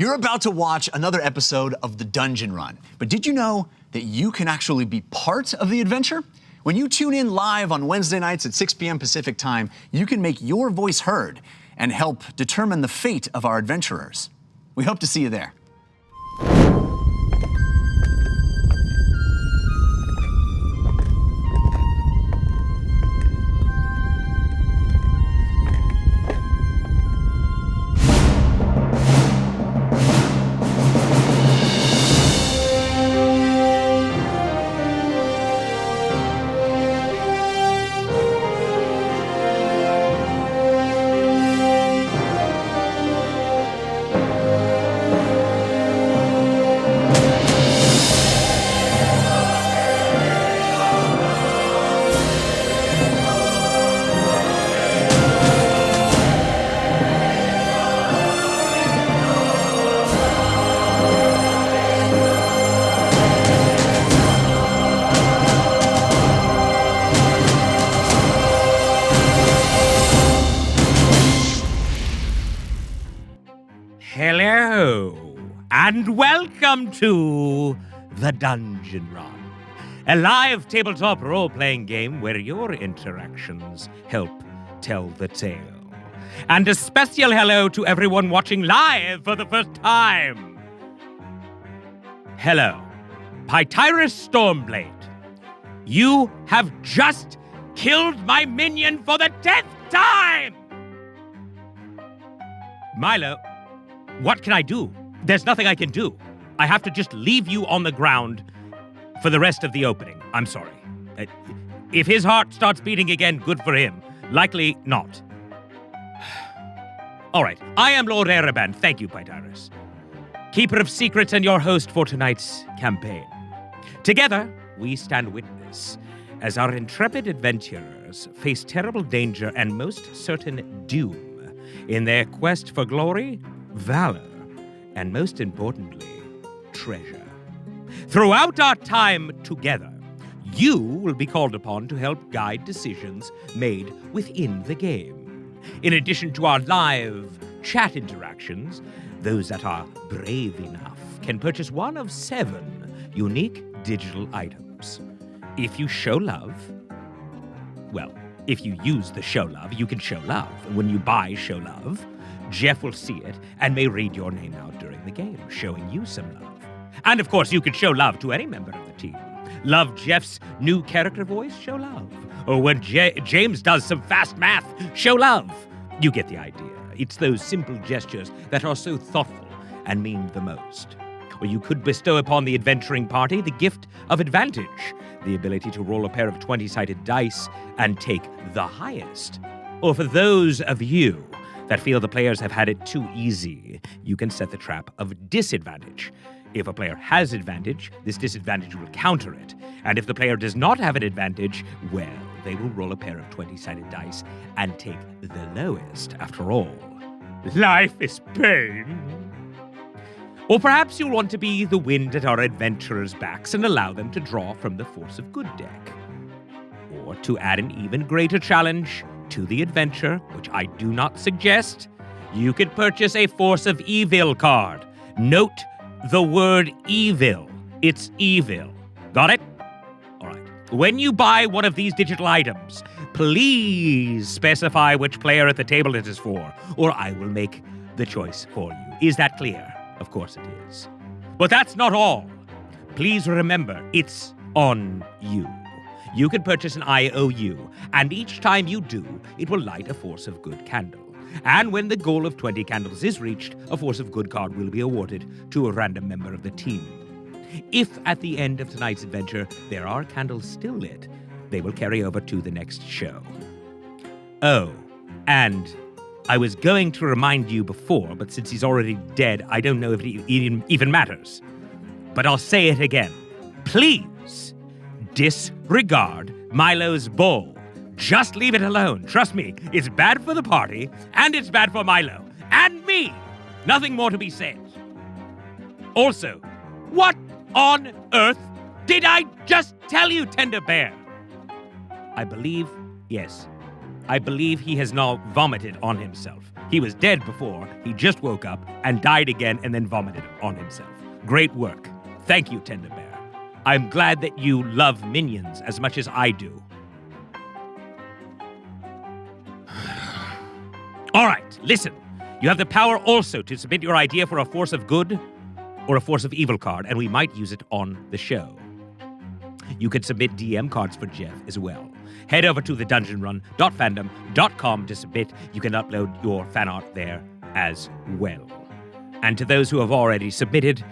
You're about to watch another episode of The Dungeon Run, but did you know that you can actually be part of the adventure? When you tune in live on Wednesday nights at 6 p.m. Pacific time, you can make your voice heard and help determine the fate of our adventurers. We hope to see you there. Hello, and welcome to The Dungeon Run, a live tabletop role-playing game where your interactions help tell the tale. And a special hello to everyone watching live for the first time. Hello, Pytyrus Stormblade. You have just killed my minion for the 10th time! Milo, what can I do? There's nothing I can do. I have to just leave you on the ground for the rest of the opening. I'm sorry. If his heart starts beating again, good for him. Likely not. All right. I am Lord Ereban. Thank you, Pytyrus. Keeper of secrets and your host for tonight's campaign. Together, we stand witness as our intrepid adventurers face terrible danger and most certain doom in their quest for glory, valor, and most importantly, treasure. Throughout our time together, you will be called upon to help guide decisions made within the game. In addition to our live chat interactions, those that are brave enough can purchase one of 7 unique digital items. If you show love, well, if you use the show love, you can show love. And when you buy show love, Jeff will see it and may read your name out during the game, showing you some love. And of course, you can show love to any member of the team. Love Jeff's new character voice? Show love. Or when James does some fast math, show love. You get the idea. It's those simple gestures that are so thoughtful and mean the most. Or you could bestow upon the adventuring party the gift of advantage, the ability to roll a pair of 20-sided dice and take the highest. Or for those of you that feel the players have had it too easy, you can set the trap of disadvantage. If a player has advantage, this disadvantage will counter it. And if the player does not have an advantage, well, they will roll a pair of 20-sided dice and take the lowest. After all, life is pain. Or perhaps you'll want to be the wind at our adventurers' backs and allow them to draw from the Force of Good deck. Or to add an even greater challenge to the adventure, which I do not suggest, you could purchase a Force of Evil card. Note the word evil. It's evil. Got it? All right. When you buy one of these digital items, please specify which player at the table it is for, or I will make the choice for you. Is that clear? Of course it is. But that's not all. Please remember, it's on you. You can purchase an IOU, and each time you do, it will light a Force of Good candle. And when the goal of 20 candles is reached, a Force of Good card will be awarded to a random member of the team. If at the end of tonight's adventure there are candles still lit, they will carry over to the next show. Oh, and I was going to remind you before, but since he's already dead, I don't know if it even matters. But I'll say it again. Please disregard Milo's bowl. Just leave it alone. Trust me, it's bad for the party, and it's bad for Milo. And me! Nothing more to be said. Also, what on earth did I just tell you, Tender Bear? I believe he has now vomited on himself. He was dead before, he just woke up and died again and then vomited on himself. Great work. Thank you, Tender Bear. I'm glad that you love minions as much as I do. All right, listen. You have the power also to submit your idea for a force of good or a force of evil card, and we might use it on the show. You can submit DM cards for Jeff as well. Head over to thedungeonrun.fandom.com to submit. You can upload your fan art there as well. And to those who have already submitted,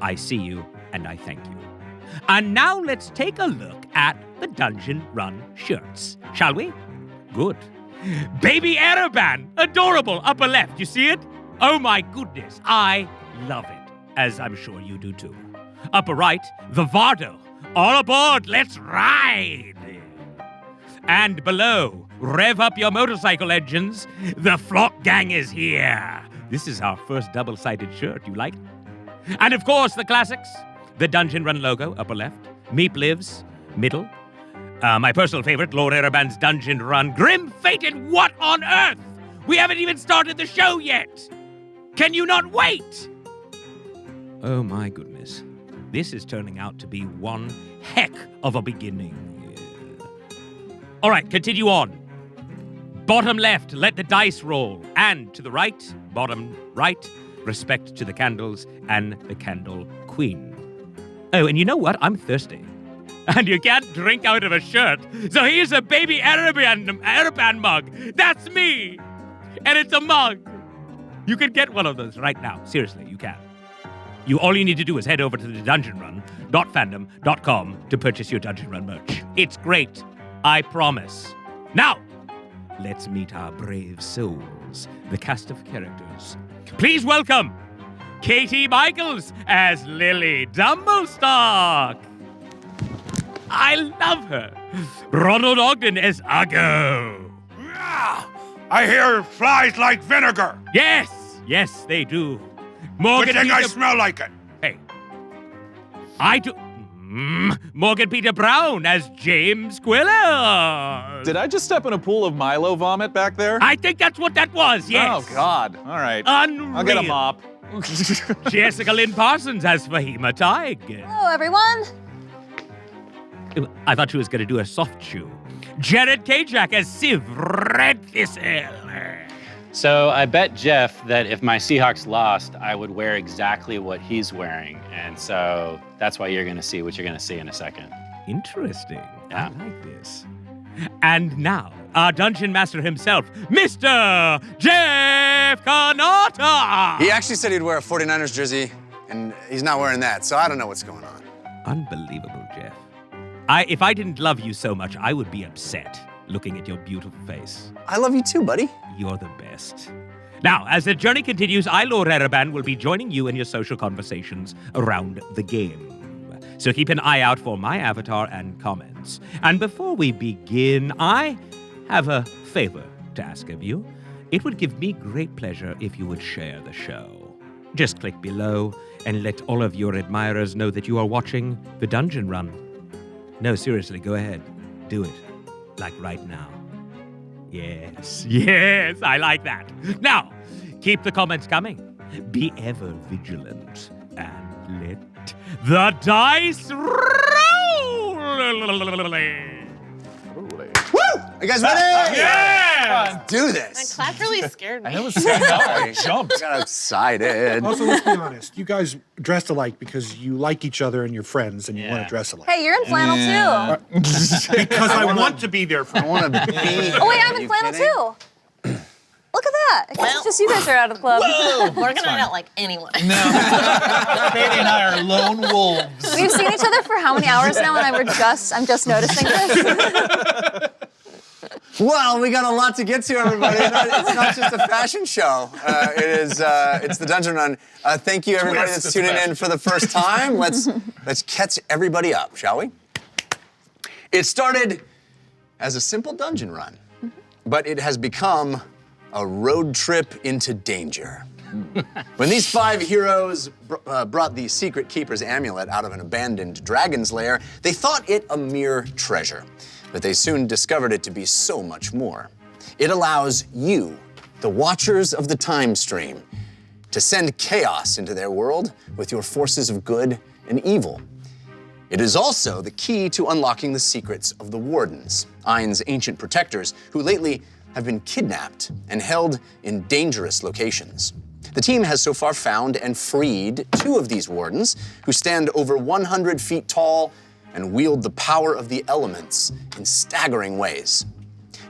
I see you and I thank you. And now let's take a look at the Dungeon Run shirts, shall we? Good. Baby Ereban, adorable, upper left, you see it? Oh my goodness, I love it, as I'm sure you do too. Upper right, the Vardo. All aboard, let's ride! And below, rev up your motorcycle engines. The Flock Gang is here. This is our first double-sided shirt. You like it? And of course, the classics. The Dungeon Run logo, upper left. Meep lives, middle. My personal favorite, Lord Ereban's Dungeon Run. Grim Fated, what on earth? We haven't even started the show yet. Can you not wait? Oh my goodness. This is turning out to be one heck of a beginning. All right, continue on. Bottom left, let the dice roll. And to the right, bottom right, respect to the candles and the Candle Queen. Oh, and you know what? I'm thirsty. And you can't drink out of a shirt. So here's a baby Ereban mug. That's me. And it's a mug. You can get one of those right now. Seriously, you can. All you need to do is head over to the dungeonrun.fandom.com to purchase your Dungeon Run merch. It's great. I promise. Now, let's meet our brave souls, the cast of characters. Please welcome Katie Michaels as Lily Dumblestock. I love her. Ronald Ogden as Aggo. I hear flies like vinegar. Yes, they do. Good Morgan thing I Peter... smell like it. Hey. I do... Morgan Peter Brown as James Quiller. Did I just step in a pool of Milo vomit back there? I think that's what that was, yes. Oh, God. All right. Unreal. I'll get a mop. Jessica Lynn Parsons as Fahima Tig. Hello, everyone. I thought she was going to do a soft shoe. Jared Kajak as Civ Red Thistle. So I bet Jeff that if my Seahawks lost, I would wear exactly what he's wearing. And so that's why you're going to see what you're going to see in a second. Interesting. Yeah. I like this. And now, our dungeon master himself, Mr. Jeff Kanata. He actually said he'd wear a 49ers jersey, and he's not wearing that, so I don't know what's going on. Unbelievable, Jeff. If I didn't love you so much, I would be upset looking at your beautiful face. I love you too, buddy. You're the best. Now, as the journey continues, I, Lord Ereban, will be joining you in your social conversations around the game. So keep an eye out for my avatar and comments. And before we begin, I have a favor to ask of you. It would give me great pleasure if you would share the show. Just click below and let all of your admirers know that you are watching the Dungeon Run. No, seriously, go ahead. Do it. Like right now. Yes, I like that. Now, keep the comments coming. Be ever vigilant and let the dice roll. Woo! Are you guys ready? Yeah! Let's do this. Clap really scared me. That was I jumped. I got excited. Also, let's be honest. You guys dressed alike because you like each other and you're friends and you want to dress alike. Hey, you're in flannel too. Because I want to be there for I want to be. Oh wait, I'm in flannel too. Look at that. It's just you guys are out of the club. Morgan and I don't like anyone. Katie and I are lone wolves. We've seen each other for how many hours now, and I'm just noticing this. Well, we got a lot to get to, everybody. It's not just a fashion show. It's the Dungeon Run. Thank you, everybody that's tuning in for the first time. Let's catch everybody up, shall we? It started as a simple dungeon run, but it has become a road trip into danger. When these 5 heroes brought the Secret Keeper's amulet out of an abandoned dragon's lair, they thought it a mere treasure. But they soon discovered it to be so much more. It allows you the Watchers of the Time Stream, to send chaos into their world with your forces of good and evil. It is also the key to unlocking the secrets of the Wardens, Ain's ancient protectors, who lately have been kidnapped and held in dangerous locations. The team has so far found and freed 2 of these Wardens, who stand over 100 feet tall and wield the power of the elements in staggering ways.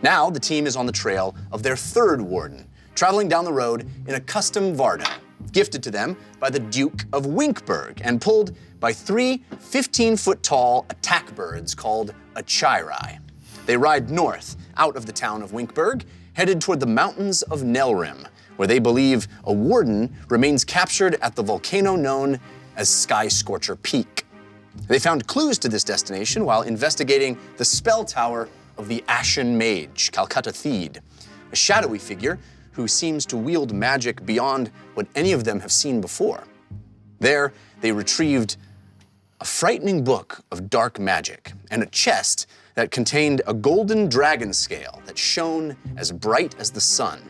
Now, the team is on the trail of their 3rd Warden, traveling down the road in a custom Varda, gifted to them by the Duke of Winkburg and pulled by 3 15-foot-tall attack birds called Achirai. They ride north out of the town of Winkburg, headed toward the mountains of Nelrim, where they believe a warden remains captured at the volcano known as Sky Scorcher Peak. They found clues to this destination while investigating the spell tower of the Ashen Mage, Calcutta Theed, a shadowy figure who seems to wield magic beyond what any of them have seen before. There, they retrieved a frightening book of dark magic and a chest that contained a golden dragon scale that shone as bright as the sun.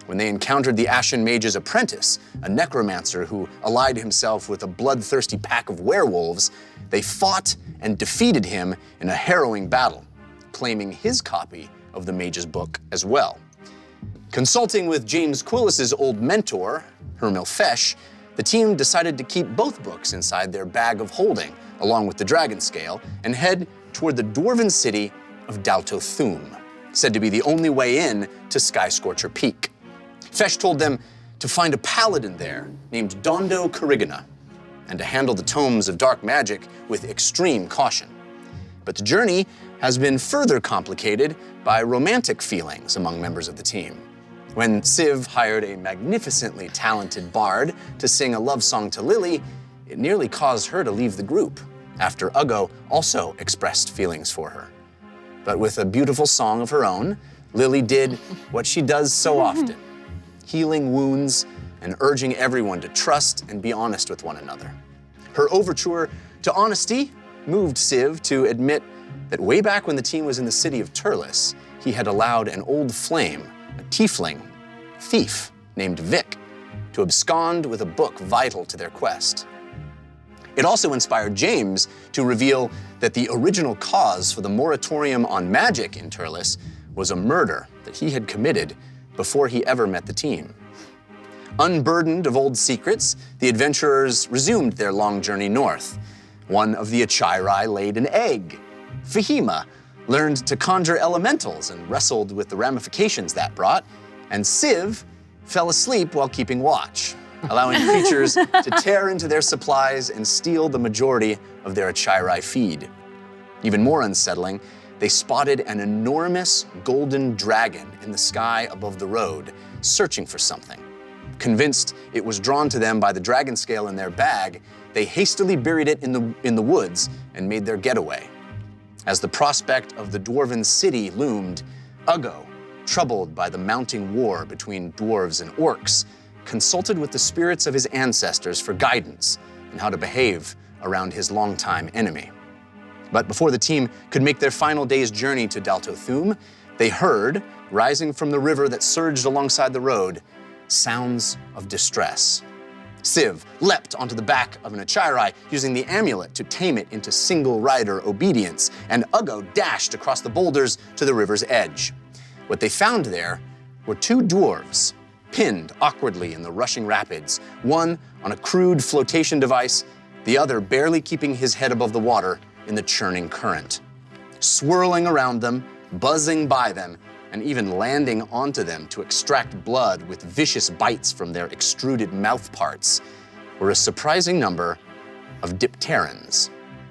When they encountered the Ashen Mage's apprentice, a necromancer who allied himself with a bloodthirsty pack of werewolves, they fought and defeated him in a harrowing battle, claiming his copy of the mage's book as well. Consulting with James Quillis's old mentor, Hermil Fesh, the team decided to keep both books inside their bag of holding, along with the dragon scale, and head toward the dwarven city of Daltothum, said to be the only way in to Sky Scorcher Peak. Fesh told them to find a paladin there named Dondo Carigana, and to handle the tomes of dark magic with extreme caution. But the journey has been further complicated by romantic feelings among members of the team. When Civ hired a magnificently talented bard to sing a love song to Lily, it nearly caused her to leave the group, after Uggo also expressed feelings for her. But with a beautiful song of her own, Lily did what she does so often, healing wounds and urging everyone to trust and be honest with one another. Her overture to honesty moved Civ to admit that way back when the team was in the city of Turles, he had allowed an old flame, a tiefling thief named Vic, to abscond with a book vital to their quest. It also inspired James to reveal that the original cause for the moratorium on magic in Turles was a murder that he had committed before he ever met the team. Unburdened of old secrets, the adventurers resumed their long journey north. One of the Achirai laid an egg. Fahima learned to conjure elementals and wrestled with the ramifications that brought. And Civ fell asleep while keeping watch, allowing creatures to tear into their supplies and steal the majority of their Achirai feed. Even more unsettling, they spotted an enormous golden dragon in the sky above the road, searching for something. Convinced it was drawn to them by the dragon scale in their bag, they hastily buried it in the woods and made their getaway. As the prospect of the dwarven city loomed, Uggo, troubled by the mounting war between dwarves and orcs, consulted with the spirits of his ancestors for guidance in how to behave around his longtime enemy. But before the team could make their final day's journey to Daltothum, they heard, rising from the river that surged alongside the road, sounds of distress. Civ leapt onto the back of an Achirai, using the amulet to tame it into single-rider obedience, and Uggo dashed across the boulders to the river's edge. What they found there were 2 dwarves, pinned awkwardly in the rushing rapids, one on a crude flotation device, the other barely keeping his head above the water in the churning current. Swirling around them, buzzing by them, and even landing onto them to extract blood with vicious bites from their extruded mouth parts, were a surprising number of dipterans,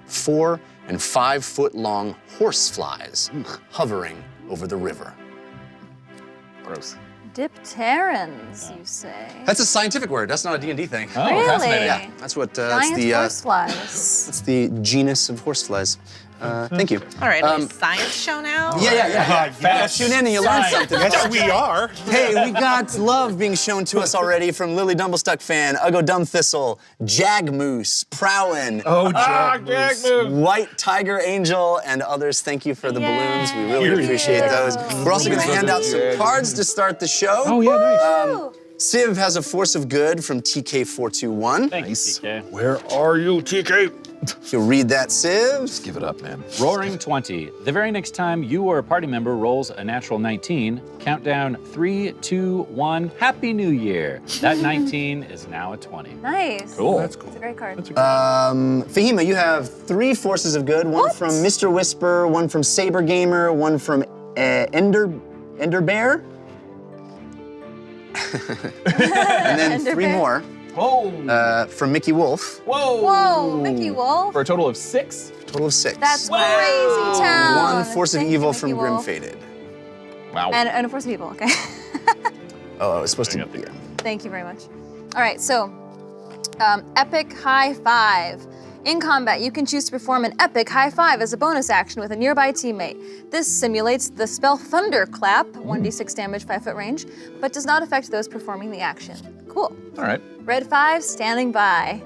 4- and 5-foot-long horseflies hovering over the river. Gross. Dipterans, you say? That's a scientific word. That's not a D&D thing. Really? Yeah, that's what that's Giant the horseflies. that's the genus of horseflies. Thank you. All right, a science show now? Yeah. Tune in and you learn something. Yes, we are. Hey, we got love being shown to us already from Lily Dumblestuck fan, Uggo Dumbthistle, Jagmoose, Prowin, White Tiger Angel, and others. Thank you for the balloons. We really appreciate those. We're also going to hand out some cards to start the show. Oh, yeah, nice. Civ has a Force of Good from TK421. Thanks, TK. Where are you, TK? You'll read that, Civ. Give it up, man. Roaring 20. The very next time you or a party member rolls a natural 19, count down 3, 2, 1, Happy New Year. That 19 is now a 20. Nice. Cool. That's cool. It's a great card. Fahima, you have 3 Forces of Good. One from Mr. Whisper, one from Saber Gamer, one from Ender Bear. And then Ender 3 Bear. more Whoa. from Mickey Wolf. Whoa, Mickey Wolf. For a total of 6? Total of 6. That's crazy town. One Force of Thank you, Evil Mickey from Grim Wolf. Fated. Wow. And a Force of Evil, okay. Oh, it's supposed to be. Yeah. Thank you very much. All right, so Epic High Five. In combat, you can choose to perform an epic high five as a bonus action with a nearby teammate. This simulates the spell Thunderclap, 1d6 damage, 5-foot range, but does not affect those performing the action. Cool. All right. Red 5, standing by.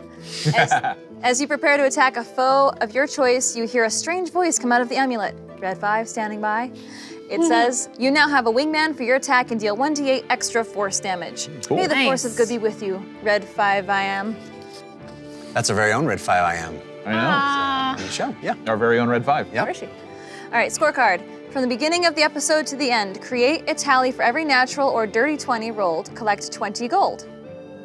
As you prepare to attack a foe of your choice, you hear a strange voice come out of the amulet. Red 5, standing by. It says, you now have a wingman for your attack and deal 1d8 extra force damage. Cool. May the force of Nice. good be with you. Red 5, I am. That's our very own Red 5 I am. I On the show. Yeah. know. Our very own Red 5. Yeah. Where is she? All right, scorecard. From the beginning of the episode to the end, create a tally for every natural or dirty 20 rolled. Collect 20 gold.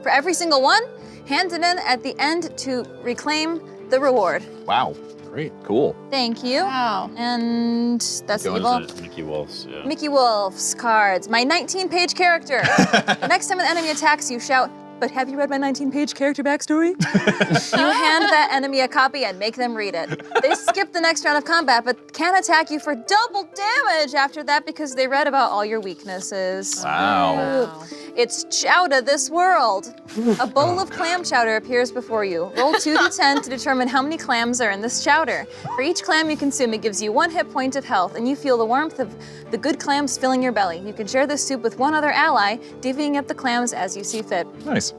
For every single one, hand it in at the end to reclaim the reward. Wow. Great. Cool. Thank you. Wow. And that's Going evil. to Mickey Wolf's. Yeah. Mickey Wolf's cards. My 19-page character. The next time an enemy attacks you, shout, but have you read my 19-page character backstory? You hand that enemy a copy and make them read it. They skip the next round of combat, but can attack you for double damage after that because they read about all your weaknesses. Wow. It's Chowder this world. A bowl of clam chowder appears before you. Roll 2d10 to determine how many clams are in this chowder. For each clam you consume, it gives you 1 hit point of health, and you feel the warmth of the good clams filling your belly. You can share this soup with one other ally, divvying up the clams as you see fit. Nice.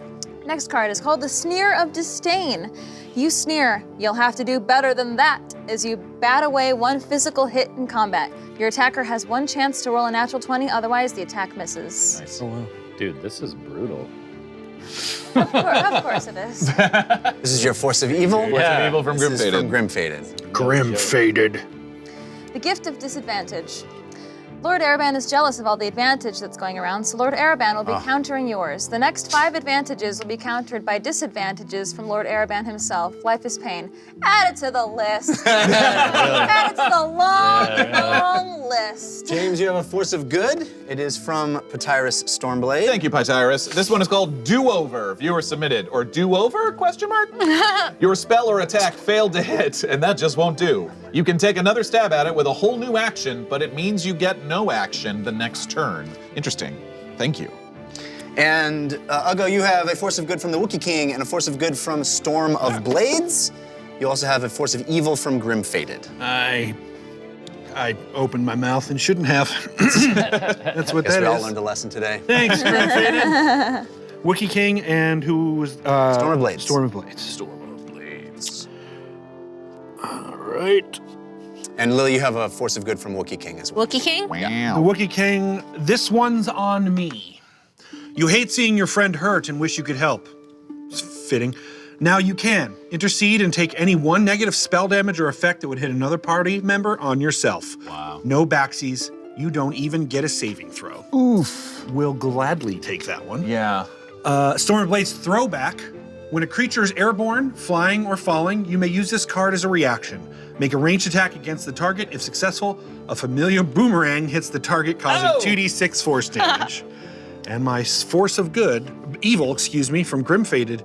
Next card is called the Sneer of Disdain. You sneer, you'll have to do better than that as you bat away 1 physical hit in combat. Your attacker has 1 chance to roll a natural 20, otherwise the attack misses. Nice. Dude, this is brutal. Of course it is. This is your Force of Evil? Yeah. Evil from This Grim is Fated. from Grim Fated. Grim faded. The Gift of Disadvantage. Lord Ereban is jealous of all the advantage that's going around, so Lord Ereban will be countering yours. The next 5 advantages will be countered by disadvantages from Lord Ereban himself. Life is pain. Add it to the list. Add it to the long list. James, you have a Force of Good. It is from Patyrus Stormblade. Thank you, Pytyrus. This one is called Do-Over. Viewer submitted. Or Do-Over? Question mark? Your spell or attack failed to hit, and that just won't do. You can take another stab at it with a whole new action, but it means you get no action the next turn. Interesting. Thank you. And Uggo, you have a Force of Good from the Wookiee King and a Force of Good from Storm of Blades. You also have a Force of Evil from Grim Fated. I opened my mouth and shouldn't have. That's what Guess that we all is. learned a lesson today. Thanks, Grim Fated. Wookiee King and who was Storm of Blades. Storm of Blades. Storm of Blades. All right. And Lily, you have a Force of Good from Wookiee King as well. Wookiee King? The Wow. Wookiee King, this one's on me. You hate seeing your friend hurt and wish you could help. It's fitting. Now you can. Intercede and take any 1 negative spell damage or effect that would hit another party member on yourself. Wow. No backsies. You don't even get a saving throw. Oof. We'll gladly take that one. Yeah. Storm of Blades throwback. When a creature is airborne, flying, or falling, you may use this card as a reaction. Make a ranged attack against the target. If successful, a familiar boomerang hits the target, causing 2d6 force damage. And my Force of Evil, from Grim Fated,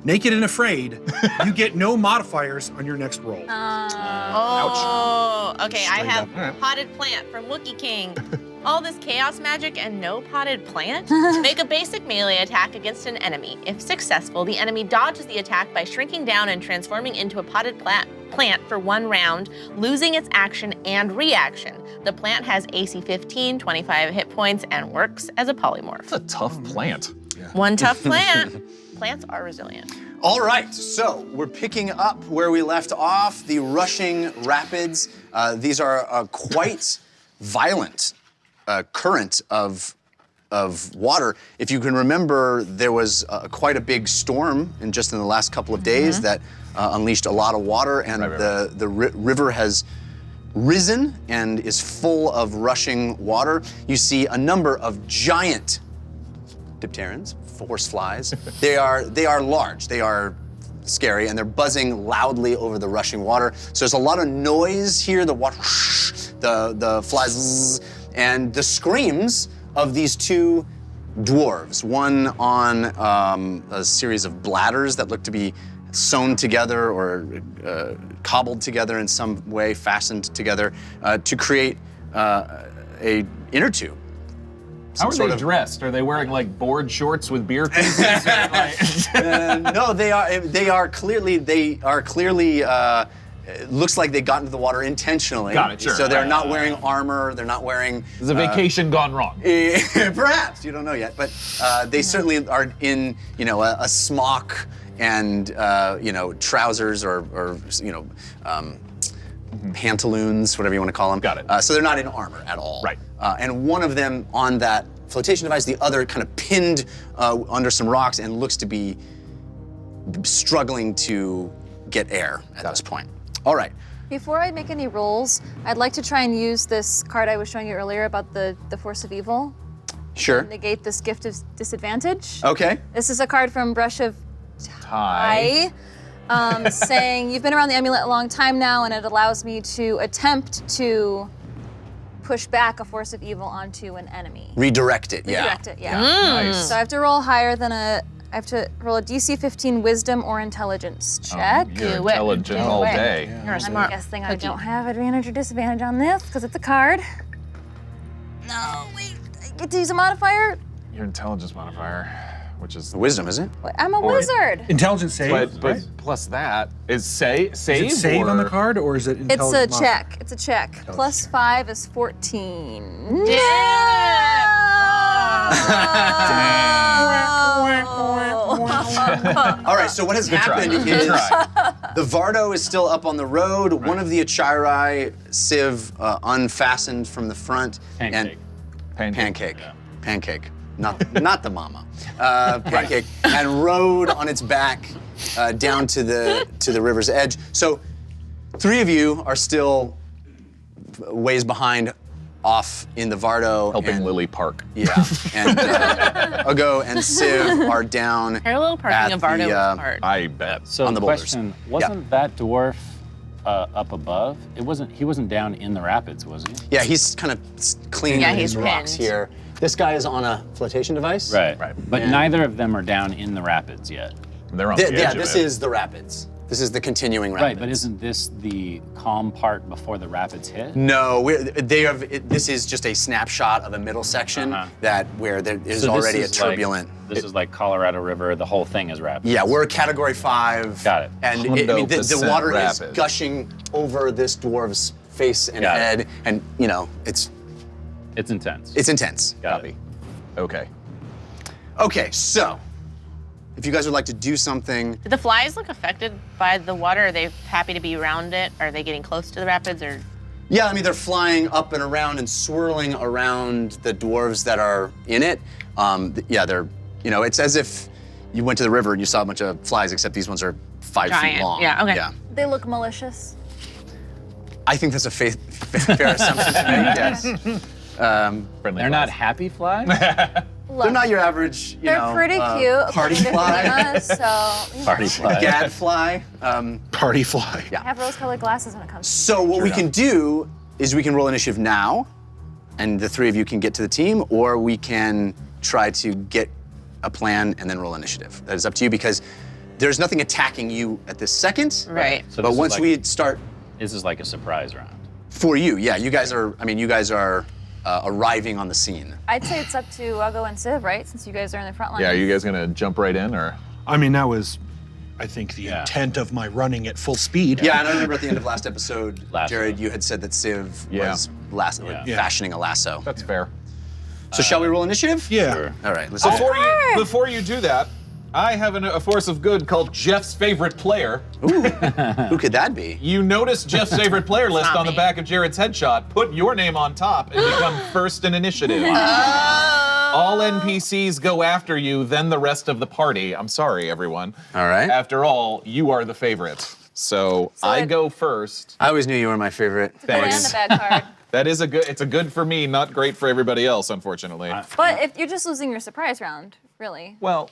Naked and Afraid, you get no modifiers on your next roll. Oh, okay. I have up. All right. Potted Plant from Wookiee King. All this chaos magic and no potted plant? Make a basic melee attack against an enemy. If successful, the enemy dodges the attack by shrinking down and transforming into a potted plant. plant for 1 round, losing its action and reaction. The plant has AC 15, 25 hit points, and works as a polymorph. It's a tough plant. One tough plant. Plants are resilient. All right, so we're picking up where we left off, the rushing rapids. These are quite violent current of water. If you can remember, there was quite a big storm in the last couple of days that unleashed a lot of water, and the river has risen and is full of rushing water. You see a number of giant dipterans, horseflies. They are large. They are scary, and they're buzzing loudly over the rushing water. So there's a lot of noise here. The water, the flies, and the screams of these 2 dwarves. One on a series of bladders that look to be sewn together or cobbled together in some way, fastened together to create a inner tube. How are they dressed? Are they wearing like board shorts with beer pieces? No, they are clearly. It looks like they got into the water intentionally. Got it, sure. So they're not wearing armor. They're not wearing. Is a vacation gone wrong? Perhaps, you don't know yet, but they certainly are in a smock and trousers or pantaloons, whatever you want to call them. Got it. So they're not in armor at all. Right. And one of them on that flotation device, the other kind of pinned under some rocks and looks to be struggling to get air at this point. All right. Before I make any rolls, I'd like to try and use this card I was showing you earlier about the Force of Evil. Sure. Negate this gift of disadvantage. Okay. This is a card from Brush of Tie. Saying you've been around the amulet a long time now, and it allows me to attempt to push back a Force of Evil onto an enemy. Redirect it, yeah. Redirect it, yeah. Nice. So I have to roll higher than I have to roll a DC 15 Wisdom or Intelligence check. You're Do it. intelligent Do all it. day. You're a I'm smart guessing I cookie. don't have advantage or disadvantage on this because it's a card. No, wait, I get to use a modifier? Your intelligence modifier, which is Wisdom, is it? Wait, I'm a wizard. Intelligence save. but right? plus that is save. Is it save on the card, or is it It's a intelligence modifier? check. It's a check. Plus 5 is 14. All right, so what has happened is the Vardo is still up on the road. One of the Achirai sieve unfastened from the front. Pancake. Pancake. Not the mama. Pancake. And rode on its back down to the river's edge. So 3 of you are still ways behind off in the Vardo. helping and- Lily park. Yeah, and Ugo and Civ are down Parallel parking at of Vardo the, is hard. I bet. So On the the boulders. question, wasn't that dwarf up above? He wasn't down in the rapids, was he? Yeah, he's kind of cleaning Yeah, his he's rocks pinned. here. This guy is on a flotation device. Right. But And- neither of them are down in the rapids yet. They're on the edge Yeah, of this it. is the rapids. This is the continuing rapids. Right, but isn't this the calm part before the rapids hit? No, this is just a snapshot of a middle section where there is So this already a is like- turbulent. this is like Colorado River. The whole thing is rapids. Yeah, we're a Category 5. Got it. And the 100% water rapids. is gushing over this dwarf's face and Got it. head, and it's It's intense. intense. Got it. Okay. Okay, so if you guys would like to do something, Do the flies look affected by the water? Are they happy to be around it? Are they getting close to the rapids? Or yeah, I mean they're flying up and around and swirling around the dwarves that are in it. Yeah, they're it's as if you went to the river and you saw a bunch of flies, except these ones are 5 feet Giant. long. Yeah, okay. Yeah, They look malicious. I think that's a fair assumption to make. Yes. Friendly They're not flies. happy flies? They're not your average, They're pretty cute. party according to fly, Hannah, so Party fly. gadfly. Party fly. I have rose-colored glasses when it comes. So what we can do is we can roll initiative now, and the 3 of you can get to the team, or we can try to get a plan and then roll initiative. That is up to you because there's nothing attacking you at this second. right. So But this is once like- we start This is like a surprise round. for you, yeah, you guys are arriving on the scene. I'd say it's up to Ugo and Civ, right? Since you guys are in the front line. Yeah, are you guys gonna jump right in or? I mean, that was I think, the Yeah. intent of my running at full speed. Yeah, and I remember at the end of last episode, Lasso. Jared, you had said that Civ was Yeah. fashioning a lasso. That's fair. So shall we roll initiative? Yeah. Sure. All right, let's do it. Before you do that, I have a force of good called Jeff's favorite player. Who could that be? You notice Jeff's favorite player list not on the me. back of Jared's headshot. Put your name on top and become first in initiative. All NPCs go after you, then the rest of the party. I'm sorry, everyone. All right. After all, you are the favorite. So I it- go first. I always knew you were my favorite. Good and Thanks. a bad card. That is it's a good for me, not great for everybody else, unfortunately. But if you're just losing your surprise round, really. Well,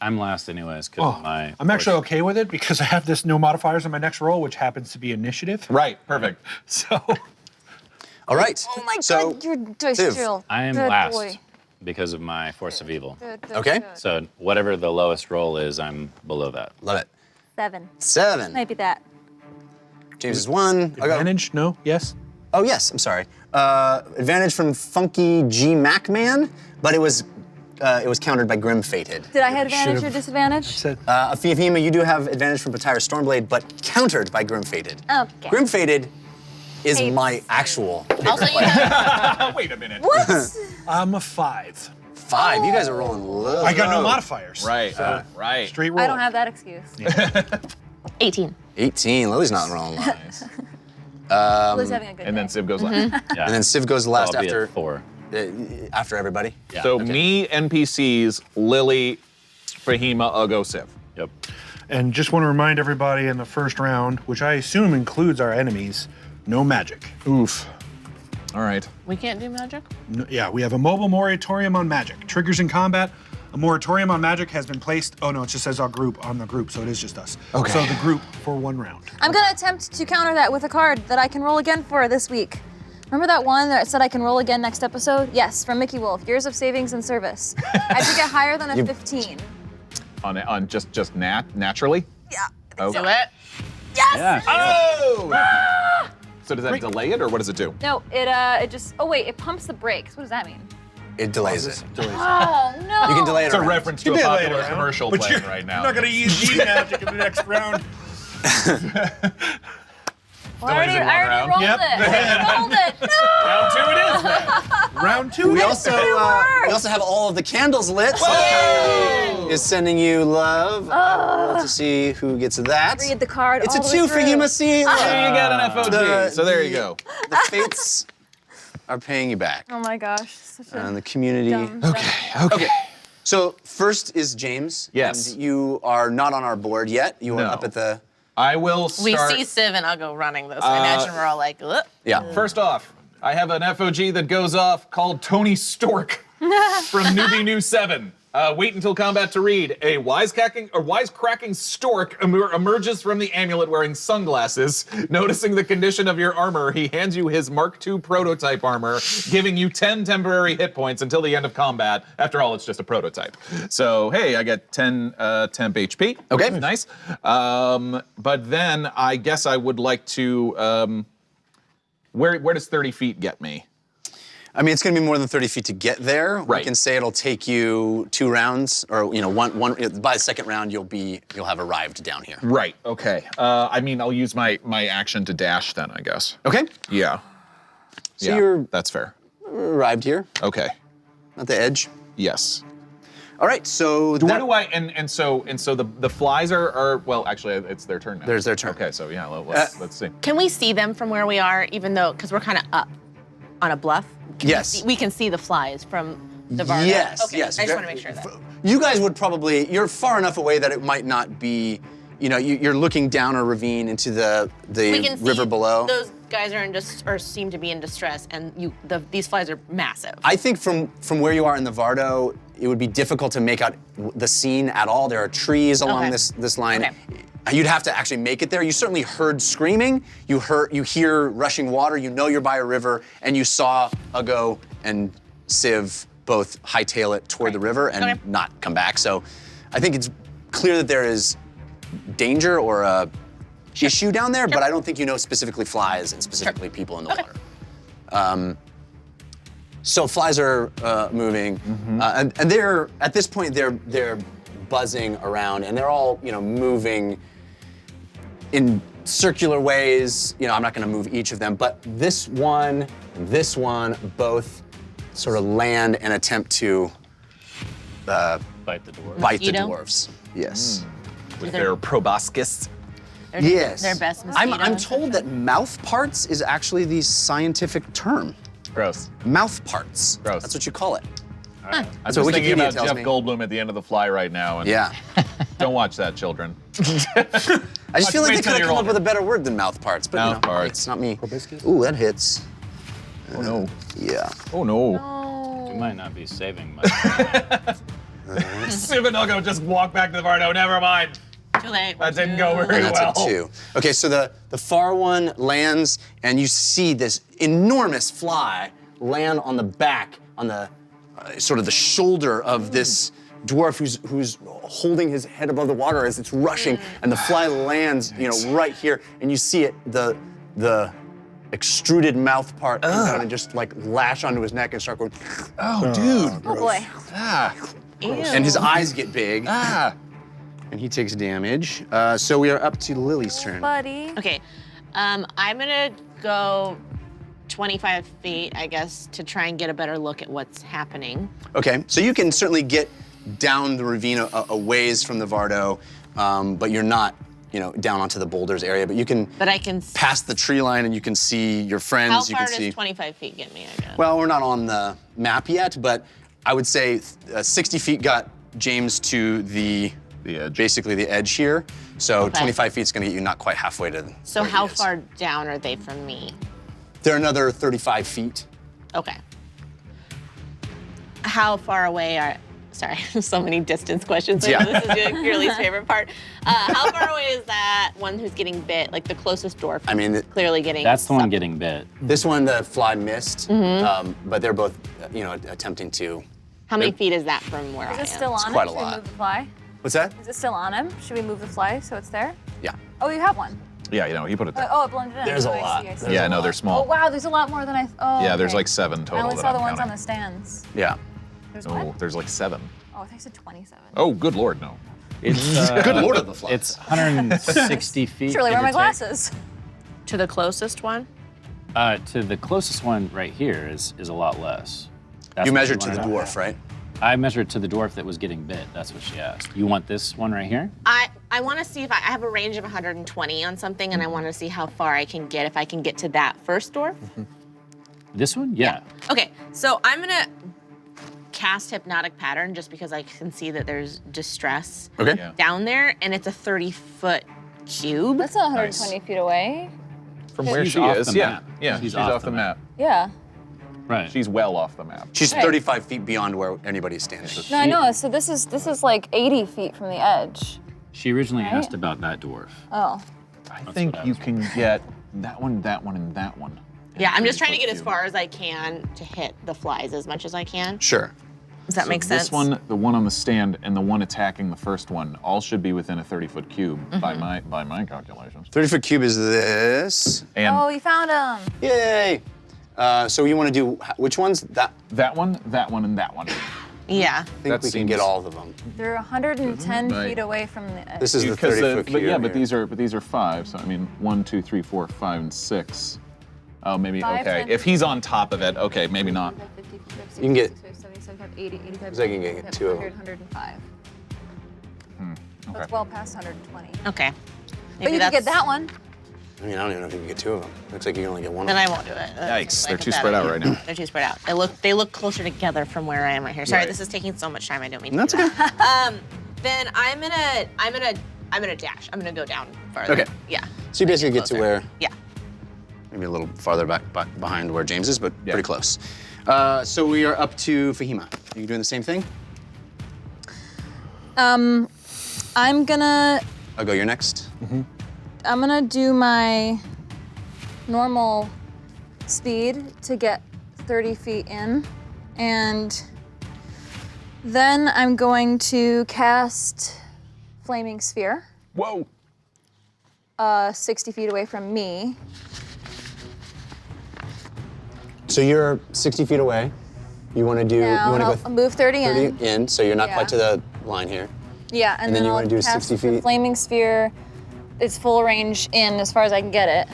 I'm last anyways because my. I'm actually okay with it because I have this no modifiers on my next roll, which happens to be initiative. right, perfect. So All right. Oh my so, god, you're dice Civ. drill. I am Good last boy. because of my force of evil. Good, good, Okay. good. So whatever the lowest roll is, I'm below that. Love it. 7. 7. Maybe that. James is 1. I got, advantage? No? Yes? oh, yes, I'm sorry. Advantage from Funky G Mac Man, but it was countered by Grim Fated. Did I have advantage or Should've disadvantage? Said Fifima, you do have advantage from Patyrus Stormblade, but countered by Grim Fated. Okay. Grim Fated is Hates. my actual Also, you have Wait a minute. What? I'm a 5. 5. You guys are rolling low. I got no modifiers. Right, right. Straight roll. I don't have that excuse. 18. 18. Lily's not rolling low. Lily's having a good And day. then Civ goes last. Yeah. And then Civ goes last I'll be after at 4. after everybody. Yeah. So me, NPCs, Lily, Fahima, Ugo, Civ. Yep. And just want to remind everybody in the first round, which I assume includes our enemies, no magic. Oof. All right. We can't do magic? No, yeah, we have a mobile moratorium on magic. Triggers in combat. A moratorium on magic has been placed. Oh no, it just says our group on the group, so it is just us. Okay. So the group for 1 round. I'm gonna attempt to counter that with a card that I can roll again for this week. Remember that one that said I can roll again next episode? Yes, from Mickey Wolf, Years of Savings and Service. I have to get higher than a 15. On just naturally? Yeah. Okay. Do it. Yes! Yeah. Oh! So does that delay it, or what does it do? No, it just, oh wait, it pumps the brakes. What does that mean? It delays it. Oh no! You can delay it It's a around. reference to a popular commercial But playing you're right now. not going to use G magic in the next round. Well, I already round. rolled Yep. it. I already rolled it. No! Round 2 it is then. Round 2. We also have all of the candles lit. Whoa! Is sending you love. To see who gets that. Read the card. It's all a the way 2 through. for Hima C. So you got an FOG. The- so there you go. The fates are paying you back. Oh my gosh, such a And the community. dumb. Okay. So first is James. Yes. And you are not on our board yet. You are No. up at the. I will We start. see Civ and Ugo running this. I imagine we're all like, ugh. Yeah. First off, I have an FOG that goes off called Tony Stork from Newbie New 7. Wait until combat to read. A wisecracking stork emerges from the amulet wearing sunglasses. Noticing the condition of your armor, he hands you his Mark II prototype armor, giving you 10 temporary hit points until the end of combat. After all, it's just a prototype. So, hey, I get 10 temp HP. Okay. Nice. But then I guess I would like to... where does 30 feet get me? I mean, it's going to be more than 30 feet to get there. We Right. can say it'll take you 2 rounds, or one. By the second round, you'll have arrived down here. Right. Okay. I mean, I'll use my action to dash then, I guess. Okay. Yeah. So Yeah, you're that's fair. arrived here Okay. at the edge. Yes. All right. So What do I and so the flies are well actually it's their turn now. There's their turn. Okay, so yeah, let's see. Can we see them from where we are, even though, because we're kind of up on a bluff? Yes. We can see the flies from the bar. Yes. Okay, Yes. I just want to make sure that. You guys would probably. You're far enough away that it might not be. You're looking down a ravine into the We can see river below. those guys are or seem to be in distress, and these flies are massive. I think from where you are in the Vardo, it would be difficult to make out the scene at all. There are trees along Okay. this line. Okay. You'd have to actually make it there. You certainly heard screaming. You hear rushing water. You know you're by a river, and you saw Ugo and Civ both hightail it toward the river and Okay. not come back. So, I think it's clear that there is danger or a issue down there, but I don't think you know specifically flies and specifically people in the water. So flies are moving, and they're at this point they're buzzing around, and they're all, moving in circular ways. I'm not going to move each of them, but this one, both sort of land and attempt to Bite the dwarf. bite the Mosquito? dwarves. Yes. With their proboscis. Yes. Their best I'm mosquitoes. told that mouth parts is actually the scientific term. Gross. Mouth parts. Gross. That's what you call it. I'm what just thinking Wikipedia about tells Jeff me. Goldblum at the end of The Fly right now, and Yeah. don't watch that, children. I just Watch feel like Wait they till could have you're come up older. with a better word than mouth parts, but Mouth parts. it's not me. Ooh, that hits. Oh no. Yeah. Oh no. You might not be saving much. Sivanago just walked back to the bar. No, never mind. Too late. That didn't go very And that's well. a 2. Okay, so the far one lands, and you see this enormous fly land on the back, on the sort of the shoulder of this dwarf who's holding his head above the water as it's rushing, and the fly lands, right here, and you see it, the extruded mouth part come down and just like lash onto his neck and start going, Oh, dude. Oh boy. Ah. Ew. and his eyes get big, Ah. and he takes damage. So we are up to Lily's turn. Buddy. Okay, I'm gonna go 25 feet, I guess, to try and get a better look at what's happening. Okay, so you can certainly get down the ravine a ways from the Vardo, but you're not, down onto the boulders area. But you can But I can. pass the tree line, and you can see your friends. How you far can see. does 25 feet get me? I guess. Well, we're not on the map yet, but I would say 60 feet got James to the edge. basically the edge here. So Okay. 25 feet is going to get you not quite halfway to. So where he how is. far down are they from me? They're another 35 feet. Okay. How far away are? Sorry, so many distance questions. I know Yeah. this is your least favorite part. How far away is that one who's getting bit? Like the closest dwarf? I mean, clearly getting. That's the one sucked. getting bit. this one the fly missed, Mm-hmm. but they're both, attempting to. How many feet is that from where I Is am? it still on quite him? a Should lot. we move the fly? What's that? Is it still on him? Should we move the fly so it's there? Yeah. Oh, you have one. Yeah, he put it there. Oh, it blended in. There's a Oh, I lot. see, I see. There's Yeah, a no, lot. they're Oh small. wow, there's a lot more than I. Oh. Yeah, there's okay. like 7 total. I only that saw the I'm ones on counting. the stands. Yeah. There's Oh, what? there's like 7. Oh, I think I said 27. Oh, good lord, no. It's Good lord of the flies. It's 160 feet. Should really give wear or my take. glasses. To the closest one? To the closest one right here is a lot less. That's You what measured to the wanted know. dwarf, right? I measured to the dwarf that was getting bit. That's what she asked. You want this one right here? I want to see if I have a range of 120 on something, and I want to see how far I can get if I can get to that first dwarf. This one? Yeah. Okay, so I'm gonna cast hypnotic pattern just because I can see that there's distress Okay. Yeah. down there, and it's a 30-foot cube. That's not 120 feet away. From where She's she off is, the yeah. map. Yeah, she's off the map. Yeah. Right. She's well off the map. She's Right. 35 feet beyond where anybody's standing. No, I know. So this is like 80 feet from the edge. She originally Right? asked about that dwarf. Oh. I think what I you was can get that one, and that one. Yeah, I'm just trying to get as far as I can to hit the flies as much as I can. Sure. Does that make sense? This one, the one on the stand, and the one attacking the first one, all should be within a 30-foot cube by my calculations. 30-foot cube is this. And Oh, you found him. Yay! So you want to do which ones? that one, and that one. Yeah. I think That we can seems- get all of them. They're 110 Right. feet away from the edge. This is the Because 30-foot but cube. yeah, but here. these are 5. So I mean, 1, 2, 3, 4, 5, and 6. Oh, maybe 5, okay. 10. If he's on top of it, okay, maybe not. You can get- 75, 80, 85, So I can get 2 of them. 105. Okay. That's well past 120. Okay. But you could get that one. I mean, I don't even know if you can get 2 of them. Looks like you can only get one. Then I won't do it. Yikes, they're too pathetic. spread out right now. They're too spread out. They look closer together from where I am right here. Sorry, Right. this is taking so much time. I don't mean to. That's do okay. that. Then I'm gonna dash. I'm gonna go down farther. Okay. Yeah. So you basically get to Closer. where, Yeah. maybe a little farther back behind where James is, but Yeah. pretty close. So we are up to Fahima. Are you doing the same thing? I'm gonna I'll go. You're next. I'm gonna do my normal speed to get 30 feet in, and then I'm going to cast Flaming Sphere, Whoa. 60 feet away from me. So you're 60 feet away. You want to do? Now you want I'll to go move 30 in. 30 in, so you're not Yeah. quite to the line here. Yeah, and then you I'll wanna do cast 60 the feet? Flaming sphere. It's full range in as far as I can get it.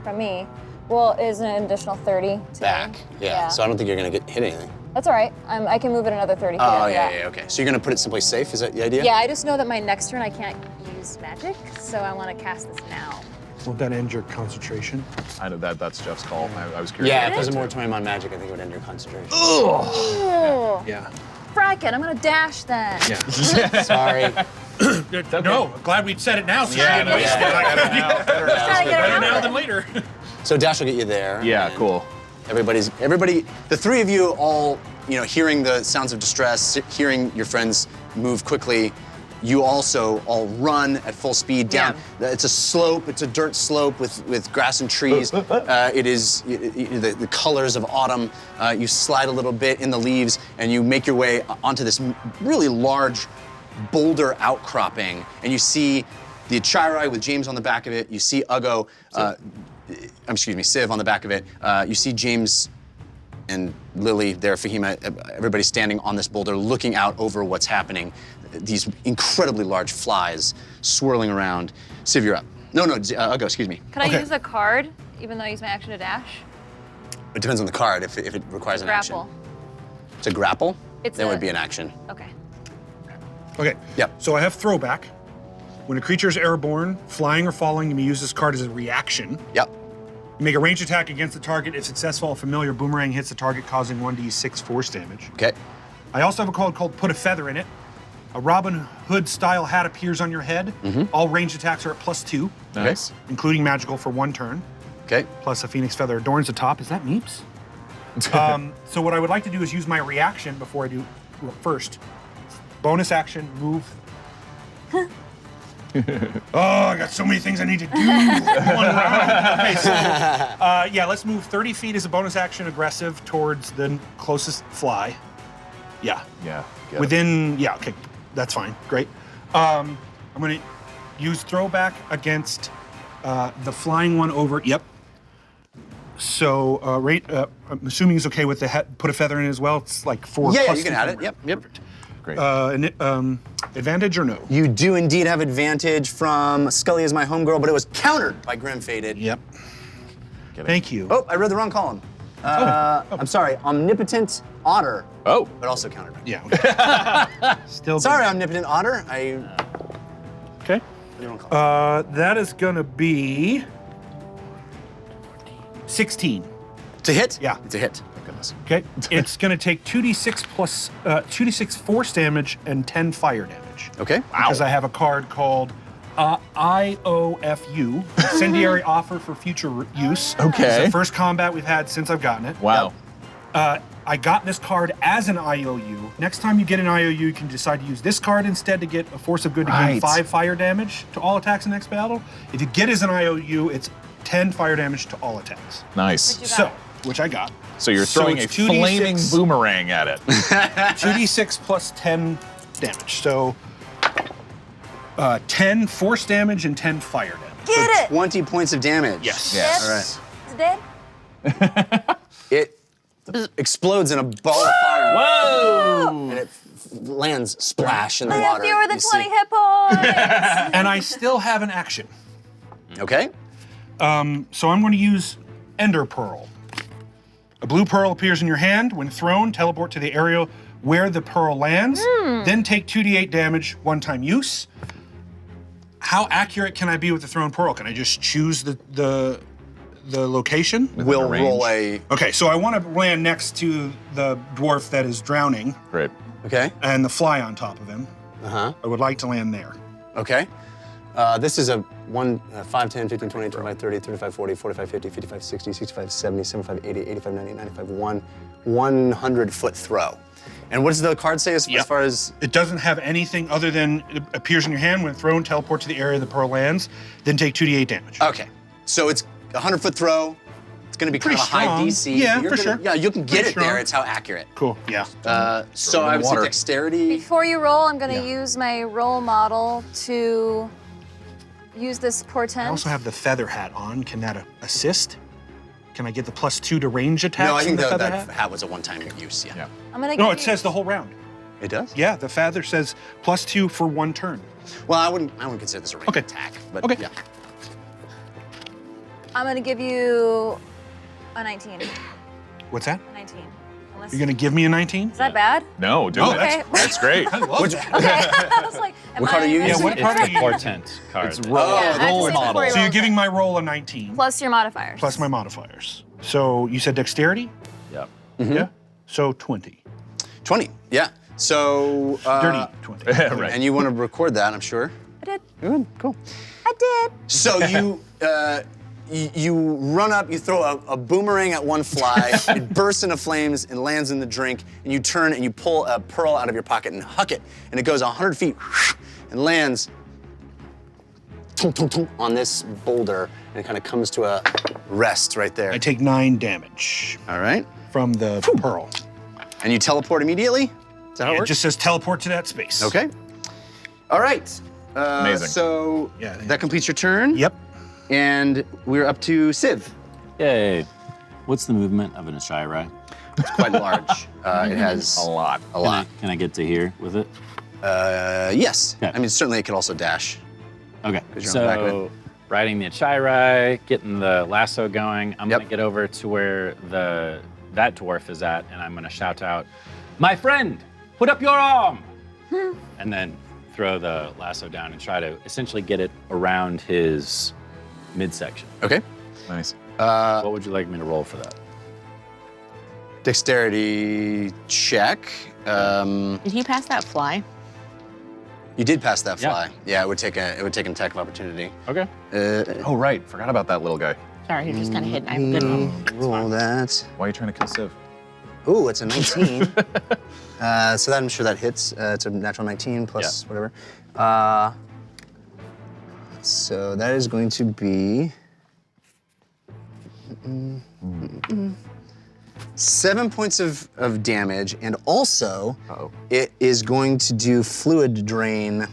From me. Well, is an additional 30 to Back. me. Yeah. So I don't think you're gonna hit anything. That's all right. I can move it another 30 feet. Oh, after yeah, that. yeah, okay. So you're gonna put it someplace safe? Is that the idea? Yeah, I just know that my next turn I can't use magic, so I want to cast this now. Won't that end your concentration? I know that's Jeff's call. I was curious. Yeah, if there's a moratorium on magic, I think it would end your concentration. Oh, Yeah. frack it, I'm gonna dash then. Yeah. Sorry. No, glad we said it now. So Yeah, you no, didn't waste yeah, it. better Just trying to get Better around now it. than later. So Dash will get you there. Yeah, and cool. Everybody, the three of you all, hearing the sounds of distress, hearing your friends move quickly, you also all run at full speed down. It's a slope, it's a dirt slope with grass and trees. It is the colors of autumn. You slide a little bit in the leaves and you make your way onto this really large boulder outcropping. And you see the Achirai with James on the back of it. You see Uggo, Civ on the back of it. You see James and Lily there, Fahima, everybody standing on this boulder looking out over what's happening. These incredibly large flies swirling around. Civ, you're up. No, Uggo, excuse me. Can I use a card, even though I use my action to dash? It depends on the card if it requires an Grapple. action. It's a grapple? It's that a- would be an action. Okay. Okay. Yep. So I have throwback. When a creature is airborne, flying or falling, you may use this card as a reaction. Yep. You make a ranged attack against the target. If successful, a familiar boomerang hits the target, causing 1d6 force damage. Okay. I also have a card called Put a Feather in It. A Robin Hood style hat appears on your head. All ranged attacks are at +2, Nice. including magical for 1 turn. Okay. Plus a phoenix feather adorns the top. Is that Meeps? So what I would like to do is use my reaction before I do first. Bonus action, move. Oh, I got so many things I need to do in one round. Okay, so yeah, let's move 30 feet as a bonus action, aggressive towards the closest fly. Yeah. Yeah. get it. Within, yeah, okay, that's fine, great. I'm gonna use throwback against the flying one over, yep. So, I'm assuming he's okay with the put a feather in as well. It's like 4 Yeah, plus you can 2 have from it. Yep, yep. Great. advantage or no? You do indeed have advantage from Scully is my homegirl, but it was countered by Grim Faded. Yep. Get it. Thank you. Oh, I read the wrong column. I'm sorry, Omnipotent Otter, Oh. but also countered by. Yeah. Okay. Still Sorry, Omnipotent Otter. I Okay. read the wrong column. That is gonna be 16. To hit? Yeah. It's a hit. Oh, goodness. Okay. It's gonna take 2d6 plus 2d6 force damage and 10 fire damage. Okay. Because I have a card called IOFU, Incendiary Offer for Future Use. Okay. It's the first combat we've had since I've gotten it. Wow. I got this card as an IOU. Next time you get an IOU, you can decide to use this card instead to get a force of good to gain Right. 5 fire damage to all attacks in the next battle. If you get as an IOU, it's 10 fire damage to all attacks. Nice. You got So, it. which I got. So you're throwing a it's 2d6 flaming boomerang at it. 2d6 plus 10 damage. So 10 force damage and 10 fire damage. Get it! 20 points of damage. Yes. Yes. All right. It's dead? It explodes in a ball of fire. Whoa! And it lands splash in the I have water. fewer than You 20 see- hit points! And I still have an action. Okay. So I'm going to use Ender Pearl. A blue pearl appears in your hand. When thrown, teleport to the area where the pearl lands. Then take 2d8 damage, one-time use. How accurate can I be with the thrown pearl? Can I just choose the location? We'll range. roll a. Okay, so I want to land next to the dwarf that is drowning Great. Okay. and the fly on top of him. Uh-huh. I would like to land there. Okay. This is a 5, 10, 15, 20, 25, 30, 35, 40, 45, 50, 55, 60, 65, 70, 75, 80, 85, 90, 95, 100-foot throw. And what does the card say as far as? It doesn't have anything other than it appears in your hand. When thrown, teleport to the area the pearl lands, then take 2d8 damage. Okay. So it's a 100-foot throw. It's going to be kind Pretty of a high strong. DC. Yeah, You're for gonna- sure. Yeah, you can get Pretty it there. strong. It's how accurate. Cool, yeah. So in I the would say water. dexterity. Before you roll, I'm gonna Yeah. use my roll model to use this portent. I also have the feather hat on. Can that assist? Can I get the +2 to range attacks? No, I think from the feather that hat? hat was a one-time use. Yeah. I'm gonna No, give it says the whole round. It does? Yeah, the feather says +2 for 1 turn. Well, I wouldn't consider this a ranged attack, but Okay. yeah. I'm gonna give you a 19. What's that? 19. Unless, You're gonna give me a 19? is that bad? No, do No, it. Okay. That's great. Okay. I was like, am What card I are you missing using? a what card? card It's the portent card. It's that- roll. Yeah, I have to roll say before model. you So you're roll. giving my roll a 19 Plus your modifiers. plus my modifiers. So you said dexterity? Yep. Yeah. So 20. 20, yeah. So, Dirty 20. Right. and you want to record that, I'm sure. I did. Good, cool. I did. So you run up, you throw a boomerang at one fly, it bursts into flames and lands in the drink, and you turn and you pull a pearl out of your pocket and huck it, and it goes 100 feet and lands on this boulder, and it kind of comes to a rest right there. I take 9 damage All right, from the pearl. and you teleport immediately? Is that how it It works? just says teleport to that space. Okay. All right. Amazing. So Yeah, that completes your turn. Yep. And we're up to Civ. Yay. What's the movement of an Ashai? It's quite large. It has A lot. a lot. Can I get to here with it? Yes. Okay. I mean, certainly it could also dash. Okay. 'Cause you're on the back of So, riding the Achairai, getting the lasso going, I'm Yep. gonna get over to where that dwarf is at, and I'm gonna shout out, "My friend, put up your arm!" and then throw the lasso down and try to essentially get it around his midsection. Okay. Nice. What would you like me to roll for that? Dexterity check. Did he pass that fly? You did pass that Yeah. fly. Yeah, it would take an attack of opportunity. Okay. Oh, right. Forgot about that little guy. Sorry, you're just kind of hidden. I have a good one. Roll that. Why are you trying to kill Civ? Ooh, it's a 19. So that I'm sure that hits. It's a natural 19 plus whatever. So that is going to be 7 points of damage, and also it is going to do fluid drain.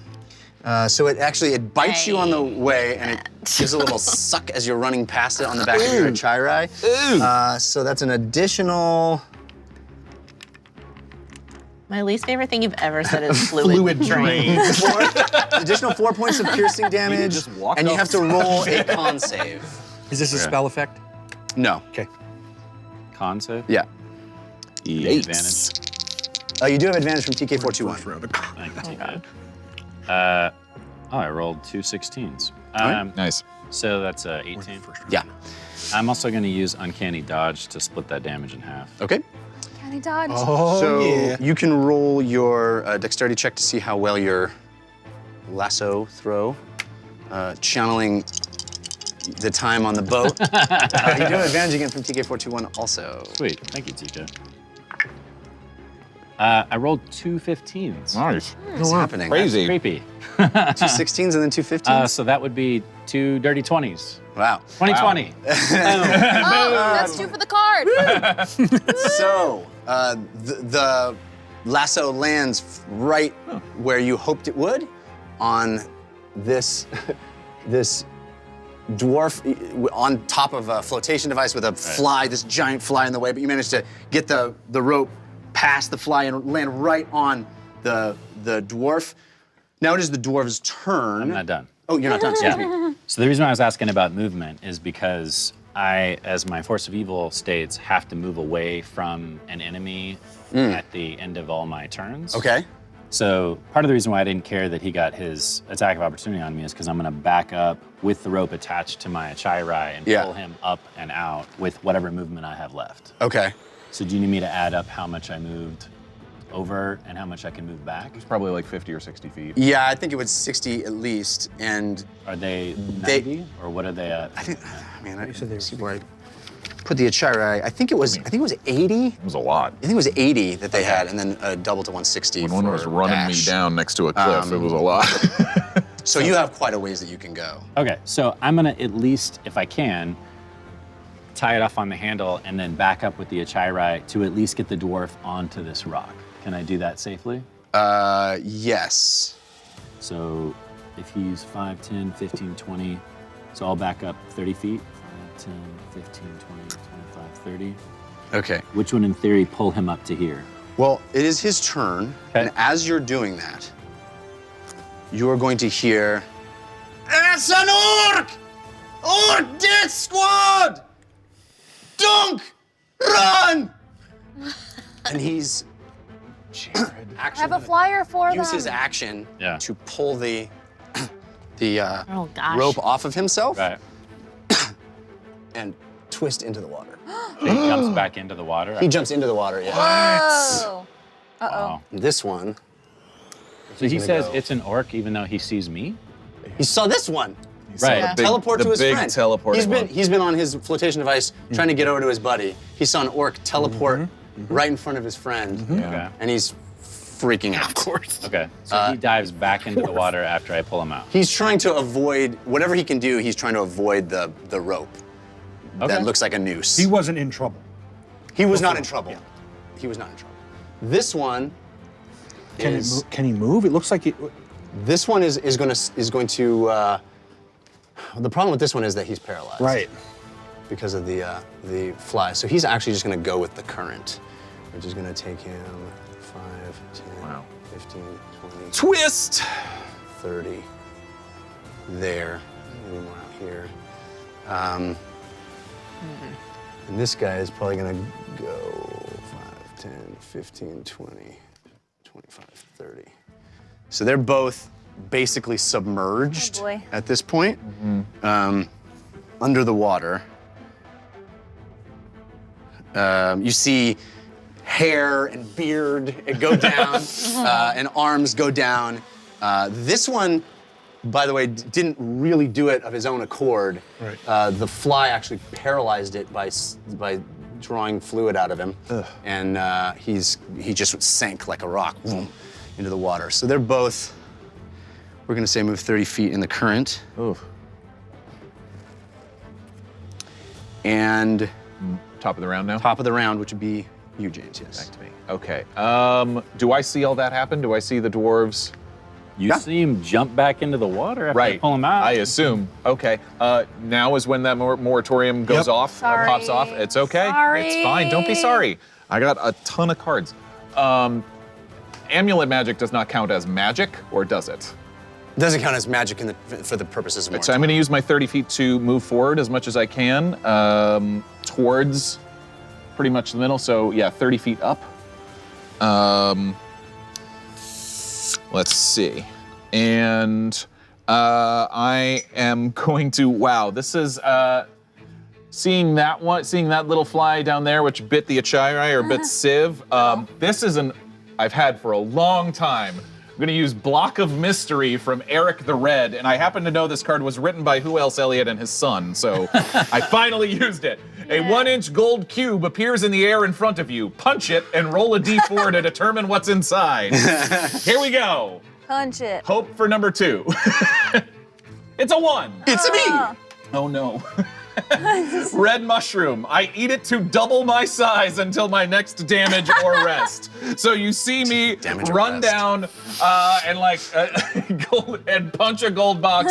So it bites you on the way, and it gives a little suck as you're running past it on the back of your Achairai. So that's an additional. My least favorite thing you've ever said is fluid drain. Additional 4 points of piercing damage, just walk and you off. have to roll a con save. Is this a spell effect? No. Okay. Con save? Yeah. The advantage. You do have advantage from TK421. I can take that. I rolled 2 16s. Nice. So that's 18. Yeah. I'm also going to use Uncanny Dodge to split that damage in half. Okay. Can he dodge? So you can roll your dexterity check to see how well your lasso throw, channeling the time on the boat. You do have advantage again from TK421 also. Sweet. Thank you, TJ. I rolled 2 15s. Nice. What's happening? Crazy. Creepy. 2 16s and then 2 15s? So that would be 2 dirty 20s. Wow. 2020. Oh, that's 2 for the card. So the lasso lands right where you hoped it would, on this this dwarf on top of a flotation device with a fly, this giant fly in the way. But you managed to get the rope past the fly and land right on the dwarf. Now it is the dwarf's turn. I'm not done. Oh, you're not done. Excuse me. Yeah. So the reason why I was asking about movement is because I, as my Force of Evil states, have to move away from an enemy at the end of all my turns. Okay. So part of the reason why I didn't care that he got his attack of opportunity on me is because I'm going to back up with the rope attached to my Achairai and pull him up and out with whatever movement I have left. Okay. So do you need me to add up how much I moved over and how much I can move back? It's probably like 50 or 60 feet. Yeah, I think it was 60 at least, and Are they 90 or what are they at? I think, man, I see where I put the Achairai. I think it was 80. It was a lot. I think it was 80 that they had, and then double to 160. When one was running dash. me down next to a cliff, it was a lot. So you have quite a ways that you can go. Okay, so I'm gonna at least, if I can, tie it off on the handle and then back up with the Achairai to at least get the dwarf onto this rock. Can I do that safely? Yes. So if he's 5, 10, 15, 20, so I'll back up 30 feet. 5, 10, 15, 20, 25, 30. Okay. Which would in theory pull him up to here? Well, it is his turn, and as you're doing that, you're going to hear, "It's an orc! Orc death squad! Dunk! Run!" And he's I have a flyer for them. use his action Yeah. to pull the Oh gosh. rope off of himself Right. and twist into the water. He jumps back into the water. He jumps into the water, yeah. Whoa. Wow. This one, So he gonna says go. it's an orc even though he sees me? he saw this one. Right. Yeah. Teleport the to his big friend. teleporting one. He's been on his flotation device trying to get over to his buddy. He saw an orc teleport right in front of his friend, Okay. and he's freaking out. Of course. Okay. So he dives back into the water after I pull him out. He's trying to avoid whatever he can do. He's trying to avoid the rope Okay. that looks like a noose. He wasn't in trouble. He was not in trouble. He was not in trouble. This one is. Can he move? It looks like it. This one is going to. The problem with this one is that he's paralyzed. Right. Because of the fly. So he's actually just going to go with the current, which is going to take him 5, 10, 15, 20, Twist! 30. There. Maybe more out here. And this guy is probably going to go 5, 10, 15, 20, 25, 30. So they're both basically submerged Oh, boy. at this point, under the water. You see hair and beard go down, and arms go down. This one, by the way, didn't really do it of his own accord. Right. The fly actually paralyzed it by drawing fluid out of him, and he just sank like a rock into the water. So they're both, we're gonna say, move 30 feet in the current. Oof. And Top of the round now? top of the round, which would be you, James. Yes. Back to me. Okay. Do I see all that happen? Do I see the dwarves? You see him jump back into the water after I pull him out? I assume. Okay. Now is when that moratorium goes Yep. off, Sorry. pops off. It's okay. It's fine. Don't be sorry. I got a ton of cards. Amulet magic does not count as magic, or does it? Doesn't count as magic for the purposes of So I'm going to use my 30 feet to move forward as much as I can towards pretty much the middle. So yeah, 30 feet up. Let's see. And I am going to, wow, this is, seeing that little fly down there, which bit the Achiri or bit Civ, this is I've had for a long time. I'm gonna use Block of Mystery from Eric the Red, and I happen to know this card was written by Who Else Elliott and his son, so I finally used it. A 1-inch gold cube appears in the air in front of you. Punch it and roll a d4 to determine what's inside. Here we go. Punch it. Hope for number 2. It's a 1. It's me. Oh no. Red mushroom. I eat it to double my size until my next damage or rest. So you see me Damage or run rest. down gold, and punch a gold box,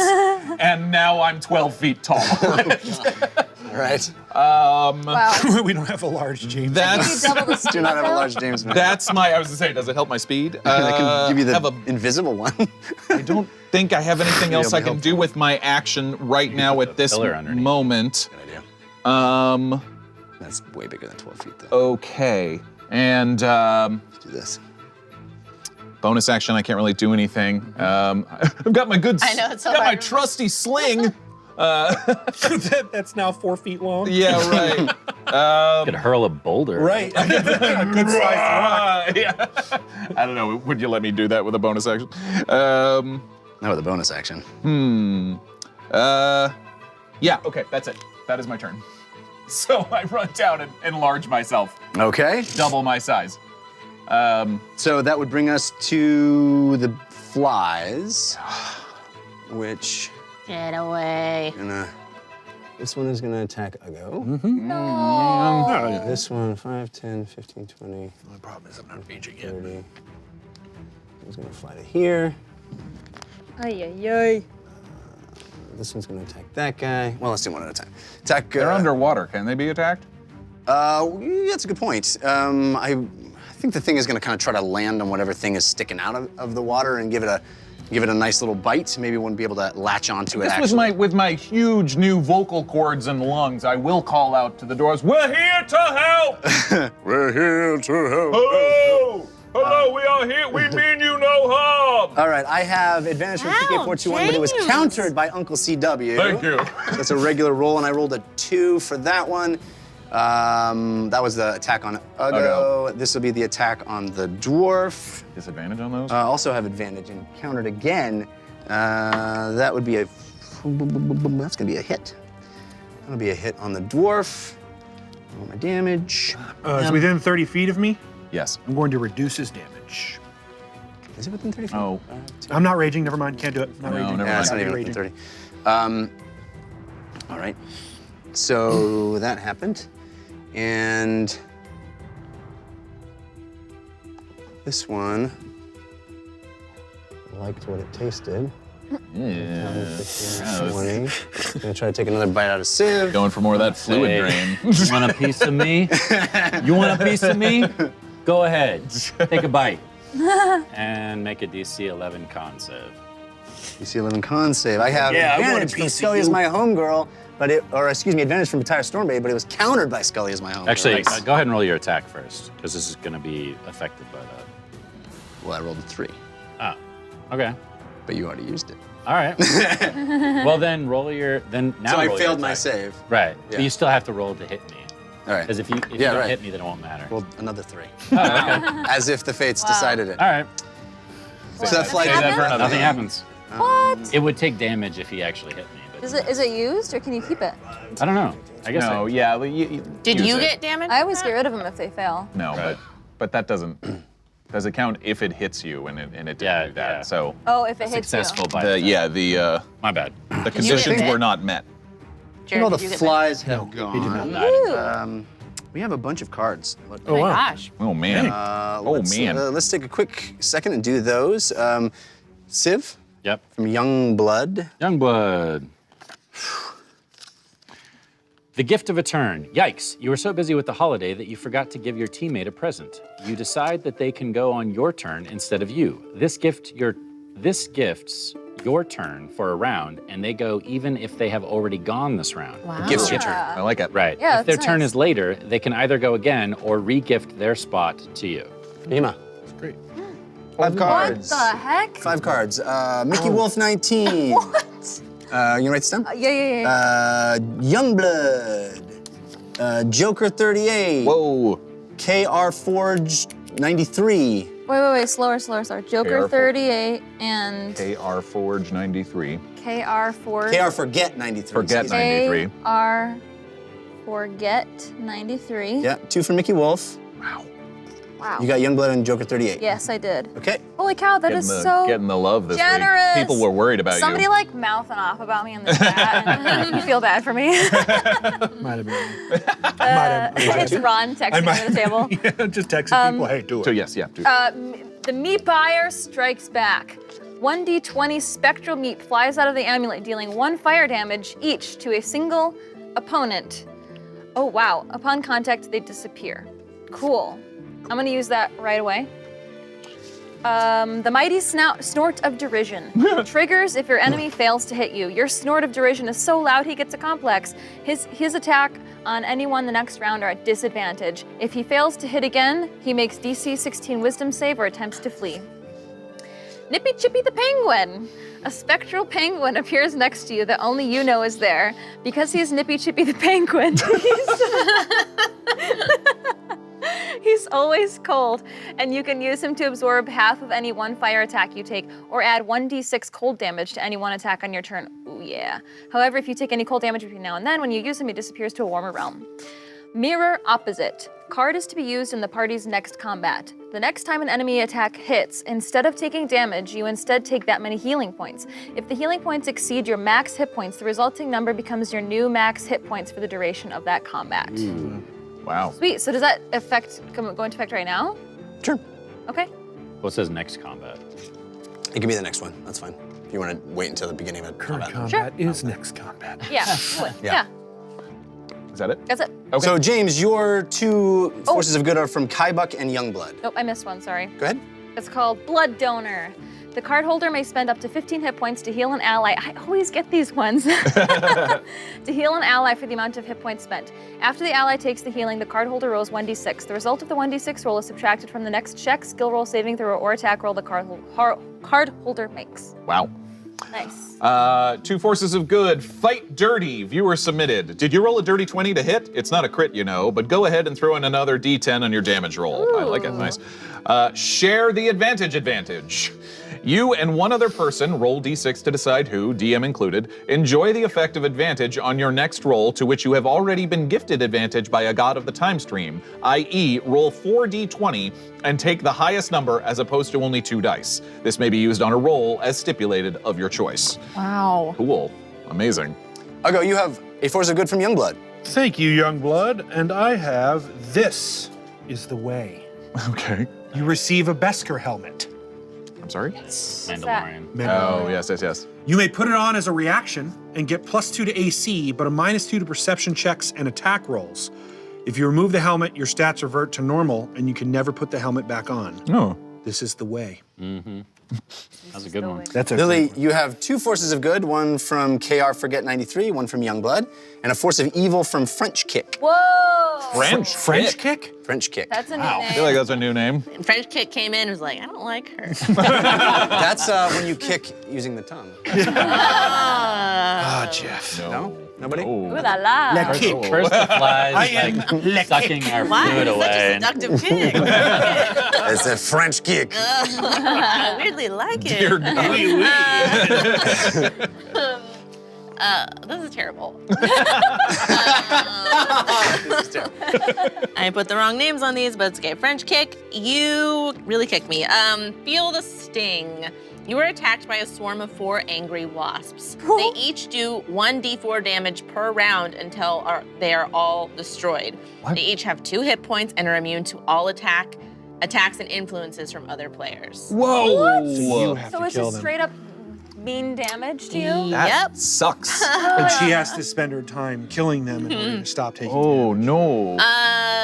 and now I'm 12 feet tall. All right. Wow. We don't have a large James. That's You double the speed, Do not have a though? large James. that's my. I was gonna say, does it help my speed? I can give you have the a invisible one. I don't think I have anything else I can do with my action right now at this pillar underneath. moment. Good idea. That's way bigger than 12 feet, though. Okay. And Let's do this. bonus action, I can't really do anything. I've got my good. I know, it's so got my hard. trusty sling. That's now 4 feet long. Yeah, right. Could hurl a boulder. Right. A good sized rock. Yeah. I don't know. Would you let me do that with a bonus action? Not with a bonus action. Yeah. Okay. That's it. That is my turn. So I run down and enlarge myself, Okay. double my size. So that would bring us to the flies, which Get away. this one is gonna attack Ugo. No. This one, 5, 10, 15, 20, The problem is I'm not raging yet. 30. He's gonna fly to here. Ay, ay, ay. This one's gonna attack that guy. Well, let's do one at a time. Attack. They're underwater. Can they be attacked? That's a good point. I think the thing is going to kind of try to land on whatever thing is sticking out of the water and give it a nice little bite. Maybe it wouldn't be able to latch onto it. This with my huge new vocal cords and lungs, I will call out to the doors. We're here to help. We're here to help. Hello, hello, we are here. We mean you no harm. All right, I have advantage from PK421, but it was countered by Uncle CW. Thank you. That's a regular roll, and I rolled a 2 for that one. That was the attack on Ugo. This will be the attack on the dwarf. Disadvantage on those? Also have advantage and countered again. That would be that's gonna be a hit. That'll be a hit on the dwarf. Roll my damage. It's within 30 feet of me. Yes. I'm going to reduce his damage. Is it within 30 feet? Oh. I'm not raging. Never mind. Can't do it. Not raging. never Yeah, mind. it's not even within 30. All right. So that happened. And this one liked what it tasted. Yeah. 20. Gonna try to take another bite out of Civ. Going for more of that fluid drain. You want a piece of me? You want a piece of me? Go ahead. Take a bite. And make a DC 11 con save. DC 11 con save. I have Yeah, I want a advantage from piece of Scully as you. my homegirl, advantage from Batire Stormbade, but it was countered by Scully as my homegirl. Actually, go ahead and roll your attack first, because this is going to be affected by that. Well, I rolled a 3, Oh, okay. but you already used it. All right. Well, then roll your. Then now. So I roll your failed my attack. save. Right. Yeah. But you still have to roll to hit me. All right. Because if you don't right. hit me, then it won't matter. Rolled another 3. Oh, okay. As if the fates decided it. All right. So that flight Nothing happens? Nothing happens. What? It would take damage if he actually hit me. But Is it used or can you keep it? I don't know. I guess. No, yeah. Did use you it. get damage? I always get rid of them if they fail. No, Right. but that doesn't. Does it count if it hits you and it didn't Yeah, do that? yeah. So Oh, if it hits Successful by. the My bad. conditions hit? were not met. Jared, the did you get flies have gone. Ooh. We have a bunch of cards. Oh my gosh. Oh man. Let's take a quick second and do those. Civ Yep. from Youngblood. Youngblood. The gift of a turn. Yikes, you were so busy with the holiday that you forgot to give your teammate a present. You decide that they can go on your turn instead of you. This gifts your turn for a round, and they go even if they have already gone this round. Wow. Gives you a turn. I like it. Right. Yeah, if their that's turn nice. is later, they can either go again or re-gift their spot to you. Yima. That's great. 5 What cards. the heck? 5 cards. Mickey Wolf 19. What? You can write this down? Yeah. Youngblood. Joker 38. Whoa. KR Forge 93. Wait. Slower. Joker KR 38 and KR Forge 93. KR Forge. KR Forget 93. Forget Excuse me. 93. KR Forget 93. Yeah, 2 for Mickey Wolf. Wow. You got Youngblood and Joker 38. Yes, I did. Okay. Holy cow, that is so Getting the love this generous. week. People were worried about Somebody you. like mouthing off about me in the chat. And you feel bad for me. Might have been. Might have. It's Ron texting me at the table. Yeah, just texting people, hey, do it. So yes, yeah. do. The meat buyer strikes back. 1d20 spectral meat flies out of the amulet, dealing 1 fire damage each to a single opponent. Oh wow, upon contact, they disappear. Cool. I'm gonna use that right away. The mighty snort of derision. Triggers if your enemy fails to hit you. Your snort of derision is so loud he gets a complex. His attack on anyone the next round are at disadvantage. If he fails to hit again, he makes DC 16 wisdom save or attempts to flee. Nippy Chippy the Penguin. A spectral penguin appears next to you that only you know is there. Because he's Nippy Chippy the Penguin, he's always cold, and you can use him to absorb half of any 1 fire attack you take, or add 1d6 cold damage to any 1 attack on your turn. Ooh, yeah. However, if you take any cold damage between now and then, when you use him, he disappears to a warmer realm. Mirror Opposite. Card is to be used in the party's next combat. The next time an enemy attack hits, instead of taking damage, you instead take that many healing points. If the healing points exceed your max hit points, the resulting number becomes your new max hit points for the duration of that combat. Wow. Sweet, so does that effect go into effect right now? Sure. Okay. What says next combat? It can be the next one. That's fine. If you want to wait until the beginning of a Current combat. combat is next combat. Yeah, do it. Yeah. Is that it? That's it. Okay. So James, your two forces of good are from Kaibuck and Youngblood. Nope, I missed one, sorry. Go ahead. It's called Blood Donor. The card holder may spend up to 15 hit points to heal an ally. I always get these ones. To heal an ally for the amount of hit points spent. After the ally takes the healing, the card holder rolls 1d6. The result of the 1d6 roll is subtracted from the next check, skill roll, saving throw, or attack roll the card holder makes. Wow. Nice. Two forces of good. Fight dirty. Viewer submitted. Did you roll a dirty 20 to hit? It's not a crit, you know, but go ahead and throw in another d10 on your damage roll. I like it. Nice. Share the advantage. You and one other person roll d6 to decide who, DM included, enjoy the effect of advantage on your next roll to which you have already been gifted advantage by a god of the time stream, i.e. roll 4d20 and take the highest number as opposed to only 2 dice. This may be used on a roll as stipulated of your choice. Wow. Cool. Amazing. I'll go. You have a force of good from Youngblood. Thank you, Youngblood. And I have This is the Way. Okay. You receive a Beskar helmet. I'm sorry? Mandalorian. Oh, yes. You may put it on as a reaction and get +2 to AC, but a -2 to perception checks and attack rolls. If you remove the helmet, your stats revert to normal, and you can never put the helmet back on. Oh. This is the way. Mm-hmm. That's a good one. That's a Lily, you have two forces of good, one from KR Forget 93, one from Youngblood, and a force of evil from French Kick. Whoa! French kick? French Kick. That's a new I name. feel like that's a new name. And French Kick came in and was like, I don't like her. That's when you kick using the tongue. Ah, Jeff. No? Nobody? Ooh la la. La kick. First the flies I am like sucking our Why? fluid It's such away. a seductive kick. It's a French Kick. I weirdly like it. Dear God. This is terrible. I put the wrong names on these, but it's okay. French Kick, you really kicked me. Feel the sting. You are attacked by a swarm of 4 angry wasps. They each do 1d4 damage per round until they are all destroyed. What? They each have 2 hit points and are immune to all attacks and influences from other players. Whoa! You have So to it's kill just them. straight up mean damage to you? Yep. Sucks. And she has to spend her time killing them in order to stop taking Oh, no.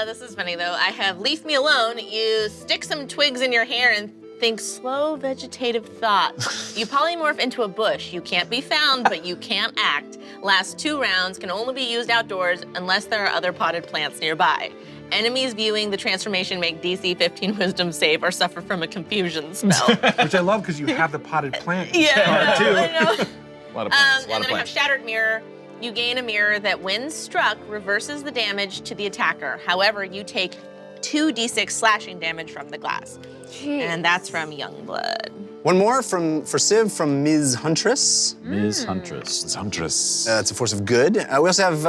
This is funny though. I have Leave Me Alone. You stick some twigs in your hair and think slow vegetative thought. You polymorph into a bush. You can't be found, but you can't act. Last 2 rounds, can only be used outdoors unless there are other potted plants nearby. Enemies viewing the transformation make DC 15 Wisdom save or suffer from a confusion spell. Which I love because you have the potted plant Yeah, card too. I know. A lot of plants. And then I have Shattered Mirror. You gain a mirror that, when struck, reverses the damage to the attacker. However, you take 2d6 slashing damage from the glass. Jeez. And that's from Youngblood. One more for Civ from Ms. Huntress. Ms. Huntress. Huntress. It's a force of good. We also have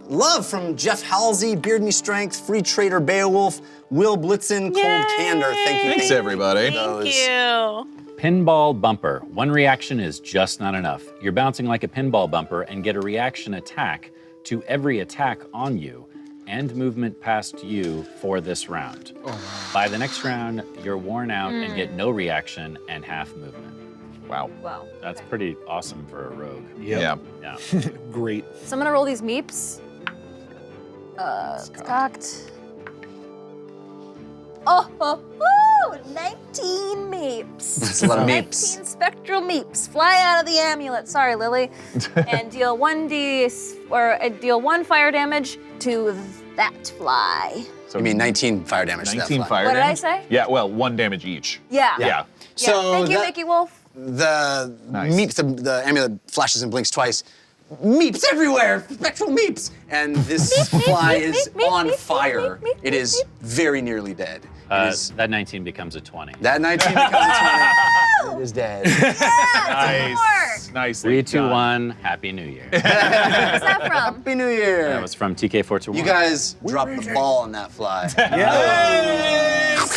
love from Jeff Halsey, Beard Me Strength, Free Trader Beowulf, Will Blitzen, Cold Candor. Thank you. Thanks, everybody. Thank you. Pinball bumper. One reaction is just not enough. You're bouncing like a pinball bumper and get a reaction attack to every attack on you and movement past you for this round. Oh, wow. By the next round, you're worn out and get no reaction and half movement. Wow. Wow. That's pretty awesome for a rogue. Yeah. Yeah. Great. So I'm gonna roll these meeps. It's cocked. Oh, 19 meeps. That's a lot of 19 meeps. spectral meeps fly out of the amulet. Sorry, Lily. And deal 1 fire damage to that fly. So You mean 19 fire damage to 19 that fly. fire What did I damage? say? Yeah, well, 1 damage each. Yeah. Yeah. So Thank you, that- Mickey Wolf. The Nice. meeps, the amulet flashes and blinks twice. Meeps everywhere, spectral meeps. And this fly is on fire. It is very nearly dead. It is, That 19 becomes a 20. that 19 becomes a 20. It is dead. Nice. Nicely 3, 2, done. 1. Happy New Year. What's that from? Happy New Year. That was from TK421. You guys dropped the ball on that fly.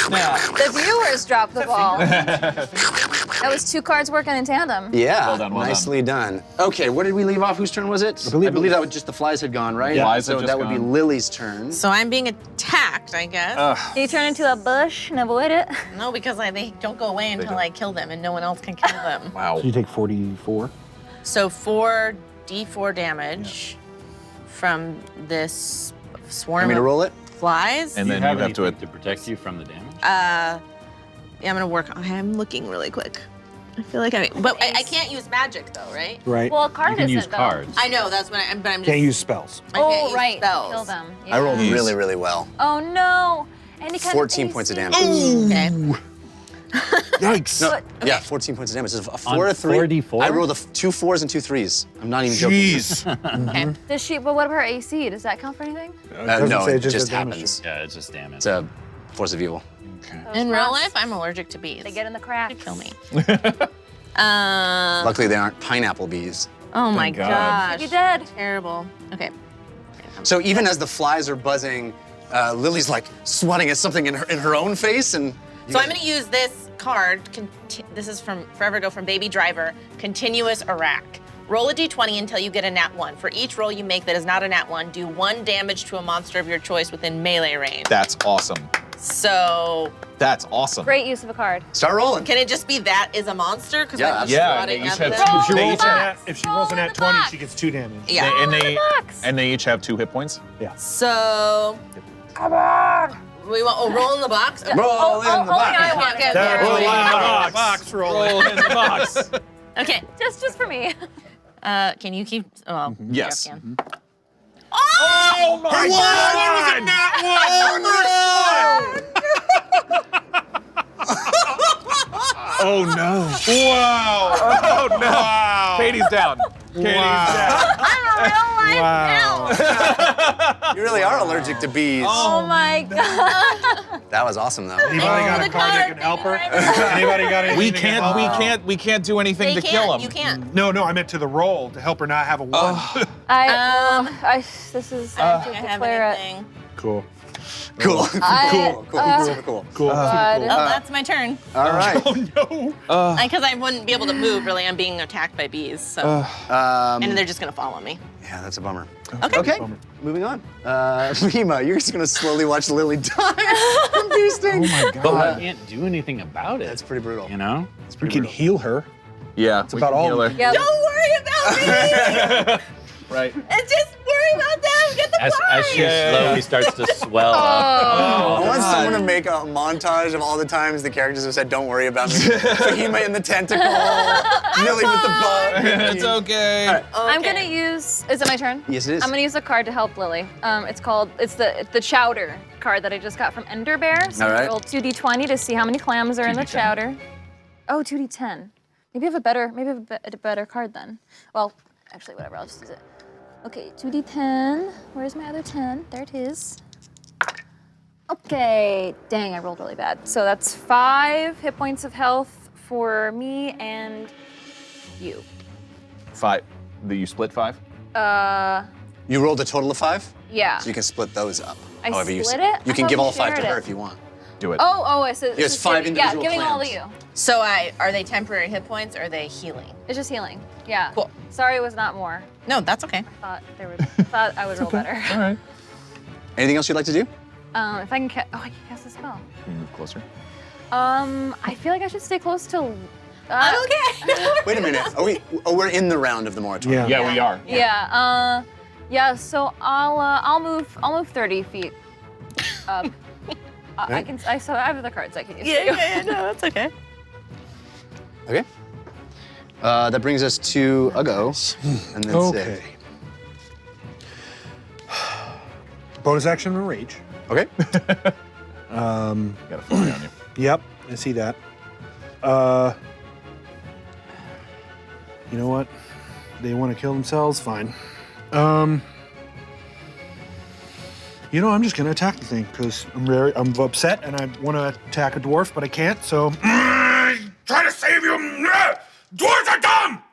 The viewers dropped the ball. That was 2 cards working in tandem. Yeah, Well done, well nicely done. Okay, where did we leave off? Whose turn was it? I believe that was just the flies had gone, right? Yeah. Flies so had just that would be gone. Lily's turn. So I'm being attacked, I guess. Can you turn into a bush and avoid it? No, because they don't go away until I kill them and no one else can kill them. Wow. You take 44. So 4d4 damage from this swarm Want me to of roll it? flies. And Do then you you have to. anything to protect you from the damage. Yeah, I'm gonna work on. I'm looking really quick. I feel like but I can't use magic though, right? Right. Well, a card You can isn't use though. cards. I know that's what but I'm just. Can't use spells. I can't Oh, use right. spells. Kill them. I rolled Yeah. really, really well. Oh no. Any kind 14 of points of AC? damage. Okay. Yikes. No, yeah, 14 points of damage. It's a 4 On to 3. 4d4? I rolled 2 4s and 2 3s. I'm not even joking. Jeez. Okay. Does she? But what about her AC? Does that count for anything? No, say it just does damage. happens. Yeah, it's just damage. It's a force of evil. Those In real rocks, life, I'm allergic to bees. they get in the cracks. kill me. Luckily, they aren't pineapple bees. Oh my God. gosh. You'd be dead. Terrible. Okay. So even as the flies are buzzing, Lily's like swatting at something in her own face, and So I'm going to use this card. This is from Forever Go from Baby Driver. Continuous Iraq. Roll a d20 until you get a nat 1. For each roll you make that is not a nat 1, do 1 damage to a monster of your choice within melee range. That's awesome. So That's awesome. Great use of a card. start rolling. can it just be that is a monster? Because Yeah, I'm yeah, swatting they each at have them. two- If she They rolls each a have- nat, if she rolls a nat 20, she gets 2 damage. Yeah. And they each have 2 hit points. So come on. We want roll in the box. Okay. Roll in the only box. I want Okay, it. That's okay, roll okay. in the box. Roll in the box. Okay. Just for me. Can you keep? Oh, Yes. Jeff can. Oh my Oh no. Wow. Oh no. Wow. Katie's down. Katie's down. I'm a real life Wow. You really are allergic to bees. Oh my god. That was awesome, though. Anybody got a card that can help her? Anybody got anything We that can help her? we can't do anything They to kill can't. him. You can't. No, I meant to the roll to help her not have a 1. This is. I don't think I have declare it. anything. Cool. Cool. I- Cool. Cool. God. Oh, that's my turn. All right. No. Because I wouldn't be able to move. Really, I'm being attacked by bees. So, and they're just gonna follow me. Yeah, that's a bummer. Okay. Okay, moving on. Rima, you're just gonna slowly watch Lily die from bee stings. Oh my But you can't do anything about it. That's pretty brutal. You know? That's We pretty can brutal. heal her. Yeah, It's about all of Yeah. Don't worry about me. Right. And just worry about them. Get the As prize. she slowly starts to swell I up. want someone to make a montage of all the times the characters have said, "Don't worry about me." Fahima in the tentacle, Lily with the bug. It's okay. I'm gonna use. Is it my turn? Yes, it is. I'm gonna use a card to help Lily. It's the chowder card that I just got from Ender Bear. So All right. roll 2d20 to see how many clams are in the chowder. Oh, 2d10. Maybe I have a better card then. Well, actually, whatever. I'll just use it. Okay, 2d10. Where's my other 10? There it is. Okay. Dang, I rolled really bad. So that's 5 hit points of health for me and you. 5. You split 5? You rolled a total of 5, Yeah. so you can split those up. I however you split see. it? You I can thought give we all 5 to shared her it. if you want. Do it. Oh, I said There's 5 individual Yeah, giving all to clams. you. So are they temporary hit points or are they healing? It's just healing. Yeah. Cool. Sorry, it was not more. No, that's okay. Thought I would roll better. All right. Anything else you'd like to do? If I can I can cast a spell. Can you move closer? I feel like I should stay close to. I'm okay. Wait a minute. We're in the round of the moratorium. Yeah. Yeah, we are. Yeah. Yeah. So I'll move 30 feet up. I can. I have the cards I can use. Yeah, no, that's okay. Okay. That brings us to a go, and that's Okay. Bonus action and rage. it. Okay. Got a fly on you. Yep, I see that. You know what? They want to kill themselves, fine. You know, I'm just gonna attack the thing because I'm upset and I want to attack a dwarf, but I can't. So Try to save you. Dwarves are dumb.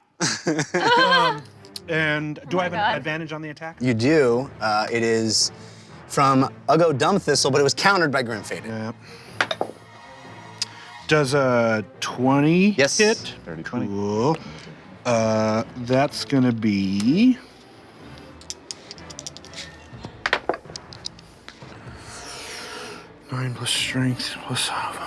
and do I have God. an advantage on the attack? You do. It is from Uggo Dumbthistle, but it was countered by Grimfaded. Yeah. Does a 20 Yes. hit? 30, 20. Cool. That's gonna be. Nine plus strength plus 14.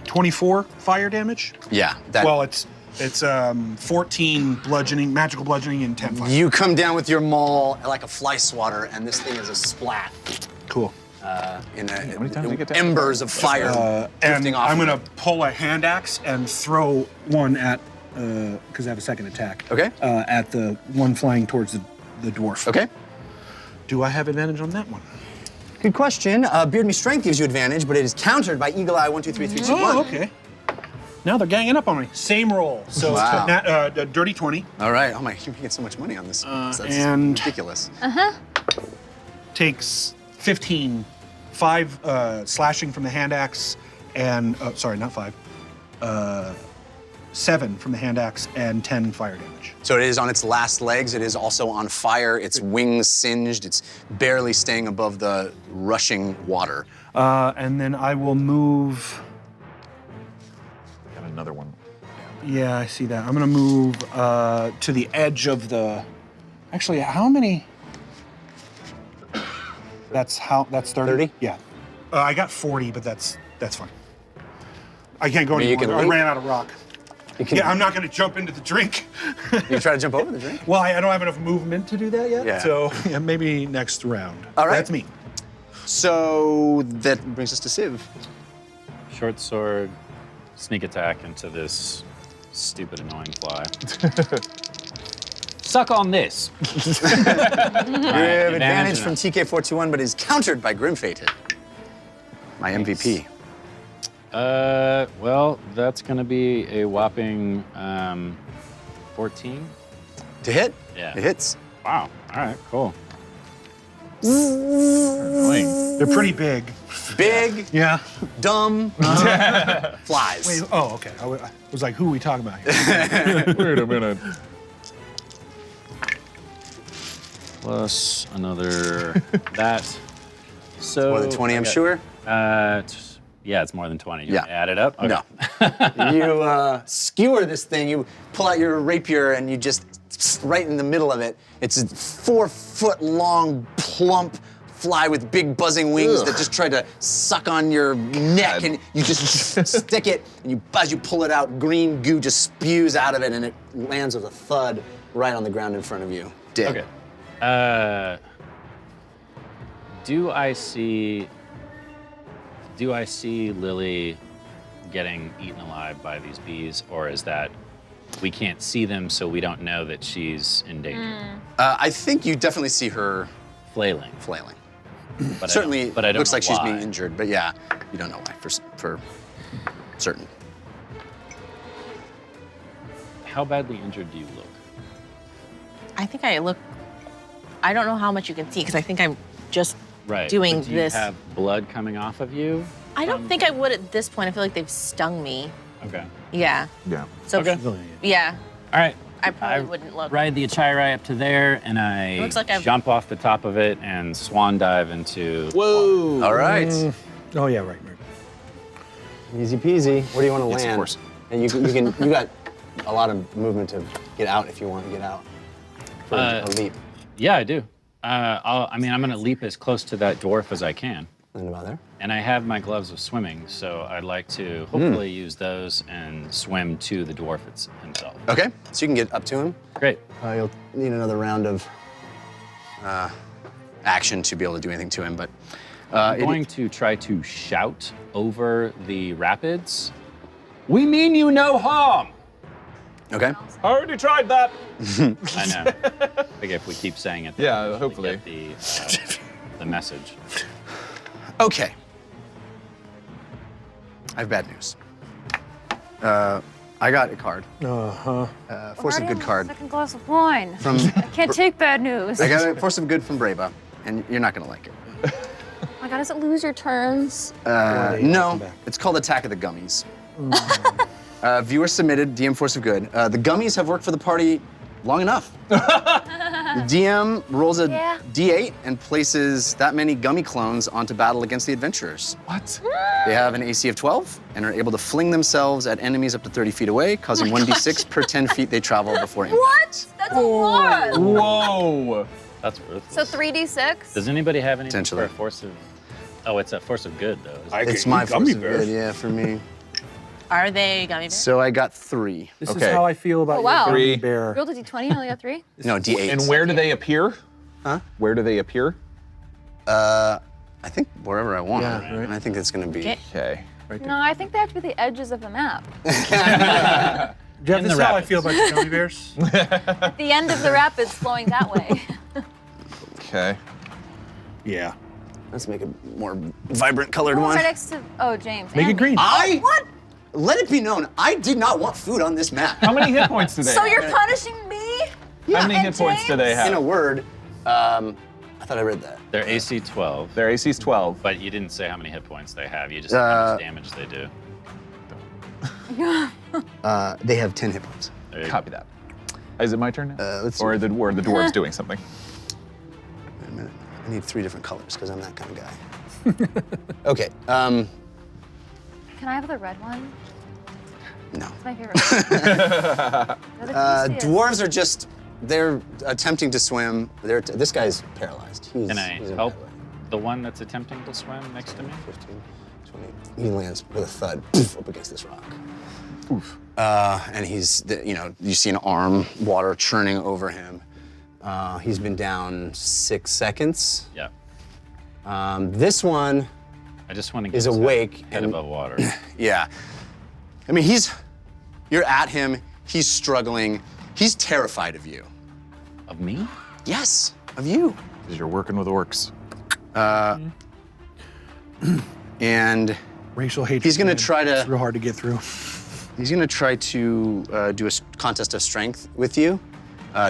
24 fire damage. Yeah. That, Well, it's It's 14 bludgeoning, magical bludgeoning, and 10 fire. You come down with your maul like a fly swatter, and this thing is a splat. Cool. In many times do you get to- embers of fire And drifting off. I'm of gonna pull a hand axe and throw one at, because I have a second attack. Okay. At the one flying towards the dwarf. Okay. Do I have advantage on that one? Good question. Beard Me Strength gives you advantage, but it is countered by Eagle Eye 1, 2, 3, 3, 2, 1. Oh, okay. Now they're ganging up on me. Same roll. So Wow. a dirty 20. All right. Oh my, you get so much money on this. That's and- ridiculous. Takes 15. 5 slashing from the hand axe, and sorry, not 5. 7 from the hand axe and 10 fire damage. So it is on its last legs. It is also on fire. Its wings singed. It's barely staying above the rushing water. And then I will move. Got another one. Yeah, I see that. I'm gonna move to the edge of the. Actually, how many? That's 30. 30? Yeah. I got 40, but that's fine. I can't go I mean, you anymore. can I leap. ran out of rock. You can, Yeah, I'm not gonna jump into the drink. you try to jump over the drink? Well, I don't have enough movement to do that yet. Yeah. So yeah, maybe next round. All right. That's me. So that brings us to Civ. Short sword, sneak attack into this stupid, annoying fly. Suck on this. You have advantage from TK421, but is countered by Grimfated. My MVP. Well, that's gonna be a whopping 14. To hit? Yeah. It hits. Wow. All right. Cool. They're pretty big. Big, Yeah. dumb, flies. Wait. Oh, okay. I was like, who are we talking about here? Wait a minute. Plus another that. So More than 20, I'm I got- sure. Yeah, it's more than 20. You Yeah. want to add it up? Okay. No. You skewer this thing. You pull out your rapier and you just right in the middle of it. It's a 4-foot-long, plump fly with big buzzing wings that just try to suck on your neck, and you just stick it. And as you pull it out, green goo just spews out of it, and it lands with a thud right on the ground in front of you. Dig. Okay. Do I see Lily getting eaten alive by these bees, or is that we can't see them, so we don't know that she's in danger? I think you definitely see her Flailing. flailing. But Certainly, but I don't looks know like she's being why. injured, but yeah, you don't know why for certain. How badly injured do you look? I think I look. I don't know how much you can see because I think I'm just Right. doing but do this. You have blood coming off of you? I don't think I would at this point. I feel like they've stung me. Okay. Yeah. Yeah. So Okay. yeah, All right. I probably wouldn't look. Ride the Achirai up to there, and I looks like I've- jump off the top of it and swan dive into. Whoa. All right. Oh yeah, right. Easy peasy. Where do you want to Yes, of land? course. And you got a lot of movement to get out if you want to get out for a leap. Yeah, I do. I'm gonna leap as close to that dwarf as I can, And about there. and I have my gloves of swimming, so I'd like to hopefully use those and swim to the dwarf himself. Okay, so you can get up to him. Great. You'll need another round of action to be able to do anything to him, but I'm going to try to shout over the rapids. We mean you no harm. okay. I already tried that. I know. I think if we keep saying it, Yeah, we'll hopefully. get the message. Okay. I have bad news. I got a card. Force of Good card. Second glass of wine. From I can't take bad news. I got a Force of Good from Brava, and you're not gonna like it. Oh my god, does it lose your turns? No, it's called Attack of the Gummies. Viewer submitted DM Force of Good. The gummies have worked for the party long enough. The DM rolls a Yeah. D8 and places that many gummy clones onto battle against the adventurers. What? They have an AC of 12 and are able to fling themselves at enemies up to 30 feet away, causing 1d6 per 10 feet they travel before impact. What? That's a lot. Whoa. That's worthless. So 3d6? Does anybody have anything for Potentially. a force of? Oh, it's a force of good though. Isn't it? It's my Force of Good, yeah, for me. Are they gummy bears? So I got 3. This Okay. is how I feel about Oh, wow. your gummy 3. bear. Rolled a d20 and only got 3? No, D8. And where do they appear? Huh? Where do they appear? I think wherever I want. Yeah, right. And I think it's going to be. Okay. Okay. No, I think they have to be the edges of the map. Jeff, In this is the how I rapids. feel about your gummy bears. At the end of the rapids flowing that way. Okay. Yeah. Let's make a more vibrant colored Right one. next to, James. Make it and green. me. What? Let it be known, I did not want food on this map. How many hit points do they So have? you're punishing me? How many and hit points do they James? have? In a word, I thought I read that. Their AC 12, Their AC's 12. but you didn't say how many hit points they have. You just said how much damage they do. They have 10 hit points. There you go. Copy that. Is it my turn now? Let's see. Or the dwarves doing something? Wait a minute. I need 3 different colors because I'm that kind of guy. Okay. Can I have the red one? No. It's my favorite. They're the juiciest. Dwarves are just, they're attempting to swim. This guy's paralyzed. He's, Can I he's in help bad way. the one that's attempting to swim next to me? 15, 20. He lands with a thud poof, up against this rock. Oof. And you see an arm, water churning over him. He's been down 6 seconds. Yeah. This one, I just want to get Is his awake head and- above water. yeah. I mean, you're at him, he's struggling, he's terrified of you. Of me? Yes, of you. Because you're working with orcs. And Racial hatred. he's gonna man. try to- It's real hard to get through. he's gonna try to do a contest of strength with you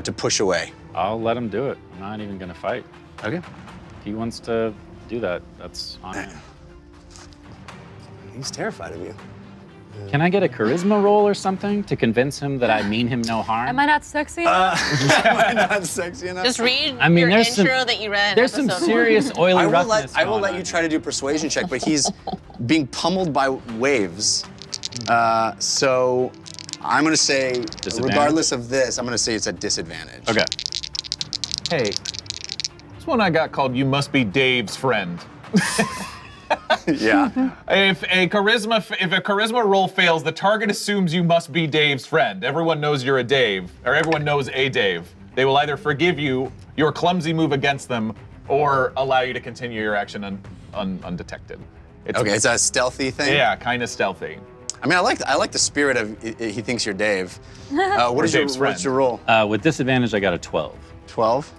to push away. I'll let him do it. I'm not even going to fight. Okay. If he wants to do that, that's on him. He's terrified of you. Can I get a charisma roll or something to convince him that I mean him no harm? Am I not sexy enough? Am I not sexy enough? Just read I mean, your there's some- intro that you read. in There's some episode serious oily I will roughness let going you on try to do a persuasion check, but he's being pummeled by waves. So I'm gonna say, Disadvantage? regardless of this, I'm gonna say it's a disadvantage. Okay. Hey, this one I got called "You Must Be Dave's Friend." Yeah. If a charisma roll fails, the target assumes you must be Dave's friend. Everyone knows you're a Dave, or everyone knows a Dave. They will either forgive you your clumsy move against them, or allow you to continue your action undetected. Okay, it's a stealthy thing. Yeah, kind of stealthy. I mean, I like the spirit of he thinks you're Dave. What's Dave's friend. your roll? With disadvantage, I got a 12. 12.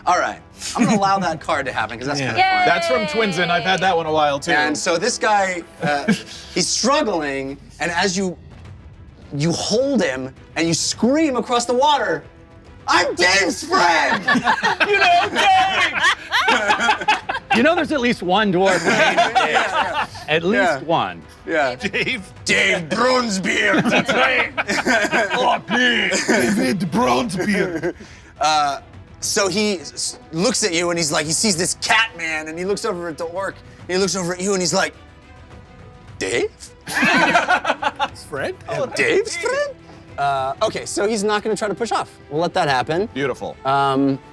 All right, I'm gonna allow that card to happen because that's kind of fun. That's from Twinsen. I've had that one a while too. And so this guy, he's struggling, and as you hold him and you scream across the water, "I'm Dave's friend!" you know, Dave! You know, there's at least one dwarf named Dave. At least one. Yeah. Dave. Dave Brunsbeard. That's right. Oh, please. David Bronzebeard. So he looks at you and he's like, he sees this cat man and he looks over at the orc and he looks over at you and he's like, Dave? Fred? Dave's friend? Okay, so he's not gonna try to push off. We'll let that happen. Beautiful.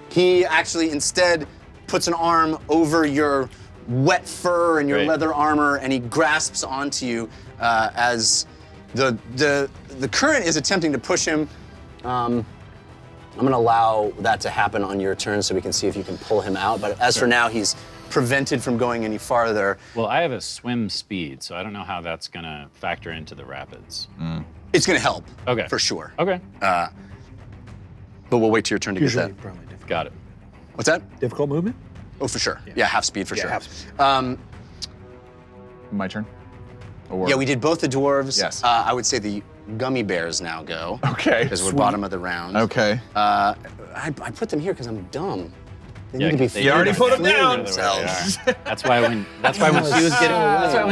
He actually instead puts an arm over your wet fur and your Great. leather armor and he grasps onto you as the current is attempting to push him. I'm gonna allow that to happen on your turn so we can see if you can pull him out. But as for now, he's prevented from going any farther. Well, I have a swim speed, so I don't know how that's going to factor into the rapids. It's gonna help. Okay. For sure. Okay. But we'll wait till your turn to Usually get that. probably difficult. Got it. What's that? Difficult movement? Oh, for sure. Yeah, half speed for sure. half speed. My turn. Or- Yeah, we did both the dwarves. Yes. I would say the gummy bears now go. Okay. Because we're bottom of the round. Okay. I put them here because I'm dumb. They Yeah, need to be. they You already put them fleeing down. themselves. That's why when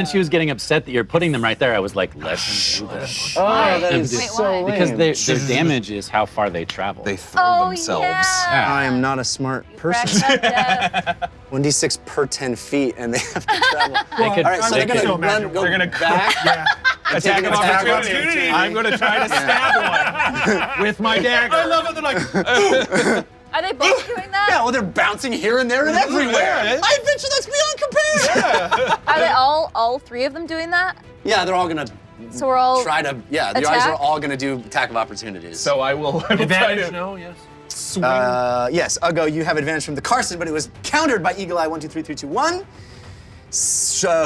she was getting upset that you're putting them right there, I was like, let them do this. Oh, that is Wait, so why? lame. Because their damage is how far they travel. They throw Oh, themselves. yeah. I am not a smart person. Cracked that death. 1d6 per 10 feet, and they have to travel. They could- All right, so they they're could- gonna go They're gonna back. Yeah. and take Attack an of attack opportunity. I'm gonna try to stab one with my dagger. I love it. They're like, Are they both doing that? Yeah, well, they're bouncing here and there and everywhere. I adventure that's beyond compare. Are they all three of them doing that? Yeah, they're all gonna So we're all try to. Yeah, the attack? guys are all gonna do attack of opportunities. So I will try Advantage, to no, yes. swing. Yes, Uggo, you have advantage from the Carson, but it was countered by Eagle Eye. 1, 2, 3, 3, 2, 1.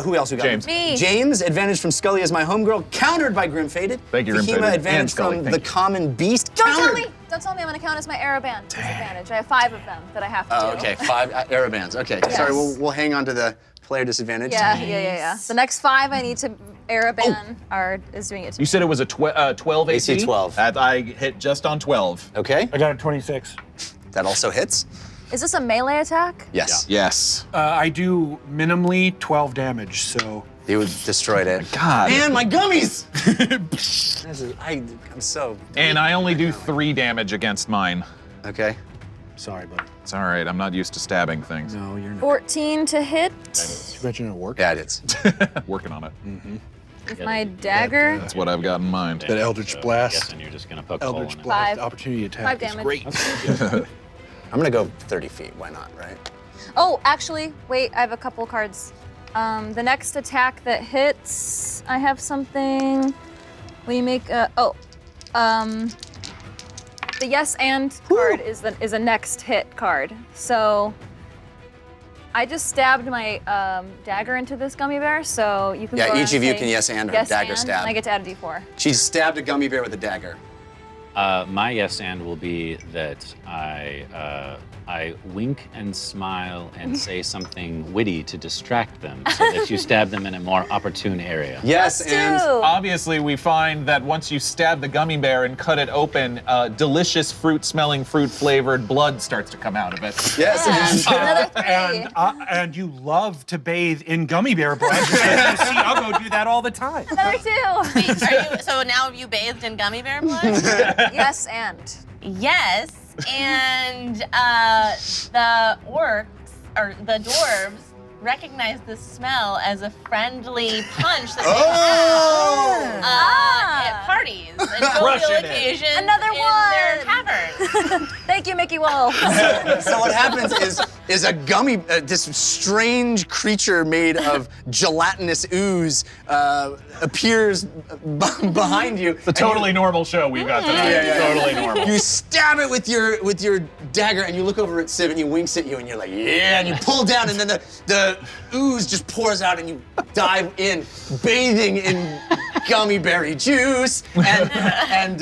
Who else we got? James. Me. James, advantage from Scully as my homegirl, countered by Grim Faded. Thank you, Grim Fahima, Faded. And advantage Scully, from thank the you. Common Beast, Don't tell countered. me! Don't tell me I'm gonna count as my Araband disadvantage. I have 5 of them that I have to Oh, do. okay, 5 Arabands. Okay, sorry, we'll hang on to the player disadvantage. Yeah. The next 5 I need to Araband is doing it to You me. said it was a 12 AC? AC 12. That I hit just on 12. Okay, I got a 26. that also hits. Is this a melee attack? Yes, Yes. I do minimally 12 damage, so. you destroyed it. God. Man, my gummies! I'm so. And I only do 3 damage against mine. Okay. Sorry, buddy. It's all right. I'm not used to stabbing things. No, you're not. 14 to hit Too bad you're not working. Yeah, it is. Working on it. with my dagger. That's what I've got in mind. That Eldritch So Blast. I'm guessing you're just gonna poke a hole in Eldritch it. Blast 5. opportunity attack 5 is damage. great. I'm gonna go 30 feet. Why not, right? Oh, actually, wait, I have a couple cards. The next attack that hits, I have something. When you make a the yes and card is a next hit card. So I just stabbed my dagger into this gummy bear, so you can. Yeah, go ahead each of you say can yes and her yes dagger and, stab. And I get to add a d4. She stabbed a gummy bear with a dagger. My yes and will be that I wink and smile and say something witty to distract them so that you stab them in a more opportune area. Yes, and Obviously, we find that once you stab the gummy bear and cut it open, delicious fruit-smelling, fruit-flavored blood starts to come out of it. yes, and Another 3. And you love to bathe in gummy bear blood. You see Uggo do that all the time. Another 2. Wait, so now have you bathed in gummy bear blood? Yes and. Yes, and the orcs, or the dwarves, recognize the smell as a friendly punch that they have at parties and Crushing jovial it. occasions Another in their one. taverns. Thank you, Mickey Wolf. so what happens is a gummy, this strange creature made of gelatinous ooze appears behind you. It's a totally normal show we've got tonight. Yeah. Totally normal. You stab it with your dagger, and you look over at Civ, and he winks at you, and you're like, yeah, and you pull down, and then the ooze just pours out, and you dive in, bathing in gummy berry juice, and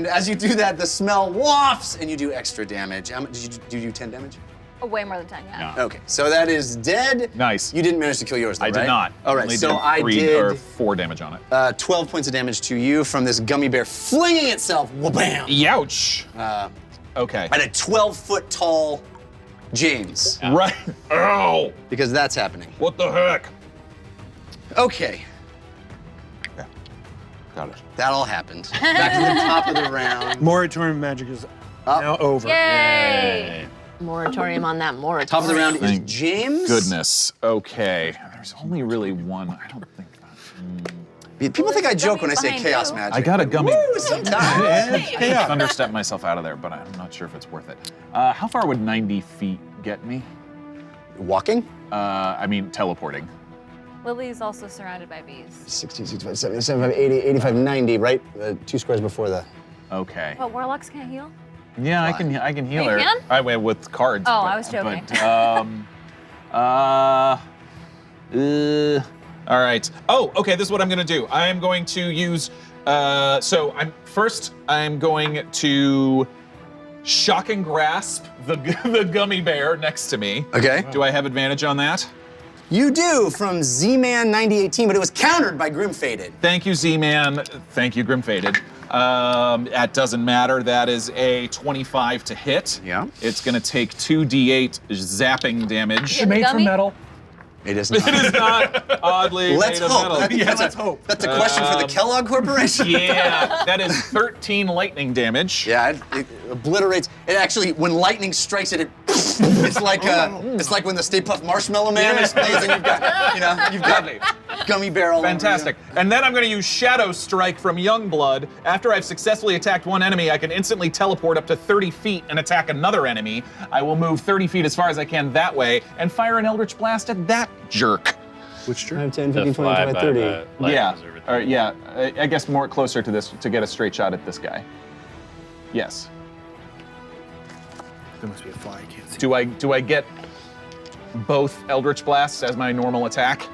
as you do that, the smell wafts, and you do extra damage. How much did you do 10 damage? Oh, way more than 10, yeah. Okay, so that is dead. Nice. You didn't manage to kill yours, though, I did right? not. All right, Only so did I 3 or did 4 damage on it. 12 points of damage to you from this gummy bear flinging itself, wha-bam, Youch. Okay. at a 12-foot tall James, Right. Ow! because that's happening. What the heck? Okay, Got it. that all happened. Back to the top of the round. Moratorium magic is now over. Yay! Moratorium on that moratorium. Top of the round is Thank James. Goodness. Okay. There's only really one. I don't think. People think I joke when I say Behind chaos you. magic. I got a gummy. Woo, sometimes. I thunderstep myself out of there, but I'm not sure if it's worth it. How far would 90 feet get me? Walking? I mean, teleporting. Lily's also surrounded by bees. 60, 65, 70, 75, 80, 85, 90, right? 2 squares before the... Okay. But warlocks can't heal? Yeah, I can heal You her. can? I went with cards. Oh, but- I was joking. But, all right. Oh, okay. This is what I'm gonna do. I am going to use. So I'm going to shock and grasp the gummy bear next to me. Okay. Do I have advantage on that? You do from Z-Man 9018, but it was countered by Grim Faded. Thank you, Z-Man. Thank you, Grim Faded. That doesn't matter. That is a 25 to hit. Yeah. It's gonna take 2d8 zapping damage. Made from metal. It is not. It is not oddly Let's made of hope. metal. Let's hope. That's a question for the Kellogg Corporation. Yeah, that is 13 lightning damage. Yeah, it obliterates. It actually, when lightning strikes it, it It's like when the Stay Puft Marshmallow Man explodes and you've got gummy bear all over you. Fantastic. And then I'm going to use Shadow Strike from Youngblood. After I've successfully attacked one enemy, I can instantly teleport up to 30 feet and attack another enemy. I will move 30 feet as far as I can that way and fire an Eldritch Blast at that jerk. Which jerk? 5, 10, The 15, 20, fly 25, by 30. the light Yeah. observatory. Or, yeah. I guess more closer to this to get a straight shot at this guy. Yes. There must be a fly. I can't see. Do I get both Eldritch Blasts as my normal attack?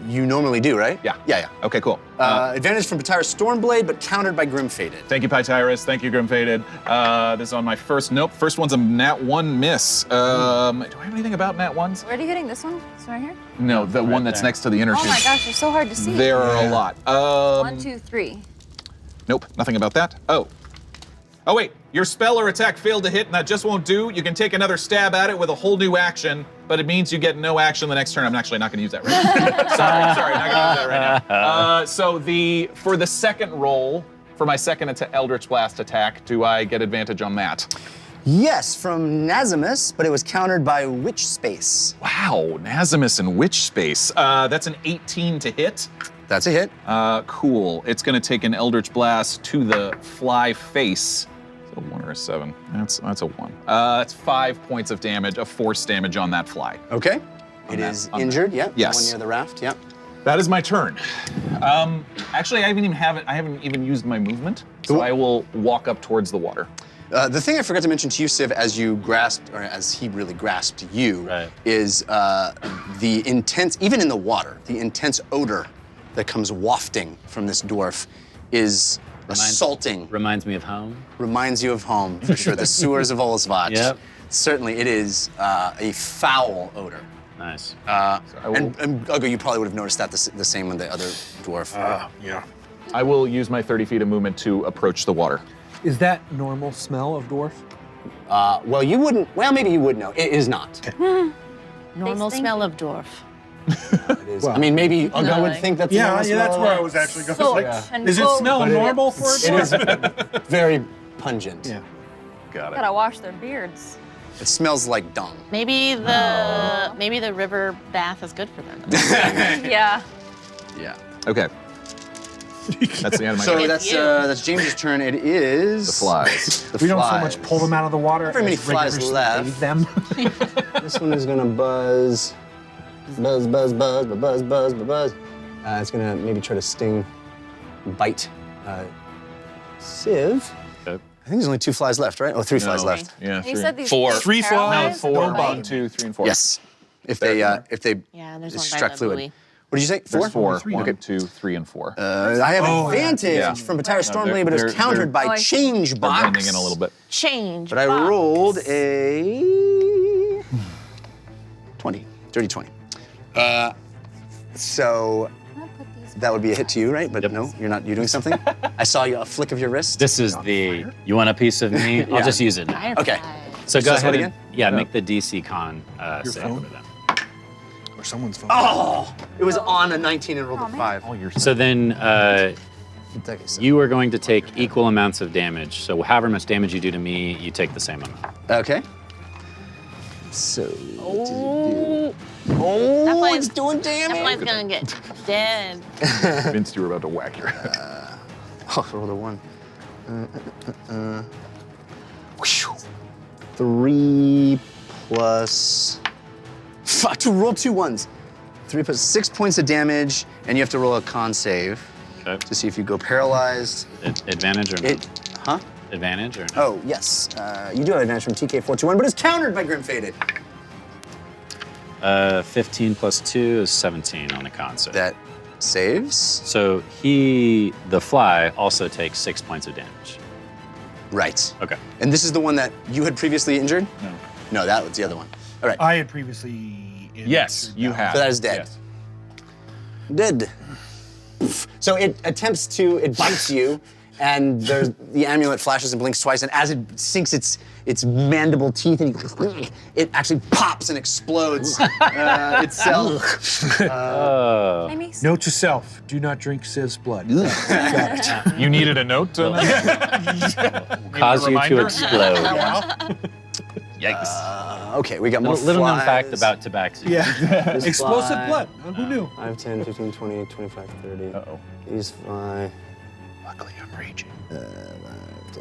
You normally do, right? Yeah. Yeah. Okay, cool. Advantage from Patyrus Stormblade, but countered by Grim Faded. Thank you, Pytyrus. Thank you, Grim Faded. This is on my first. Nope. First one's a Nat 1 miss. Do I have anything about Nat 1s? Where are you hitting this one? This one right here? No, the one that's there. next to the inner Oh tube. my gosh, they're so hard to see. There are a lot. 1, 2, 3. Nope, nothing about that. Oh, wait. Your spell or attack failed to hit, and that just won't do. You can take another stab at it with a whole new action, but it means you get no action the next turn. I'm actually not going to use that right now. sorry, not going to use that right now. So for the second roll, for my second Eldritch Blast attack, do I get advantage on that? Yes, from Nazimus, but it was countered by Witch Space. Wow, Nazimus and Witch Space. That's an 18 to hit. That's a hit. Cool. It's going to take an Eldritch Blast to the fly face. A 1 or a 7. That's a 1. That's 5 points of damage, of force damage on that fly. Okay. It is injured, yeah. Yes. The one near the raft, yeah. That is my turn. Actually, I haven't even used my movement, so I will walk up towards the water. The thing I forgot to mention to you, Civ, as you grasped, or as he really grasped you, Right. is the intense, even in the water, the intense odor that comes wafting from this dwarf is assaulting. Reminds me of home. Reminds you of home, for sure. The sewers of Olisvat. Yep. Certainly, it is a foul odor. Nice. And Uggo, you probably would have noticed that the same with the other dwarf. Yeah. I will use my 30 feet of movement to approach the water. Is that normal smell of dwarf? Well, you wouldn't. Well, maybe you would know. It is not. Normal They stink. smell of dwarf. It is. I mean, maybe Uggo would think that's Yeah, normal yeah, that's smell. where I was actually going. Soot Like, and does it cold. smell normal for a It dwarf? is very pungent. Yeah. Got it. Gotta wash their beards. It smells like dung. Maybe the river bath is good for them. Yeah. Yeah. Okay. That's the end of my So turn. that's James's turn. It is The flies. The We don't so flies. much pull them out of the water. Very many as flies rigorously left. bathe them. This one is gonna buzz. Buzz, buzz, buzz, buzz, buzz, buzz, buzz. It's gonna maybe try to sting, bite Civ. Okay. I think there's only 2 flies left, right? Oh, 3 flies No. left. Yeah, You three. said these 4. things 3 flies? paralyzed, 4, right? 1, 2, 3, and 4. Yes. If they Yeah, and there's it's one by struck the fluid. buoy. What did you say? There's 4. Three. 1, 2, 3, and 4. I have advantage Yeah. from Batara No, Stormblade, but it's they're- countered by Oh, I see. Change They're Box. blending in a little bit. Change. But I box. rolled a 20, dirty 20. So I'll put these that would be a hit to you, right? But no, you're doing something. I saw you a flick of your wrist. This is the. You want a piece of me? I'll just use it. now. Okay. So So go this ahead one and again? make the DC con save phone? for them. Or someone's phone. Oh, it was on a 19 and rolled a man. 5. Oh, you're So then Okay, so- you are going to take equal amounts of damage. So however much damage you do to me, you take the same amount. Okay. So. Oh, Oh, That fly's- it's doing that fly's damage. gonna get dead. convinced you were about to whack your head. Oh, I rolled a 1. Whew. 3 plus. Fuck, to roll 2 1s. 3 plus 6 points of damage, and you have to roll a con save Okay. to see if you go paralyzed. Advantage or no? Huh? Advantage or no? Oh, yes. You do have advantage from TK421, but it's countered by Grim Faded. 15 plus 2 is 17 on the con save. That saves. So the fly, also takes 6 points of damage. Right. Okay. And this is the one that you had previously injured? No. No, that was the other one. All right. I had previously. Yes, you have. So that is dead. Yes. Dead. So it bites you, and the amulet flashes and blinks twice, and as it sinks its mandible teeth, and it actually pops and explodes itself. Amy? Note to self: do not drink Civ's blood. You needed a note to Cause you to reminder? explode. Yikes. Okay, we got more Little known flies. fact about tabaxi. Yeah. Explosive fly. blood. Who knew? 5, 10, 15, 20, 25, 30. Uh-oh. These fly. Luckily, I'm raging.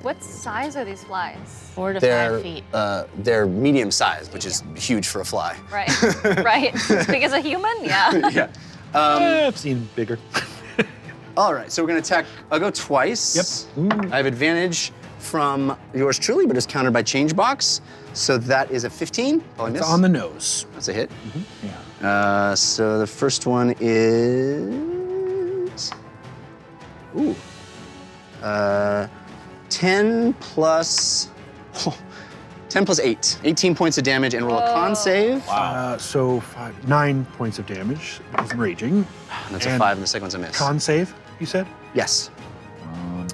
What size are these flies? 4 to They're 5 feet. they're medium sized, which is huge for a fly. Right. Right. As big as a human? Yeah. Yeah. I've seen bigger. All right, so we're gonna attack. I'll go twice. Yep. I have advantage from yours truly, but it's countered by change box. So that is a 15. Oh, I It's miss. on the nose. That's a hit. Yeah. So the first one is. Ooh. 10 plus. 10 plus 8. 18 points of damage and roll a con save. So 9 points of damage. Because raging. And that's a And 5, and the second one's a miss. Con save, you said? Yes.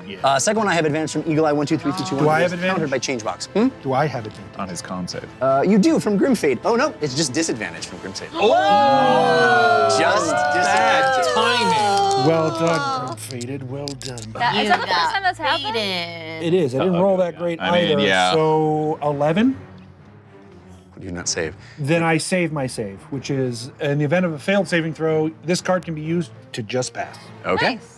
Yeah. Second one, I have advantage from Eagle Eye 1, 2, 3, 2, 2, 1. Do I have Countered advantage? by change box. Do I have it? On his con save. You do from Grimfade. Oh no, it's just disadvantage from Grimfade. Just disadvantage. Timing. Well done, Faded. Well done. Is You that the first got time that's happened? baited. It is. I didn't roll that great I mean, either. yeah. So 11. What do you not save? Then I save my save, which is in the event of a failed saving throw, this card can be used to just pass. Okay. Nice.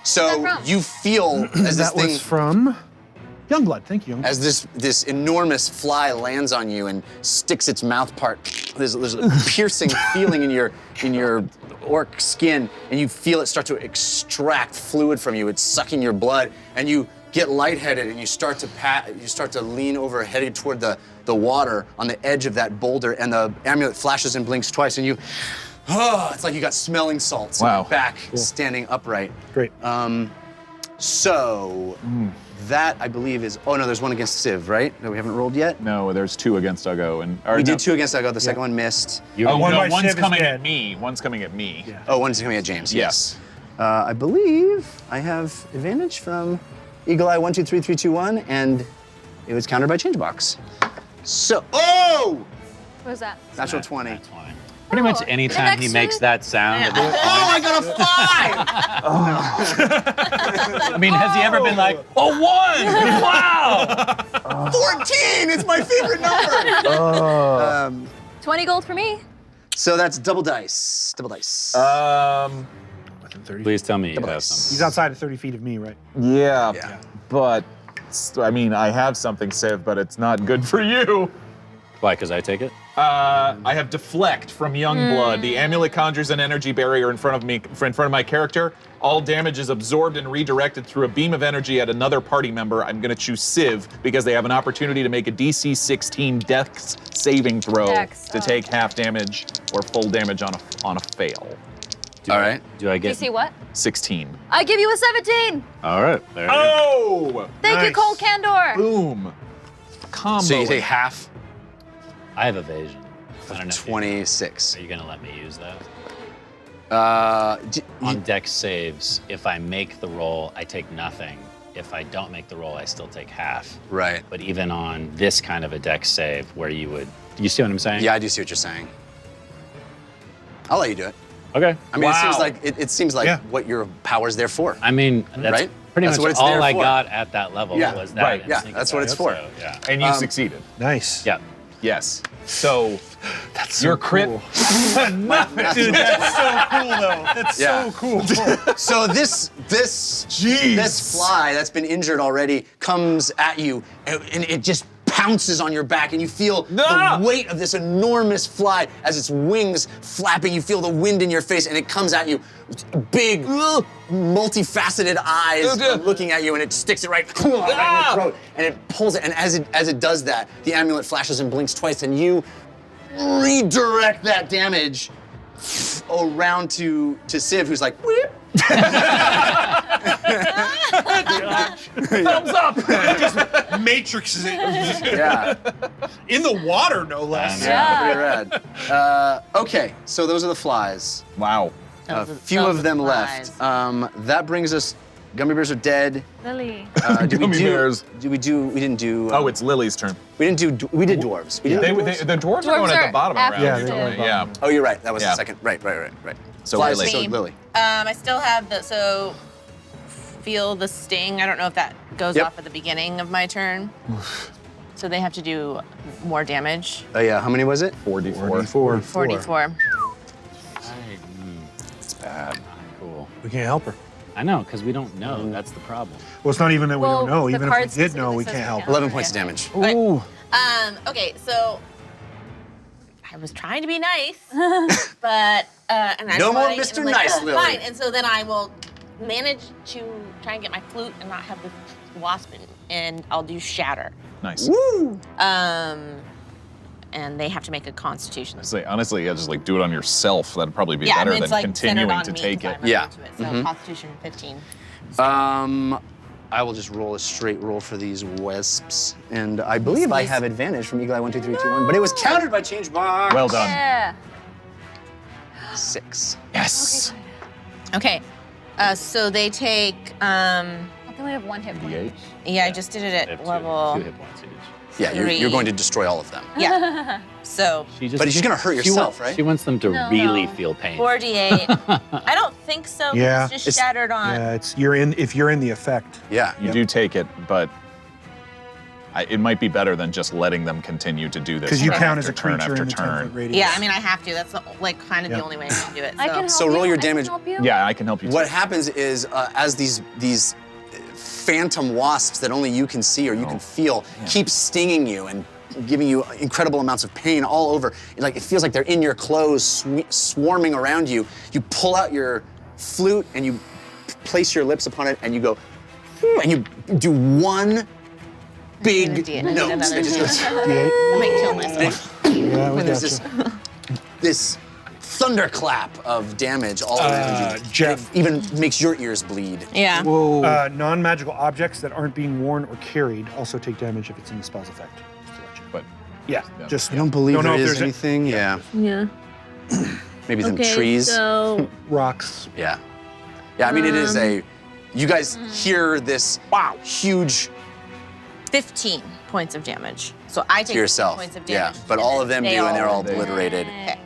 So Where's that from? you feel as this That thing, was from Youngblood. Thank you. Youngblood. as this enormous fly lands on you and sticks its mouth part. There's a piercing feeling in your orc skin, and you feel it start to extract fluid from you. It's sucking your blood, and you get lightheaded, and you start to lean over, headed toward the water on the edge of that boulder, and the amulet flashes and blinks twice, and you. It's like you got smelling salts Wow. back, standing upright. Great. So that I believe is. Oh no, there's one against Civ, right? That we haven't rolled yet. No, there's 2 against Uggo. We did 2 against Uggo. The second one missed. Oh, One no, by one's Civ is coming dead. at me. One's coming at me. Yeah. Oh, one's coming at James. Yes. I believe I have advantage from Eagle Eye 1, 2, 3, 3, 2, 1, and it was countered by change box. So, oh, What was that? natural 20. That's fine. Pretty much Oh, anytime he next makes one? that sound. at this Oh, I got a 5. I mean, has he ever been like, a 1? Wow! 14. It's my favorite number. 20 gold for me. So that's double dice. Double dice. Within 30. Please tell me you Double have dice. something. He's outside of 30 feet of me, right? Yeah. Yeah. But, I mean, I have something, Civ, but it's not good for you. Why, because I take it? I have Deflect from Youngblood. The amulet conjures an energy barrier in front of my character. All damage is absorbed and redirected through a beam of energy at another party member. I'm gonna choose Civ because they have an opportunity to make a DC 16 Dex saving throw Dex, to oh. take half damage or full damage on a fail. Do All I- right. Do I get? DC what? 16. I give you a 17. All right. There it is. Oh! Thank you, Nice. Cole Candor. Boom. Combo. So you take half. I have evasion. I don't know. if you- 26. Are you gonna let me use that? D- On dex saves, if I make the roll, I take nothing. If I don't make the roll, I still take half. right. But even on this kind of a dex save, where you see what I'm saying? Yeah, I do see what you're saying. I'll let you do it. Okay. I mean, Wow. it seems like Yeah. what your power's there for. I mean, that's Right? pretty That's much what it's all there I for. got at that level Yeah, was that. right, and yeah, sneak that's what attack, it's for. so, yeah. And you succeeded. Nice. Yeah. Yes. So, That's your so crit. cool. Nothing. Dude, that's so cool, though. That's Yeah. so cool. So this fly that's been injured already comes at you, and it just pounces on your back, and you feel Ah! the weight of this enormous fly as its wings flapping. You feel the wind in your face, and it comes at you, big, multifaceted eyes looking at you, and it sticks it right in your throat, and it pulls it. And as it does that, the amulet flashes and blinks twice, and you redirect that damage around to Civ, who's like, whip. Thumbs up. Matrix is Yeah. in the water, no less. Pretty rad. Okay, so those are the flies. Wow. A few of them left. That brings us. Gummy bears are dead. Lily. Did we Gummy do? bears. We didn't do. Oh, it's Lily's turn. We didn't do. We did dwarves. We did dwarves? The dwarves are going at the bottom of the after round. the- usually. Yeah. Oh, you're right. That was Yeah. the second. Right. So Flies, Lily. so Lily. I still have so feel the sting. I don't know if that goes Yep. off at the beginning of my turn. So they have to do more damage. Oh yeah, how many was it? 4d4. 44. It's bad. Cool. We can't help her. I know, because we don't know. That's the problem. Well, it's not even that we Well, don't know. the Even if we card did know, we specifically says can't help her. 11 points of damage. Ooh. Okay, so I was trying to be nice, but and I No more and I'm Mr. Nice, "Oh, Lily." Fine, and so then I will manage to try and get my flute and not have the wasp, and I'll do shatter. Nice. Woo! And they have to make a Constitution. Say, honestly, yeah, just like do it on yourself. That'd probably be Yeah, better and it's than like centered continuing on to me take 'cause it. I'm Yeah. into it. So Constitution 15. I will just roll a straight roll for these wisps, and I believe I have advantage from Eagle Eye 1, 2, 3, 2, 1, but it was countered by change box. Well done. Yeah. 6. Yes. Okay, so they take. I only have 1 hit point. D8. Yeah, I just did it They at have level. 2 hit points each. Yeah, you're going to destroy all of them. Yeah. So But she's gonna hurt yourself, right? She wants them to No. really No. feel pain. 48. I don't think so. 'cause Yeah. It's just shattered on. Yeah, it's if you're in the effect. Yeah. You do take it, but it might be better than just letting them continue to do this. Because you turn count as a after turn creature after in the 10-foot turn. radius. Yeah, I mean, I have to. That's kind of Yeah. the only way I can do it. I can help So you. roll your I can damage. help you. Yeah, I can help you. What too. happens is, as these phantom wasps that only you can see or you can feel keep stinging you and giving you incredible amounts of pain all over, like it feels like they're in your clothes, swarming around you. You pull out your flute and you place your lips upon it, and you go, and you do one big I need note. another It just goes, D8. I might kill myself. Yeah, we and there's got this thunderclap of damage all around you. Jeff. It even makes your ears bleed. Yeah. Non-magical objects that aren't being worn or carried also take damage if it's in the spell's effect. Just to let you know. But Yeah, just I don't believe know there if is there's anything. Yeah. Yeah. Maybe some trees. So rocks. Yeah. Yeah, I mean, it is a. You guys hear this huge 15 points of damage. So I take to yourself. 15 points of Yeah, damage. but and all then of them do, they and they're all all- obliterated. Okay.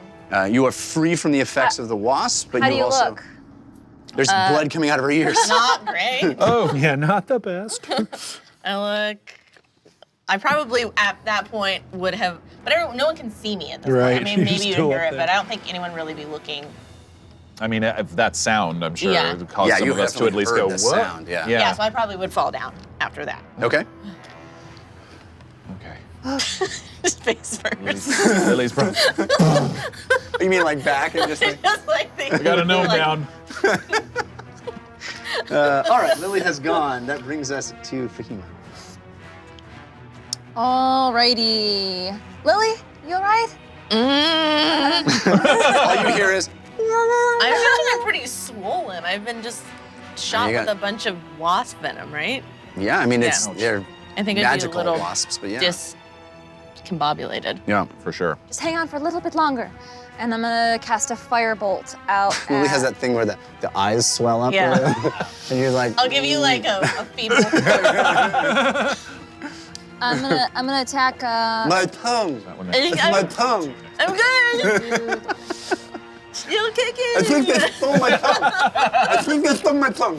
You are free from the effects of the wasp, but How do you also. look? There's blood coming out of her ears. Not great. Oh, yeah, not the best. I look. I probably at that point would have, but no one can see me at this Right, point. I mean, you're maybe you still hear up it, there. but I don't think anyone really be looking. I mean, if that sound, I'm sure, Yeah. would cause Yeah, some you of us to at definitely least heard go, the "Whoa." sound, yeah. Yeah, so I probably would fall down after that. Okay. Okay. Just face first. Lily's probably. You mean like back and just like. Just like the, I got a gnome like, down. All right, Lily has gone. That brings us to Fahima. Alrighty. Lily, you alright? All you hear is. I've actually been pretty swollen. I've been just shot you with got- a bunch of wasp venom, right? Yeah, I mean, it's Yeah. they're I think I'd magical be a little wasps, but yeah. discombobulated. Yeah. For sure. Just hang on for a little bit longer. And I'm gonna cast a firebolt out. Lily has at- that thing where the eyes swell up. Yeah. And you're like. I'll give you like a feeble. I'm gonna attack. My tongue. When My tongue. I'm good. Still kicking. I think they stole my tongue. I think they stole my tongue.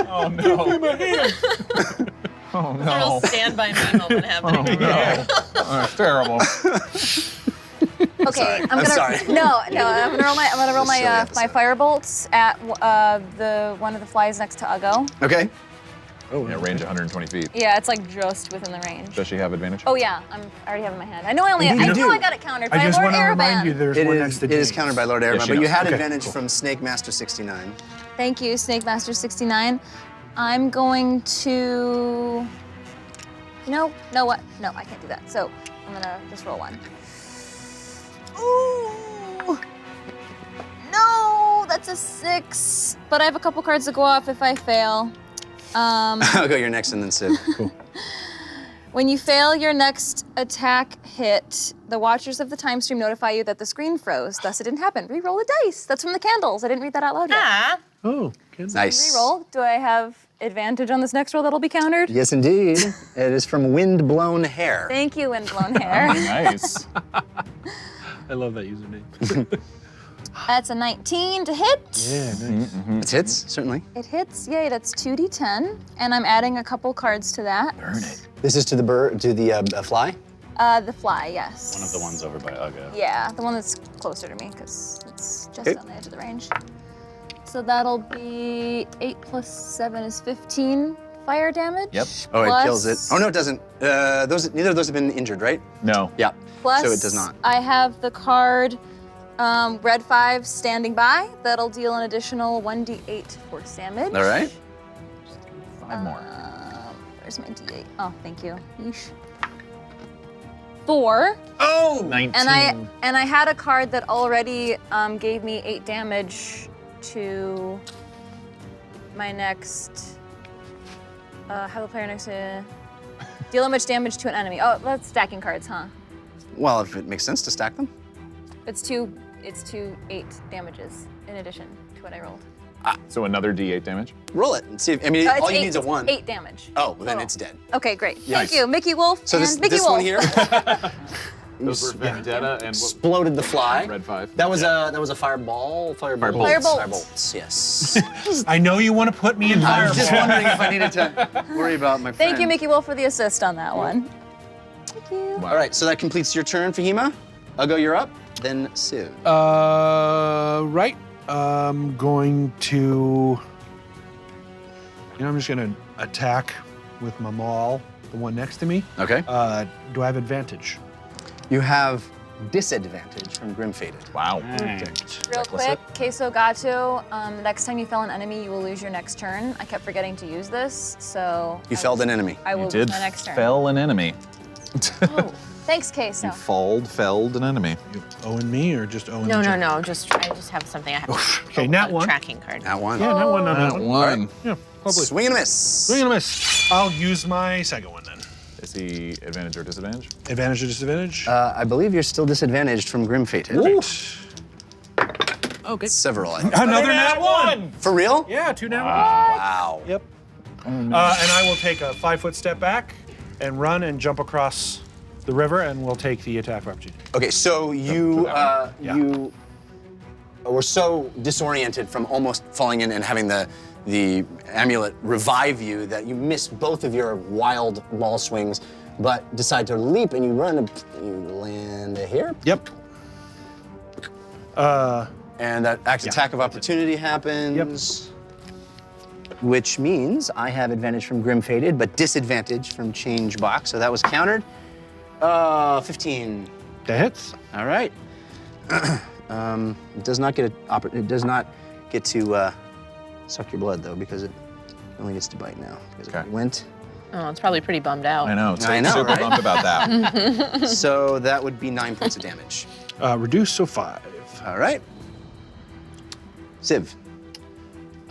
Oh no. Oh A no. little stand by me moment happening. No. Oh, it's terrible. Okay, I'm sorry. No, I'm gonna roll my Silly my episode. firebolts at the one of the flies next to Uggo. Okay. Yeah, range 120 feet. Yeah, it's like just within the range. Does she have advantage? Oh yeah, I already have it in my hand. I know I only. You I do. know I got it countered by I just Lord want to remind you Araban. there's one next to It is James. countered by Lord Araban, she but you knows. had Okay, advantage cool. from Snake Master 69. Thank you, Snake Master 69. I'm going to. No, what? No, I can't do that. So I'm gonna just roll one. Ooh. No, that's a 6. But I have a couple cards to go off if I fail. I'll go your next and then Sid. When you fail your next attack hit, the Watchers of the Time Stream notify you that the screen froze. Thus, it didn't happen. Reroll a dice. That's from the candles. I didn't read that out loud yet. Ah, Oh, good. Nice. Reroll. Do I have advantage on this next roll that'll be countered? Yes, indeed. It is from Windblown Hair. Thank you, Windblown Hair. Nice. I love that username. That's a 19 to hit. Yeah, nice. It hits, certainly. It hits, yay, that's 2d10. And I'm adding a couple cards to that. Burn it. This is to the fly? The fly, yes. One of the ones over by Uggo. Yeah, the one that's closer to me, because it's just Okay. on the edge of the range. So that'll be 8 plus 7 is 15 fire damage. Yep. Oh, it plus- kills it. Oh, no, it doesn't. Neither of those have been injured, right? No. Yeah. Plus, So it does not. I have the card Red 5 standing by. That'll deal an additional 1d8 force damage. All right. 5 more. Where's my d8? Oh, thank you. Yeesh. 4. Oh! 19. And I had a card that already gave me 8 damage to my next. Have a player next to deal how much damage to an enemy. Oh, that's stacking cards, huh? Well, if it makes sense to stack them. It's two 8 damages in addition to what I rolled. So another D8 damage. Roll it and see if, I mean, It's all you 8 need is a 1. 8 damage. Oh, well, then Total. it's dead. Okay, great. Nice. Thank you, Mickey Wolf So and this, Mickey this Wolf. one here Those were Vendetta and what? exploded the fly. Red 5. That was a fireball. Firebolts. Firebolts. Yes. I know you want to put me in I fireball. was just wondering if I needed to worry about my friend. Thank you, Mickey Wolf, for the assist on that one. Thank you. All right, so that completes your turn, Fahima. Uggo, you're up. Then Civ. Right. I'm going to. I'm just going to attack with my maul, the one next to me. Okay. Do I have advantage? You have disadvantage from Grim Fated. Wow. Real quick, Queso Gato, next time you fell an enemy, you will lose your next turn. I kept forgetting to use this, so. You felled an enemy. I will You lose did my next turn. fell an enemy. Oh, thanks, Queso. You felled an enemy. You owing me or just owing No, the no, gen- no. I just have something I have. Okay, nat a one. tracking card. That one. Yeah, not one, not one. One. Yeah, probably. Swing and a miss. Swing and a miss. I'll use my second one then. Is he advantage or disadvantage? Advantage or disadvantage? I believe you're still disadvantaged from Grim Fated. Okay. Several, I think. Another nat one. For real? Yeah, 2 nat ones. Wow. Yep. And I will take a 5-foot step back and run and jump across the river, and we'll take the attack of opportunity. Okay, so you Yeah. you were so disoriented from almost falling in and having the amulet revive you that you missed both of your wild ball swings, but decide to leap and you run and you land here. Yep. And that attack of opportunity happens. Which means I have advantage from Grim Fated, but disadvantage from Change Box. So that was countered. 15. That hits. All right. It does not get to suck your blood though, because it only gets to bite now. Because Okay. it went. Oh, it's probably pretty bummed out. I know. I know, Super right? bummed about that. So that would be 9 points of damage. Reduce, so 5. All right. Civ.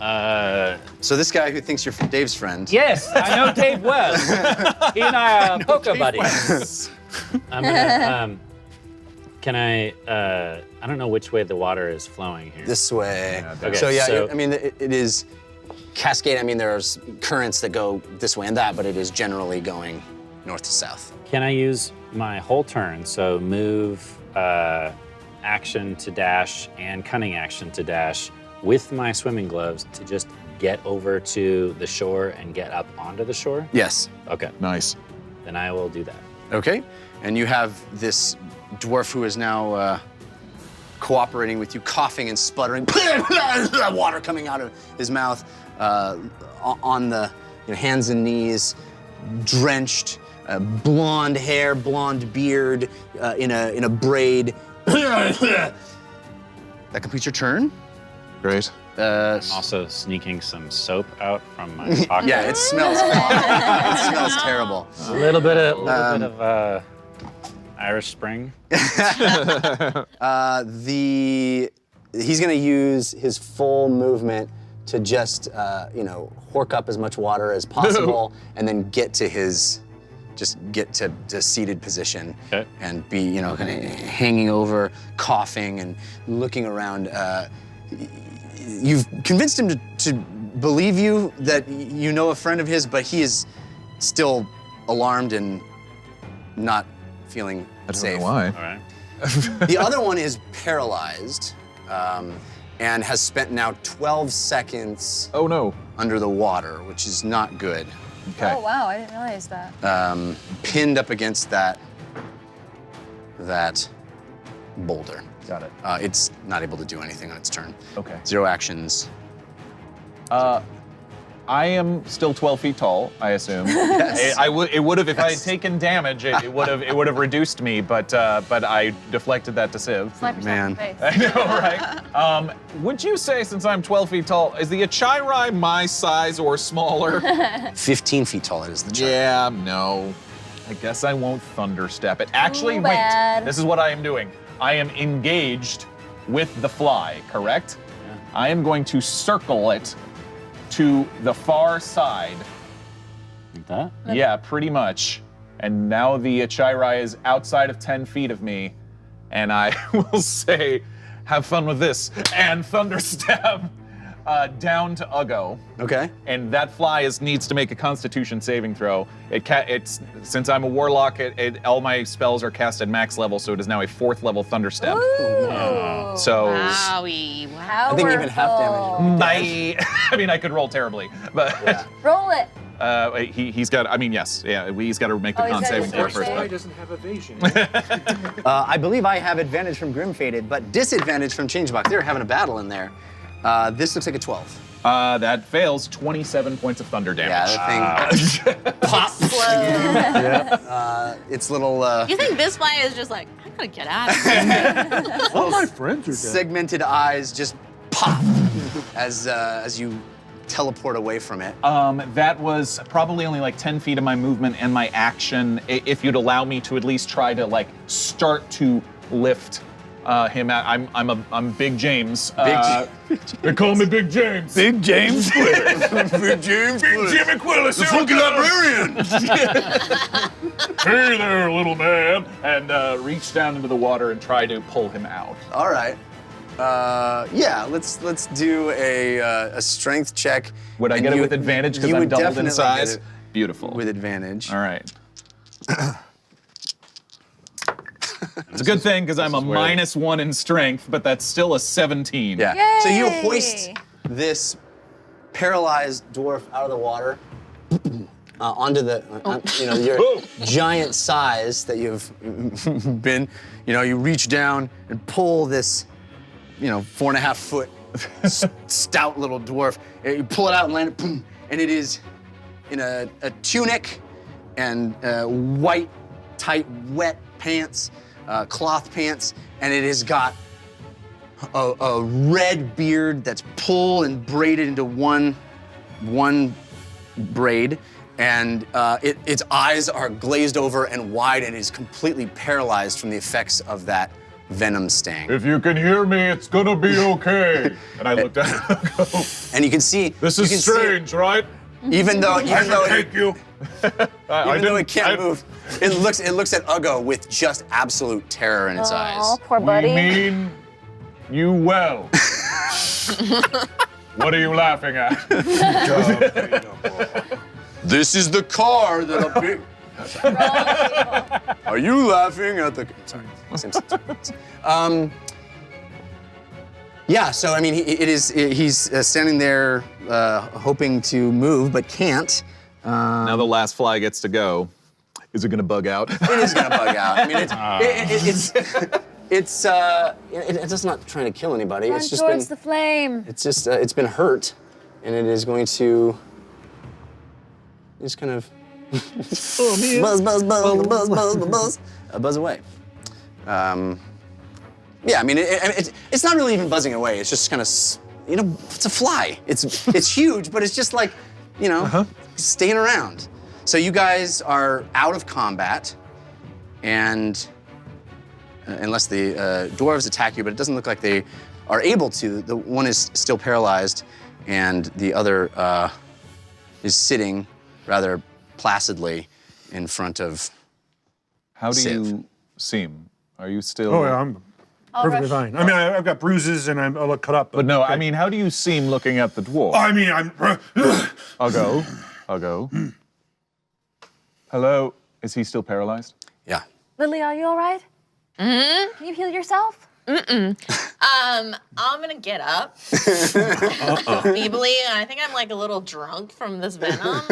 Uh, So this guy who thinks you're Dave's friend. yes, I know Dave well. He and I are poker buddies. I'm gonna, can I don't know which way the water is flowing here. This way. Yeah, So yeah, so- I mean, it is cascade. I mean, there's currents that go this way and that, but it is generally going north to south. Can I use my whole turn, so move, action to dash, and cunning action to dash, with my swimming gloves to just get over to the shore and get up onto the shore? Yes. Okay, Nice. then I will do that. Okay. And you have this dwarf who is now cooperating with you, coughing and sputtering, water coming out of his mouth, on the hands and knees, drenched, blonde hair, blonde beard, in a braid. That completes your turn. Great. I'm also sneaking some soap out from my pocket. Yeah, it smells awful. It smells terrible. A little bit of Irish Spring. He's gonna use his full movement to just hork up as much water as possible, and then get to seated position, Okay. and be kind of hanging over, coughing and looking around. You've convinced him to believe you that you know a friend of his, but he is still alarmed and not feeling I don't safe. know why. All right. The other one is paralyzed. and has spent now 12 seconds Oh no. under the water, which is not good. Okay. Oh wow, I didn't realize that. Pinned up against that boulder. Got it. It's not able to do anything on its turn. Okay. 0 actions. I am still 12 feet tall, I assume. Yes. It would have, if I had taken damage, it would have reduced me, but I deflected that to Civ. Slap yourself Man. in the face. I know, right? Would you say, since I'm 12 feet tall, is the Achirai my size or smaller? 15 feet tall, it is the chart. Yeah, no. I guess I won't thunderstep it. Actually, Too wait. bad. This is what I am doing. I am engaged with the fly, correct? I am going to circle it to the far side. Like that? Yeah, pretty much. And now the Achirai is outside of 10 feet of me, and I will say, have fun with this, and thunderstab down to Uggo. Okay. And that fly needs to make a Constitution saving throw. It's since I'm a warlock, all my spells are cast at max level, so it is now a 4th level thunderstep. Ooh. So Wowie. I think even half damage. I mean, I could roll terribly, but Roll it. he's got. I mean, yes, yeah, he's got to make the Oh, he's con gotta saving do throw force first. save. but- doesn't have evasion. I believe I have advantage from Grim Faded, but disadvantage from Changebox. They're having a battle in there. This looks like a 12. That fails. 27 points of thunder damage. Yeah, that thing pops. Its little You think this fly is just like, I gotta get out of here. All my friends are dead. segmented eyes just pop as you teleport away from it. That was probably only like 10 feet of my movement and my action. If you'd allow me to at least try to like start to lift him out. I'm Big James. They call me Big James. Big James Quillis. Big James. Big Jimmy Quillis. The funky librarian. Hey there, little man. And reach down into the water and try to pull him out. All right. Yeah, let's do a strength check. Would I And get it you- with advantage because you I'm would doubled in definitely size? get it Beautiful. with advantage. All right. It's a good thing because I'm a -1 in strength, but that's still a 17. Yeah. Yay! So you hoist this paralyzed dwarf out of the water onto the, your giant size that you've been. You reach down and pull this, 4.5 foot stout little dwarf. You pull it out and land it, boom, and it is in a tunic and white, tight, wet pants, cloth pants, and it has got a red beard that's pulled and braided into one braid, and its eyes are glazed over and wide, and is completely paralyzed from the effects of that venom sting. If you can hear me, it's gonna be okay. And I looked at him. And you can see This you is can see strange, right? it, even though Take you. it can't move, it looks at Uggo with just absolute terror in its eyes. Oh, poor We buddy. mean you well. What are you laughing at? This is the car that a big. Are you laughing at the? Sorry. Same sentence. Yeah. So I mean, he's standing there, hoping to move but can't. Now the last fly gets to go. Is it gonna bug out? It is gonna bug out. I mean, it's not trying to kill anybody. Run It's just towards been the flame. it's just it's been hurt, and it is going to just kind of buzz away. Yeah, I mean, it's not really even buzzing away. It's just kind of, it's a fly. It's huge, but it's just like, staying around. So you guys are out of combat, and unless the dwarves attack you, but it doesn't look like they are able to. The one is still paralyzed, and the other is sitting rather placidly in front of. How do Civ. you seem? Are you still? Oh, yeah, I'm perfectly fine. I mean, I've got bruises and I'm a little cut up. But no, I mean, how do you seem looking at the dwarf? I mean, I'm. I'll go. Hello. Is he still paralyzed? Yeah. Lily, are you all right? Mm-hmm. Can you heal yourself? I'm gonna get up feebly, and I think I'm like a little drunk from this venom.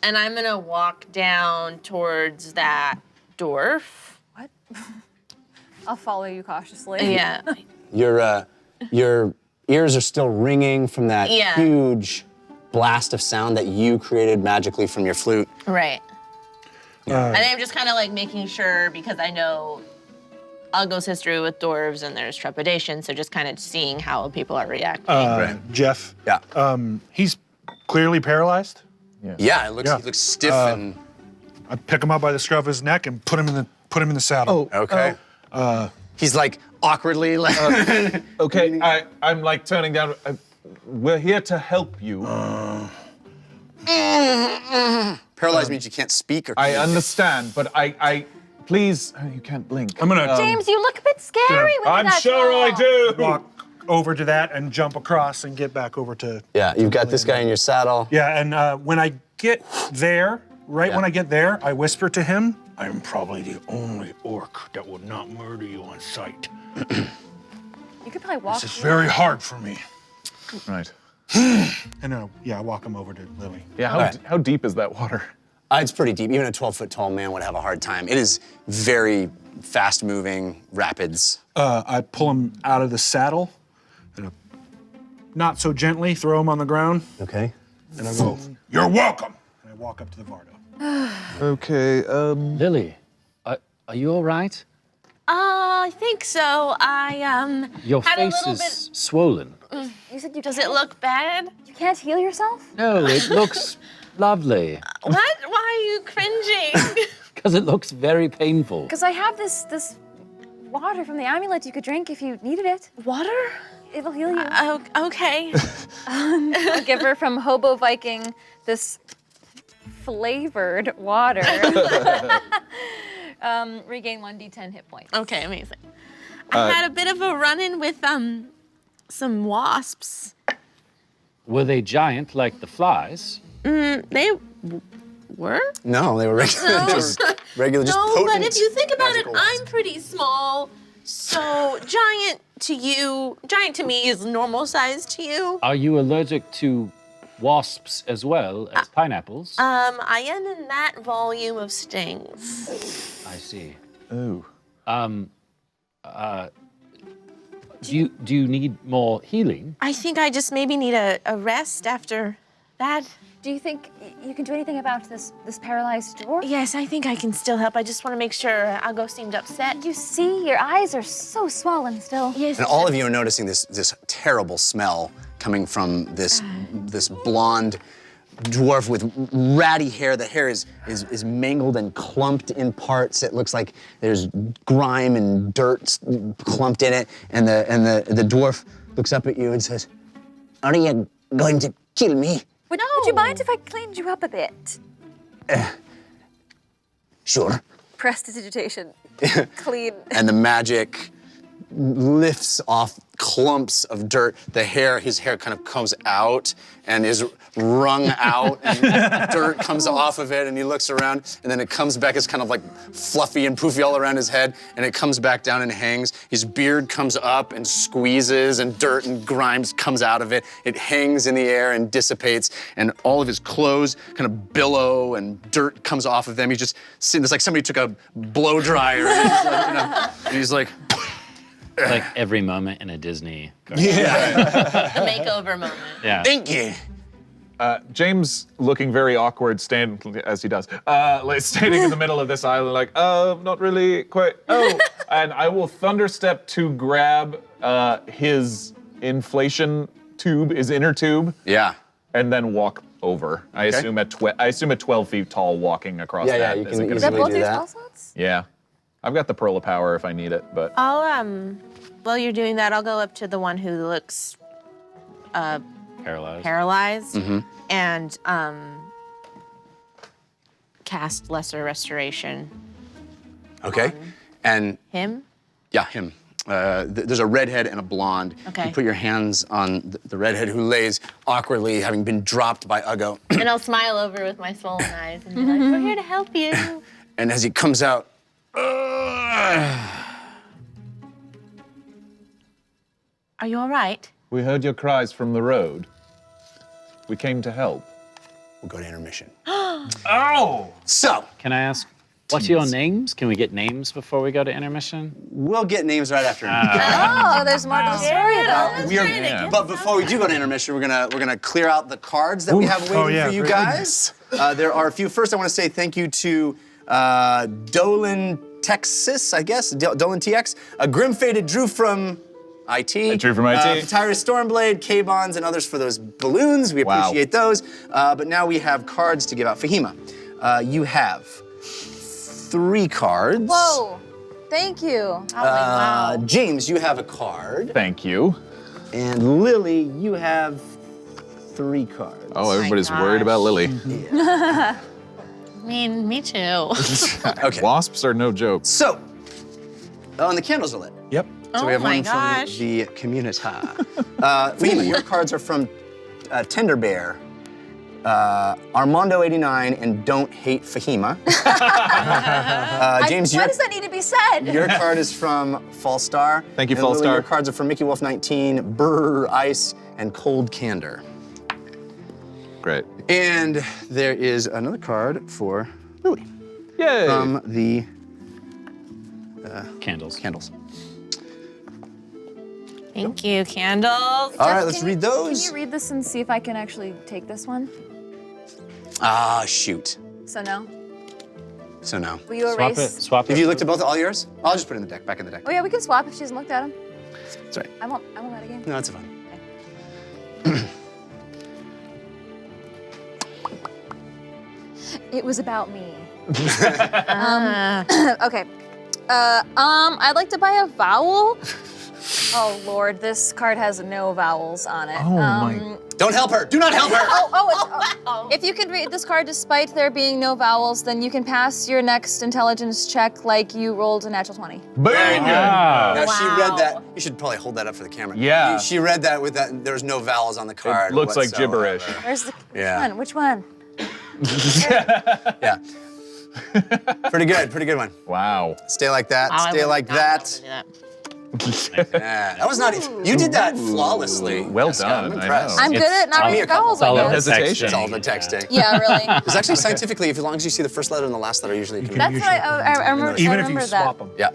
And I'm gonna walk down towards that dwarf. What? I'll follow you cautiously. Yeah. Your ears are still ringing from that Yeah. huge blast of sound that you created magically from your flute. Right. I think I'm just kind of like making sure, because I know Uggo's history with dwarves and there's trepidation, so just kind of seeing how people are reacting. Jeff. Yeah. He's clearly paralyzed. Yeah, he looks stiff and. I pick him up by the scruff of his neck and put him in the saddle. Okay. He's like awkwardly like. Okay, I'm like turning down. We're here to help you. Paralyzed means you can't speak or. I understand, but I please, you can't blink. I'm gonna James, you look a bit scary with I'm that sure I tall. do. walk over to that and jump across and get back over to. Yeah, you've got this guy in your saddle. Yeah, and when I get there, when I get there, I whisper to him, "I'm probably the only orc that will not murder you on sight. You could probably walk. This is very hard for me." Right. And I walk him over to Lily. Yeah. All right. How deep is that water? It's pretty deep. Even a 12-foot tall man would have a hard time. It is very fast-moving rapids. I pull him out of the saddle, and not so gently throw him on the ground, Okay. and I go, "You're welcome." And I walk up to the Vardo. Okay. Lily, are you all right? I think so. I Your had face a little is swollen. You said you Does it look bad? You can't heal yourself? No, it looks lovely. What? Why are you cringing? Because it looks very painful. Because I have this water from the amulet you could drink if you needed it. Water? It'll heal you. Oh, okay. I'll give her from Hobo Viking this flavored water. Regain 1d10 hit points. Okay, amazing. I had a bit of a run-in with some wasps. Were they giant like the flies? They were? No, they were regular. No. Just regular, just No, potent. but if you think about it, magical I'm pretty small. So giant to me is normal size to you. Are you allergic to wasps as well as pineapples? I am in that volume of stings. I see. Ooh. Do you need more healing? I think I just maybe need a rest after that. Do you think you can do anything about this paralyzed dwarf? Yes, I think I can still help. I just want to make sure Algo seemed upset. You see, your eyes are so swollen still. Yes. And all of you are noticing this terrible smell coming from this blonde dwarf with ratty hair. The hair is mangled and clumped in parts. It looks like there's grime and dirt clumped in it. And the dwarf looks up at you and says, "Are you going to kill me?" Would you mind if I cleaned you up a bit? Sure. Prestidigitation. Clean. And the magic lifts off clumps of dirt. His hair kind of comes out and is wrung out, and dirt comes off of it, and he looks around, and then it comes back. It's kind of like fluffy and poofy all around his head, and it comes back down and hangs. His beard comes up and squeezes, and dirt and grime comes out of it. It hangs in the air and dissipates, and all of his clothes kind of billow, and dirt comes off of them. He's just sitting, it's like somebody took a blow dryer, and he's like, Like every moment in a Disney cartoon. The makeover moment. Yeah. "Thank you." James, looking very awkward, as he does, like standing in the middle of this island, like, not really quite. Oh, and I will thunderstep to grab his inflation tube, his inner tube, Yeah. and then walk over. I assume at 12 feet tall, walking across Yeah, that. you can isn't gonna Is that easily both do your that. spell slots? Yeah, I've got the pearl of power if I need it, but I'll while you're doing that, I'll go up to the one who looks Paralyzed. paralyzed and cast lesser restoration. Okay. And Him? yeah, him. There's a redhead and a blonde. Okay. You put your hands on the redhead who lays awkwardly, having been dropped by Uggo. And I'll smile over with my swollen eyes and be like, "We're here to help you." And as he comes out, Are you all right? We heard your cries from the road. We came to help. We'll go to intermission. Oh! So, Can I ask, what's your names? Can we get names before we go to intermission? we'll get names right after. Oh, there's more to the story though. We are, but before we do go to intermission, we're gonna clear out the cards that we have waiting for you guys. There are a few. First, I want to say thank you to Dolan Texas, I guess, Dolan TX, a Grim Faded Drew from IT. Drew from IT. Tyrus Stormblade, K-Bonds, and others for those balloons. We appreciate those. But now we have cards to give out. Fahima, you have 3 cards. Whoa. Thank you. James, you have a card. Thank you. And Lily, you have 3 cards. Oh, everybody's worried about Lily. I mean, me too. Okay. Wasps are no joke. So, and the candles are lit. Yep. So we have my one gosh. from the community. Fahima, your cards are from Tender Bear, Armando 89, and Don't Hate Fahima. James, Why does that need to be said? your card is from Fallstar. Thank you, And Lily, Fallstar. your cards are from Mickey Wolf 19, Brr, Ice, and Cold Candor. Great. And there is another card for Lily Yay. from the Candles. candles. Thank you, candles. All right, let's Can you- read those. Can you read this and see if I can actually take this one? Ah, shoot. So no. So no. Will you Swap erase? it. Swap Have it. you looked at both all yours? I'll just put it in the deck, back in the deck. Oh yeah, we can swap if she hasn't looked at them. That's right. I won't let a game. No, it's fine. It was about me. Okay. I'd like to buy a vowel. Oh Lord, this card has no vowels on it. Oh, my. Don't help her. Do not help her. If you can read this card despite there being no vowels, then you can pass your next intelligence check like you rolled a natural 20. Very good. Wow. Now she read Wow. that. You should probably hold that up for the camera. Yeah. She read that with that. There was no vowels on the card. It looks like whatsoever. gibberish. Where's the Yeah. Which one? Yeah. Pretty good one. Wow. Stay like that. Wow, I Stay would like not be able that. to do that. Yeah, that was not. You did that flawlessly. Well Jessica. done, I'm I impressed. know. I'm good It's at not Tell me reading a couple. vowels. It's all I about guess. hesitation. It's all the texting. Yeah, really. It's actually scientifically, if as long as you see the first letter and the last letter, usually you can. That's what I remember. Even I if you remember swap that. them. Yeah.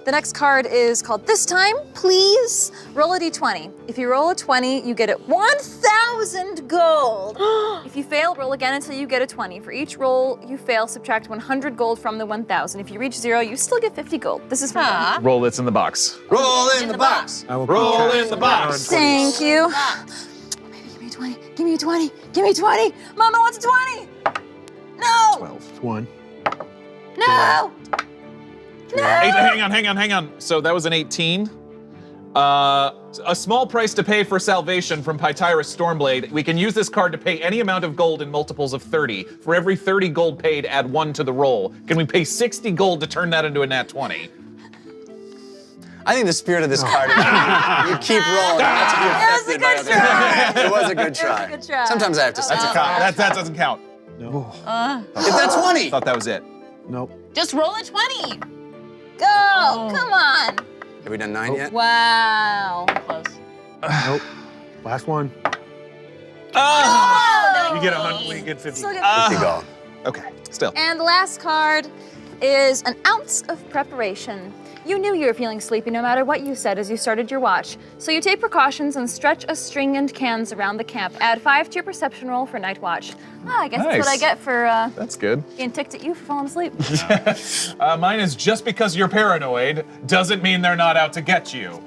The next card is called This Time, Please. Roll a d20. If you roll a 20, you get it 1,000 gold. If you fail, roll again until you get a 20. For each roll you fail, subtract 100 gold from the 1,000. If you reach 0, you still get 50 gold. This is for Aw. Roll that's in the box. Roll in the box. I will Roll contract in the box. some Thank you. Baby, give me a 20. Give me a 20. Give me a 20. Mama wants a 20. No. 12. 1. No. No. Hang on. So that was an 18. A small price to pay for salvation from Pytyrus Stormblade. We can use this card to pay any amount of gold in multiples of 30. For every 30 gold paid, add 1 to the roll. Can we pay 60 gold to turn that into a nat 20? I think the spirit of this card is you keep rolling. Not to be affected by other cards. It was a good try. good try. Sometimes I have to say That doesn't count. No. If that's 20. Thought that was it. Nope. Just roll a 20. Go. Come on. Have we done 9 yet? Wow. Close. Nope. Last one. Oh, You get 100. You get 50. Still get 50 gold. Okay, still. And the last card is an ounce of preparation. You knew you were feeling sleepy no matter what you said as you started your watch. So you take precautions and stretch a string and cans around the camp. Add 5 to your perception roll for night watch. I guess that's what I Nice. get for That's good. being ticked at you for falling asleep. Mine is just because you're paranoid doesn't mean they're not out to get you.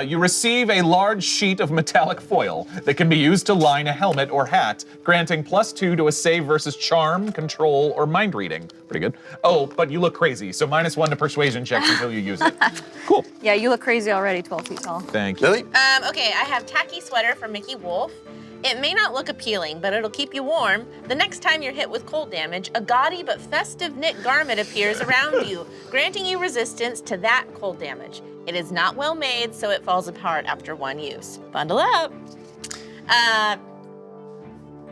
You receive a large sheet of metallic foil that can be used to line a helmet or hat, granting +2 to a save versus charm, control, or mind reading. Pretty good. Oh, but you look crazy, so -1 to persuasion checks until you use it. Cool. Yeah, you look crazy already, 12 feet tall. Thank you. Lily? Okay, I have tacky sweater from Mickey Wolf. It may not look appealing, but it'll keep you warm. The next time you're hit with cold damage, a gaudy but festive knit garment appears around you, granting you resistance to that cold damage. It is not well made, so it falls apart after 1 use. Bundle up.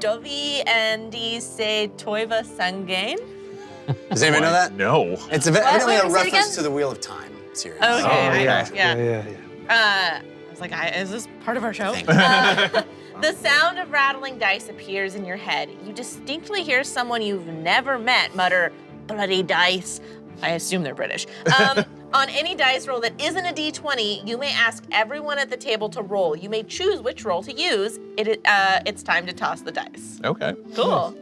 Dovi and se toiva sangain. Does anybody know that? No. It's evidently Wait, a say it reference again? to the Wheel of Time series. Okay, yeah. yeah. I was like, is this part of our show? The sound of rattling dice appears in your head. You distinctly hear someone you've never met mutter, "Bloody dice." I assume they're British. On any dice roll that isn't a d20, you may ask everyone at the table to roll. You may choose which roll to use. It's time to toss the dice. Okay. Cool.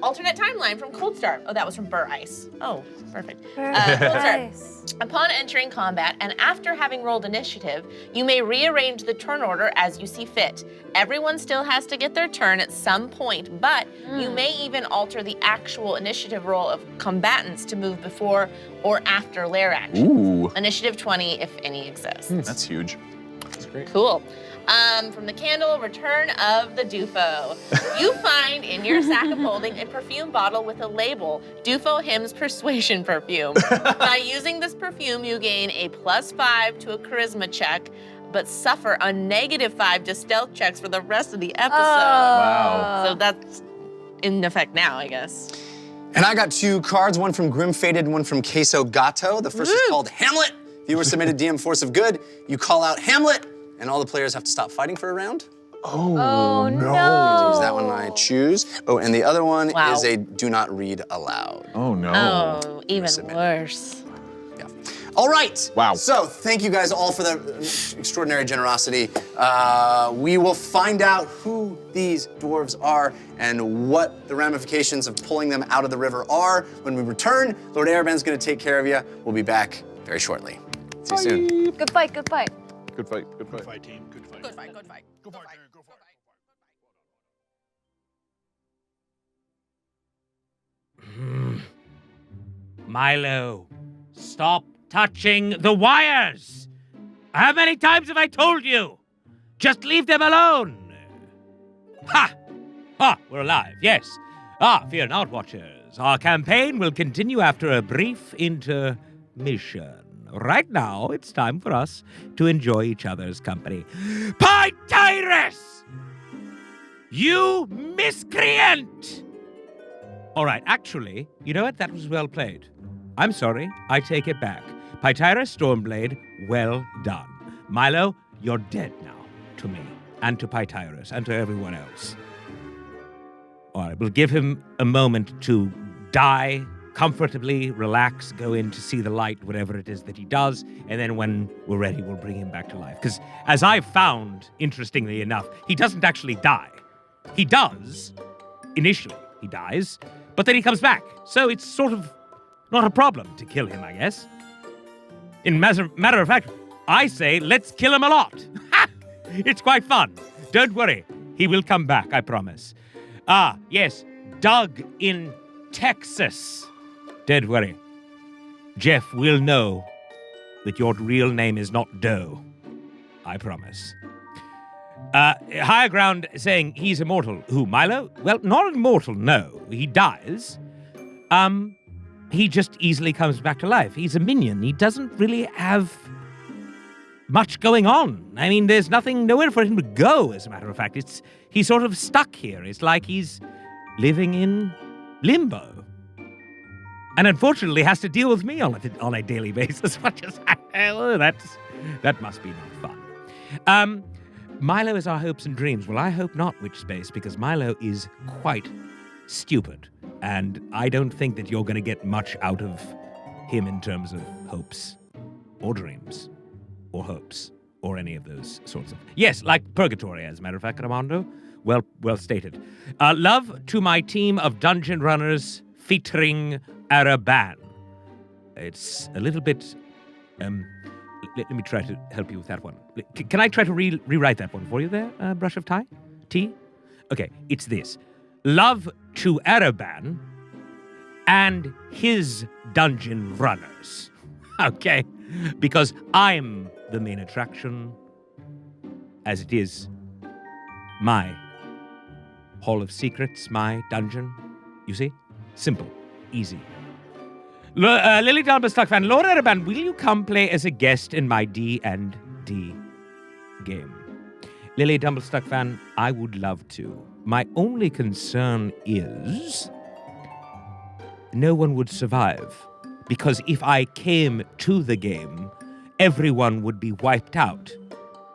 Alternate timeline from Cold Start. Oh, that was from Burr Ice. Oh, perfect. Cold Start. Upon entering combat and after having rolled initiative, you may rearrange the turn order as you see fit. Everyone still has to get their turn at some point, but you may even alter the actual initiative roll of combatants to move before or after lair action. Ooh. Initiative 20, if any exists. That's huge. That's great. Cool. From the candle, Return of the Dufo. You find in your sack of holding a perfume bottle with a label, Dufo Hymns Persuasion Perfume. By using this perfume, you gain a +5 to a charisma check, but suffer a -5 to stealth checks for the rest of the episode. Wow. So that's in effect now, I guess. And I got 2 cards, one from Grim Faded and one from Queso Gato. The first is called Hamlet. Viewer submitted DM Force of Good. You call out Hamlet, and all the players have to stop fighting for a round. Oh, no. Is that one I choose? Oh, and the other one is a do not read aloud. Oh, no. Oh, even worse. Yeah. All right. Wow. So thank you guys all for the extraordinary generosity. We will find out who these dwarves are and what the ramifications of pulling them out of the river are when we return. Lord Araban's gonna take care of you. We'll be back very shortly. See you soon. Good fight, good fight. Good fight. Good fight. Good fight, team. Good fight. Good fight, good fight. Go for it, Darren. Go for it. Milo, stop touching the wires! How many times have I told you? Just leave them alone! Ha! Ah, we're alive, yes. Fear not, Watchers. Our campaign will continue after a brief intermission. Right now, it's time for us to enjoy each other's company. Pytyrus! You miscreant! All right, actually, you know what? That was well played. I'm sorry, I take it back. Pytyrus Stormblade, well done. Milo, you're dead now, to me, and to Pytyrus, and to everyone else. All right, we'll give him a moment to die comfortably, relax, go in to see the light, whatever it is that he does, and then when we're ready, we'll bring him back to life. Because as I've found, interestingly enough, he doesn't actually die. He does, initially, he dies, but then he comes back. So it's sort of not a problem to kill him, I guess. In matter of fact, I say let's kill him a lot. It's quite fun. Don't worry, he will come back, I promise. Yes, Doug in Texas. Don't worry. Jeff will know that your real name is not Doe. I promise. Higher Ground saying he's immortal. Who, Milo? Well, not immortal, no. He dies. He just easily comes back to life. He's a minion. He doesn't really have much going on. I mean, there's nowhere for him to go, as a matter of fact. He's sort of stuck here. It's like he's living in limbo. And unfortunately has to deal with me on a daily basis, which is, that must be not fun. Milo is our hopes and dreams. Well, I hope not, Witchspace, because Milo is quite stupid. And I don't think that you're going to get much out of him in terms of hopes or dreams or hopes or any of those sorts of... Yes, like Purgatory, as a matter of fact, Armando. Well stated. Love to my team of dungeon runners featuring Araban. It's a little bit... let me try to help you with that one. Can I try to rewrite that one for you there, Brush of Tea? Okay, it's this. Love to Araban and his dungeon runners. Okay? Because I'm the main attraction, as it is my Hall of Secrets, my dungeon. You see? Simple. Easy. Lily Dalberstuck fan, Lord Araban, will you come play as a guest in my D&D game? Lily Dumblestuck fan, I would love to. My only concern is no one would survive, because if I came to the game, everyone would be wiped out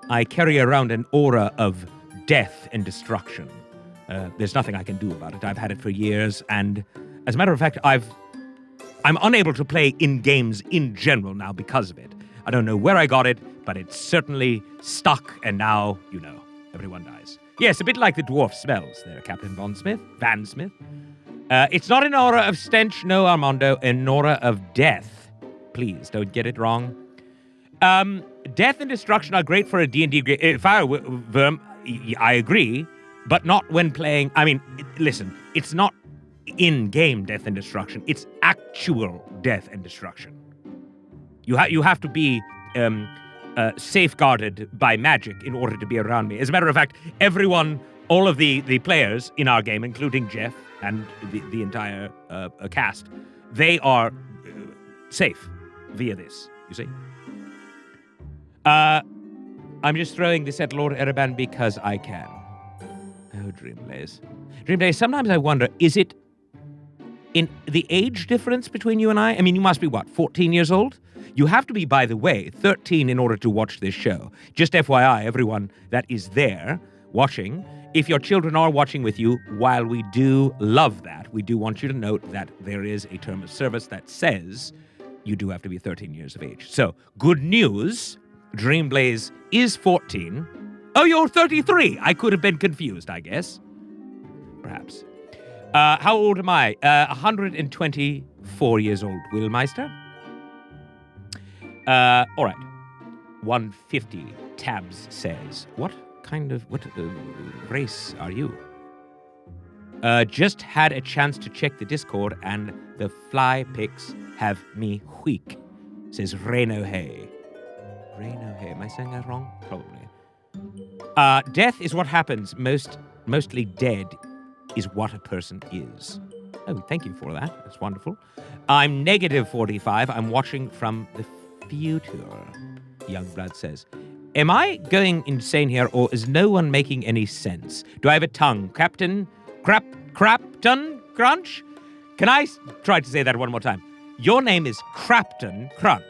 I carry around an aura of death and destruction. There's nothing I can do about it. I've had it for years, and as a matter of fact, I'm unable to play in games in general now because of it. I don't know where I got it, but it's certainly stuck, and now, everyone dies. Yes, a bit like the dwarf smells there, Captain Van Smith. It's not an aura of stench, no, Armando, an aura of death. Please, don't get it wrong. Death and destruction are great for a D&D fireworm. I agree, but not when playing. I mean, listen, it's not in-game death and destruction. It's actual death and destruction. You have to be safeguarded by magic in order to be around me. As a matter of fact, everyone, all of the players in our game, including Jeff and the entire cast, they are safe via this, you see? I'm just throwing this at Lord Ereban because I can. Oh, Dreamblaze. Dreamblaze, sometimes I wonder, is it in the age difference between you and I? I mean, you must be, 14 years old? You have to be, by the way, 13 in order to watch this show. Just FYI, everyone that is there watching, if your children are watching with you, while we do love that, we do want you to note that there is a term of service that says you do have to be 13 years of age. So, good news, Dreamblaze is 14. Oh, you're 33. I could have been confused, I guess. Perhaps. How old am I? 124 years old, Willmeister. All right. 150. Tabs says, what race are you? Just had a chance to check the Discord, and the fly pics have me weak, says Reno Hay. Reno Hay. Am I saying that wrong? Probably. Death is what happens. Mostly dead is what a person is. Oh, thank you for that. That's wonderful. I'm negative 45. I'm watching from the future, Youngblood says. Am I going insane here, or is no one making any sense? Do I have a tongue? Captain? Crapton Crunch? Can I try to say that one more time? Your name is Crapton Crunch.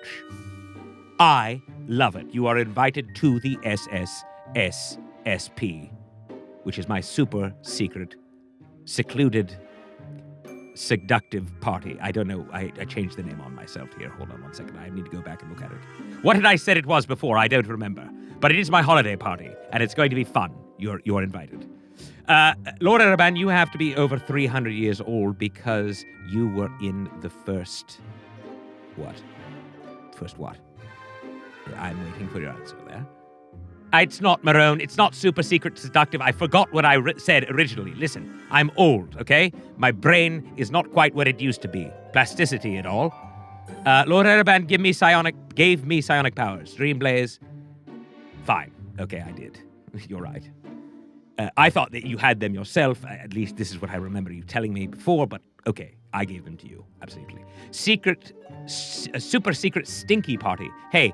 I love it. You are invited to the SSSP, which is my super secret, secluded, seductive party. I don't know. I changed the name on myself here. Hold on one second. I need to go back and look at it. What did I said it was before? I don't remember. But it is my holiday party, and it's going to be fun. You're invited. Lord Ereban, you have to be over 300 years old because you were in the first... What? First what? I'm waiting for your answer there. It's not Marone. It's not super secret seductive. I forgot what I said originally. Listen, I'm old, okay? My brain is not quite what it used to be. Plasticity and all. Lord Ereban gave me psionic powers. Dreamblaze. Fine. Okay, I did. You're right. I thought that you had them yourself. At least this is what I remember you telling me before, but okay, I gave them to you. Absolutely. Super secret stinky party. Hey,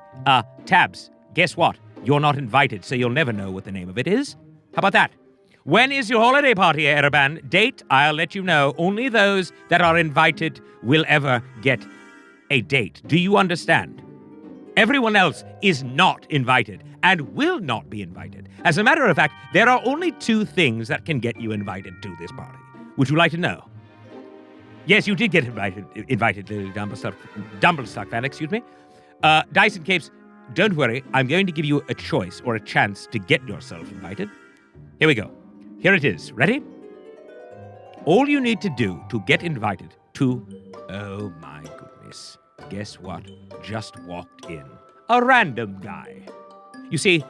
Tabs, guess what? You're not invited, so you'll never know what the name of it is. How about that? When is your holiday party, Ereban? Date, I'll let you know. Only those that are invited will ever get a date. Do you understand? Everyone else is not invited and will not be invited. As a matter of fact, there are only 2 things that can get you invited to this party. Would you like to know? Yes, you did get invited, little Dumblestuck fan, excuse me. Dyson Capes, don't worry, I'm going to give you a choice or a chance to get yourself invited. Here we go. Here it is. Ready? All you need to do to get invited to... Oh my goodness. Guess what? Just walked in. A random guy. You see,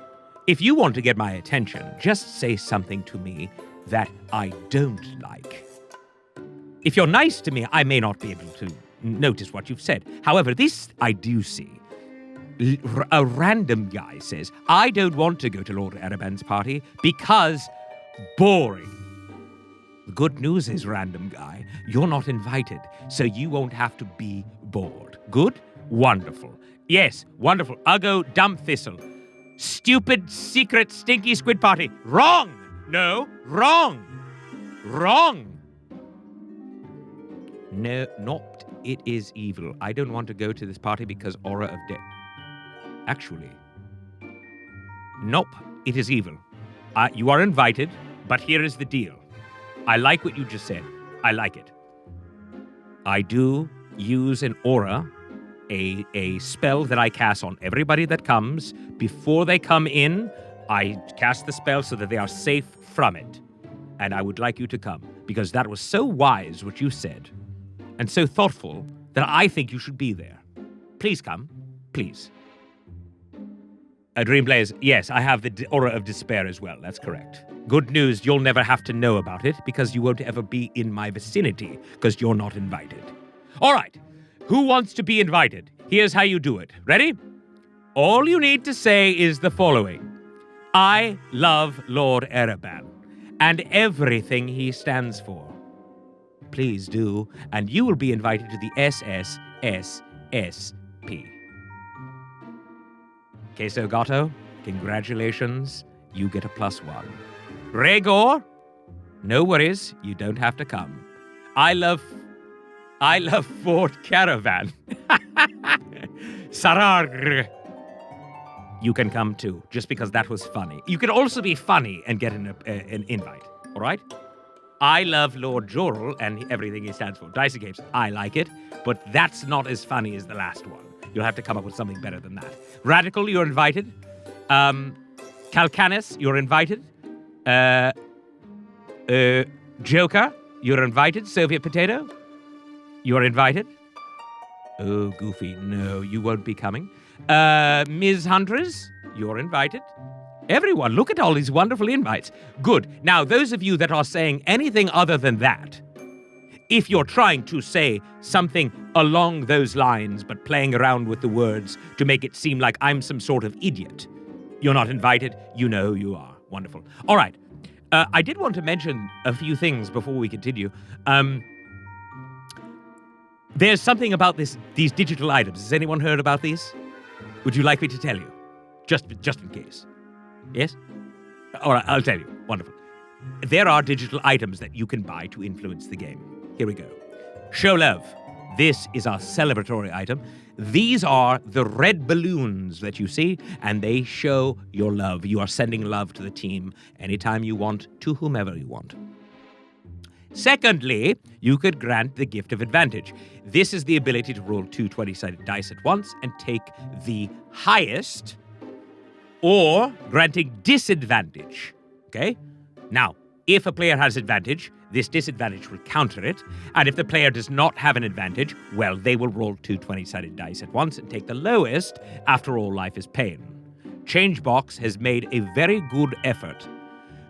if you want to get my attention, just say something to me that I don't like. If you're nice to me, I may not be able to notice what you've said. However, this I do see. A random guy says, I don't want to go to Lord Ereban's party because boring. The good news is, random guy, you're not invited, so you won't have to be bored. Good? Wonderful. Yes, wonderful. Uggo Dumb Thistle. Stupid, secret, stinky squid party. Wrong! No, wrong! Wrong! No, not it is evil. I don't want to go to this party because aura of death. Actually, Nope, it is evil. You are invited, but here is the deal. I like what you just said. I like it. I do use an aura, a spell that I cast on everybody that comes. Before they come in, I cast the spell so that they are safe from it. And I would like you to come, because that was so wise what you said, and so thoughtful, that I think you should be there. Please come. Please. Dreamblaze, yes, I have the aura of despair as well. That's correct. Good news, you'll never have to know about it because you won't ever be in my vicinity because you're not invited. All right, who wants to be invited? Here's how you do it. Ready? All you need to say is the following. I love Lord Ereban and everything he stands for. Please do, and you will be invited to the SSSSP. Queso Gato, congratulations, you get a +1. Rhaegor, no worries, you don't have to come. I love Fort Caravan. Sarar, you can come too, just because that was funny. You can also be funny and get an invite, all right? I love Lord Jorel and everything he stands for. Dice Games, I like it, but that's not as funny as the last one. You'll have to come up with something better than that. Radical, you're invited. Calcanis, you're invited. Joker, you're invited. Soviet Potato, you're invited. Oh, Goofy, no, you won't be coming. Ms. Huntress, you're invited. Everyone, look at all these wonderful invites. Good. Now, those of you that are saying anything other than that, if you're trying to say something along those lines, but playing around with the words to make it seem like I'm some sort of idiot, you're not invited. You know who you are. Wonderful. All right. I did want to mention a few things before we continue. There's something about these digital items. Has anyone heard about these? Would you like me to tell you? Just in case. Yes? All right, I'll tell you. Wonderful. There are digital items that you can buy to influence the game. Here we go. Show love. This is our celebratory item. These are the red balloons that you see, and they show your love. You are sending love to the team anytime you want, to whomever you want. Secondly, you could grant the gift of advantage. This is the ability to roll 2 20-sided dice at once and take the highest, or granting disadvantage. Okay? Now, if a player has advantage, this disadvantage will counter it, and if the player does not have an advantage, well, they will roll 2 20-sided dice at once and take the lowest. After all, life is pain. Changebox has made a very good effort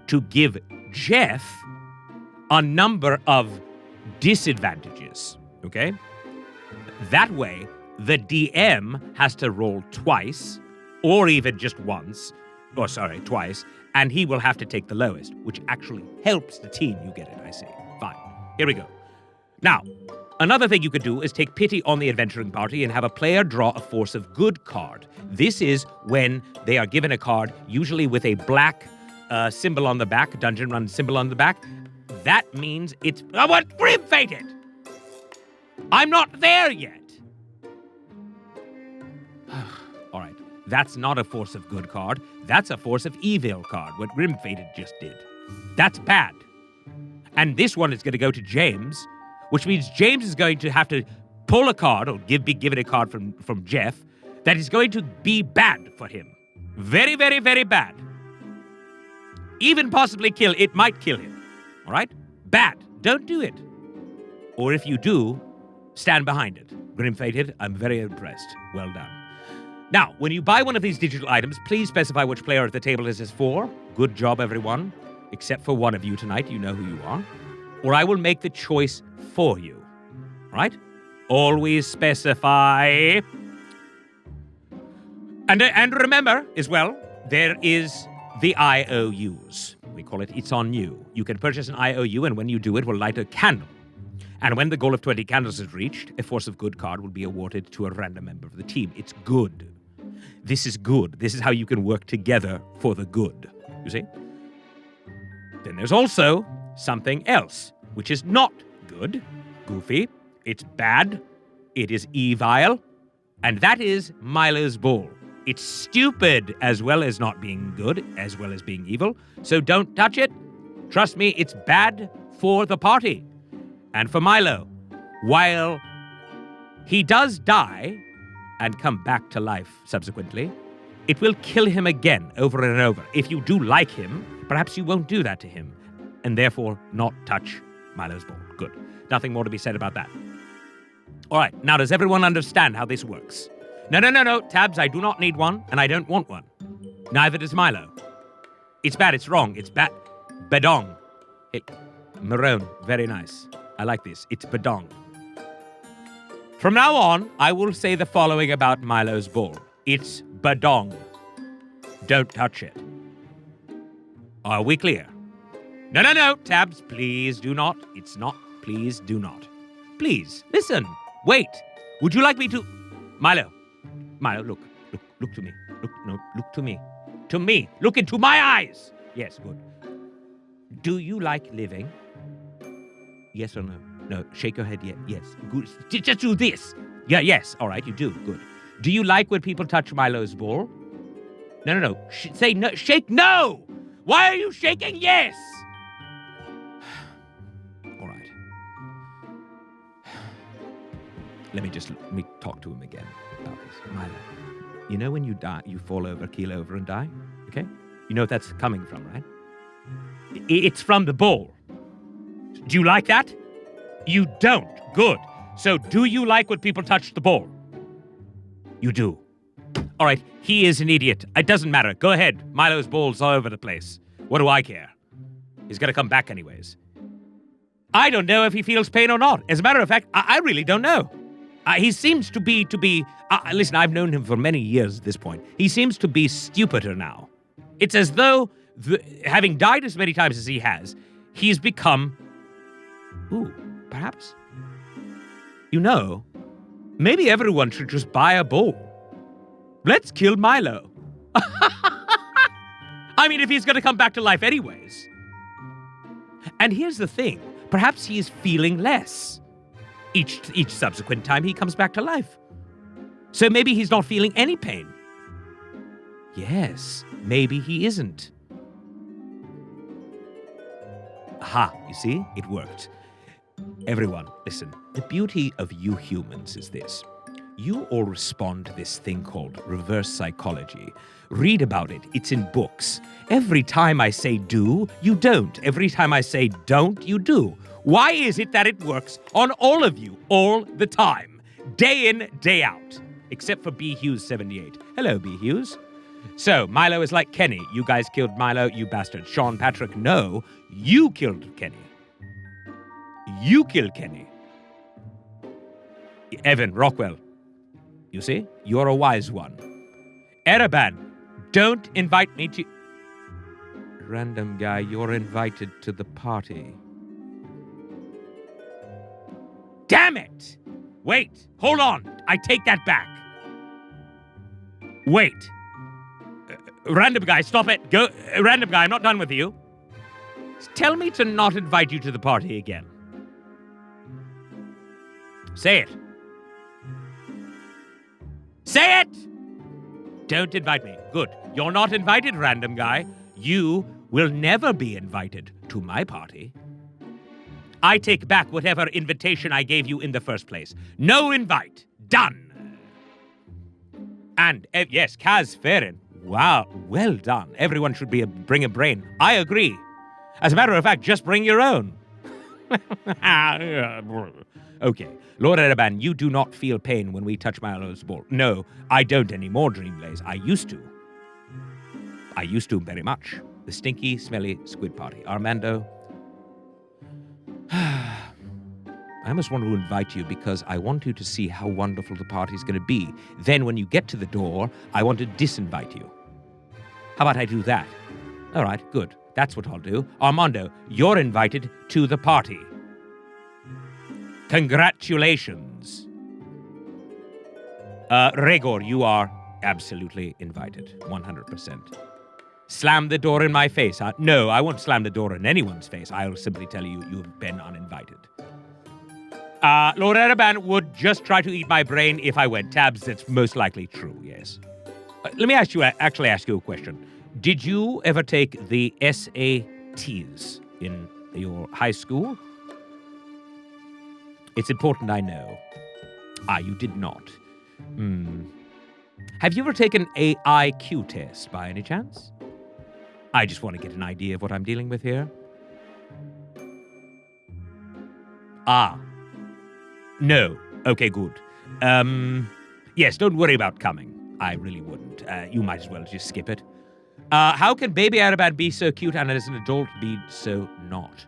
to give Jeff a number of disadvantages, okay? That way, the DM has to roll twice, or even just once, twice, and he will have to take the lowest, which actually helps the team. You get it, I see. Fine. Here we go. Now, another thing you could do is take pity on the adventuring party and have a player draw a Force of Good card. This is when they are given a card, usually with a black symbol on the back, Dungeon Run symbol on the back. That means it's... what? Grim-fated! I'm not there yet! All right. That's not a Force of Good card. That's a Force of Evil card, what Grim-fated just did. That's bad. And this one is going to go to James, which means James is going to have to pull a card, or be given a card from Jeff, that is going to be bad for him. Very, very, very bad. Even possibly kill. It might kill him. All right? Bad. Don't do it. Or if you do, stand behind it. Grim-fated, I'm very impressed. Well done. Now, when you buy one of these digital items, please specify which player at the table this is for. Good job, everyone. Except for one of you tonight, you know who you are. Or I will make the choice for you. All right? Always specify. And remember, as well, there is the IOUs. We call it It's On You. You can purchase an IOU, and when you do it, we'll light a candle. And when the goal of 20 candles is reached, a Force of Good card will be awarded to a random member of the team. It's good. This is good. This is how you can work together for the good. You see? Then there's also something else, which is not good, Goofy. It's bad. It is evil. And that is Milo's Ball. It's stupid as well as not being good, as well as being evil. So don't touch it. Trust me, it's bad for the party. And for Milo, while he does die and come back to life subsequently, it will kill him again over and over. If you do like him, perhaps you won't do that to him, and therefore not touch Milo's ball. Good. Nothing more to be said about that. All right, now does everyone understand how this works? No, Tabs, I do not need one, and I don't want one. Neither does Milo. It's bad, it's wrong, it's bad. Badong. Hey, Marone, very nice. I like this. It's badong. From now on, I will say the following about Milo's ball. It's badong. Don't touch it. Are we clear? No, Tabs, please do not. It's not. Please do not. Please, listen. Wait. Would you like me to... Milo, look to me. Look to me. To me. Look into my eyes. Yes, good. Do you like living? Yes or no? No, shake your head, yes. Good. Just do this. Yeah, yes. All right, you do. Good. Do you like when people touch Milo's ball? No. Say no. Shake no. Why are you shaking yes? All right. Let me talk to him again about this. Milo, you know when you die, you fall over, keel over and die? Okay? You know what that's coming from, right? It's from the ball. Do you like that? You don't. Good. So do you like when people touch the ball? You do. All right, he is an idiot. It doesn't matter. Go ahead. Milo's ball's all over the place. What do I care? He's going to come back anyways. I don't know if he feels pain or not. As a matter of fact, I really don't know. He seems to be... listen, I've known him for many years at this point. He seems to be stupider now. It's as though, having died as many times as he has, he's become... Ooh, perhaps? You know, maybe everyone should just buy a ball. Let's kill Milo. I mean, if he's going to come back to life anyways. And here's the thing. Perhaps he's feeling less each subsequent time he comes back to life. So maybe he's not feeling any pain. Yes, maybe he isn't. Aha, you see? It worked. Everyone, listen. The beauty of you humans is this. You all respond to this thing called reverse psychology. Read about it. It's in books. Every time I say do, you don't. Every time I say don't, you do. Why is it that it works on all of you, all the time? Day in, day out. Except for B. Hughes 78. Hello, B. Hughes. So, Milo is like Kenny. You guys killed Milo, you bastards. Sean Patrick, no. You killed Kenny. You killed Kenny. Evan, Rockwell. You see? You're a wise one. Ereban, don't invite me to... Random guy, you're invited to the party. Damn it! Wait, hold on. I take that back. Wait. Random guy, stop it. Go. Random guy, I'm not done with you. Tell me to not invite you to the party again. Say it. Say it! Don't invite me. Good. You're not invited, random guy. You will never be invited to my party. I take back whatever invitation I gave you in the first place. No invite. Done. And, yes, Kaz Ferin. Wow, well done. Everyone should bring a brain. I agree. As a matter of fact, just bring your own. Okay. Lord Ereban, you do not feel pain when we touch Milo's ball. No, I don't anymore, Dreamblaze. I used to. I used to very much. The stinky, smelly squid party. Armando, I almost want to invite you because I want you to see how wonderful the party's going to be. Then when you get to the door, I want to disinvite you. How about I do that? All right, good. That's what I'll do. Armando, you're invited to the party. Congratulations. Regor, you are absolutely invited. 100%. Slam the door in my face. No, I won't slam the door in anyone's face. I'll simply tell you you've been uninvited. Lord Ereban would just try to eat my brain if I went. Tabs, that's most likely true, yes. Let me ask you a question. Did you ever take the SATs in your high school? It's important I know. You did not. Have you ever taken a IQ test by any chance? I just want to get an idea of what I'm dealing with here. No. Okay, good. Yes, don't worry about coming. I really wouldn't. You might as well just skip it. How can baby Araban be so cute and as an adult be so not?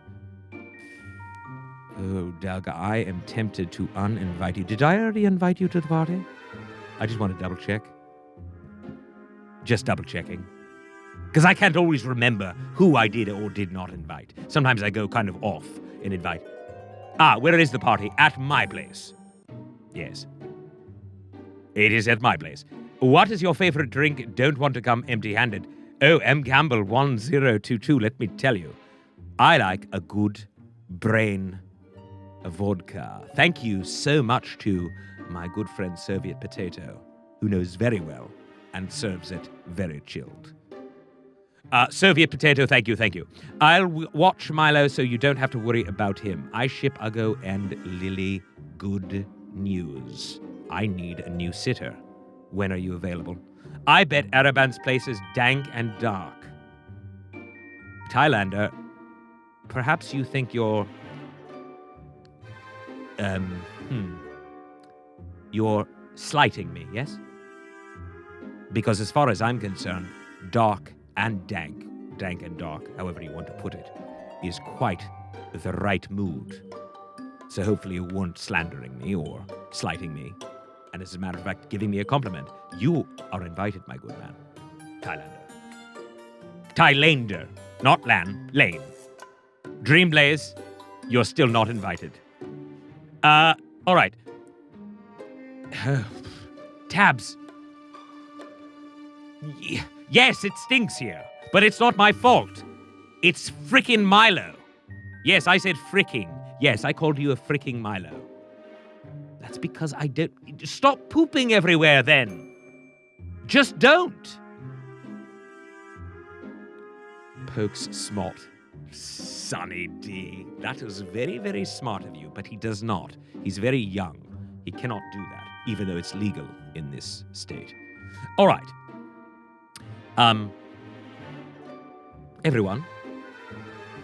Oh, Doug, I am tempted to uninvite you. Did I already invite you to the party? I just want to double check. Just double checking. Because I can't always remember who I did or did not invite. Sometimes I go kind of off and invite. Where is the party? At my place. Yes. It is at my place. What is your favorite drink? Don't want to come empty-handed. Oh, M. Campbell 1022, let me tell you. I like a good brain vodka. Thank you so much to my good friend Soviet Potato, who knows very well and serves it very chilled. Soviet Potato, thank you. I'll watch Milo so you don't have to worry about him. I ship Uggo and Lily good news. I need a new sitter. When are you available? I bet Araban's place is dank and dark. Thailander, perhaps you think you're slighting me, yes? Because as far as I'm concerned, dark and dank and dark, however you want to put it, is quite the right mood. So hopefully you weren't slandering me or slighting me. And as a matter of fact, giving me a compliment. You are invited, my good man. Thailander, not Lane. Dreamblaze, you're still not invited. All right. Tabs. Yes, it stinks here, but it's not my fault. It's frickin' Milo. Yes, I said fricking. Yes, I called you a fricking Milo. That's because I don't... Stop pooping everywhere, then. Just don't. Pokes smart. Sonny D. That is very, very smart of you, but he does not. He's very young. He cannot do that, even though it's legal in this state. All right. Everyone.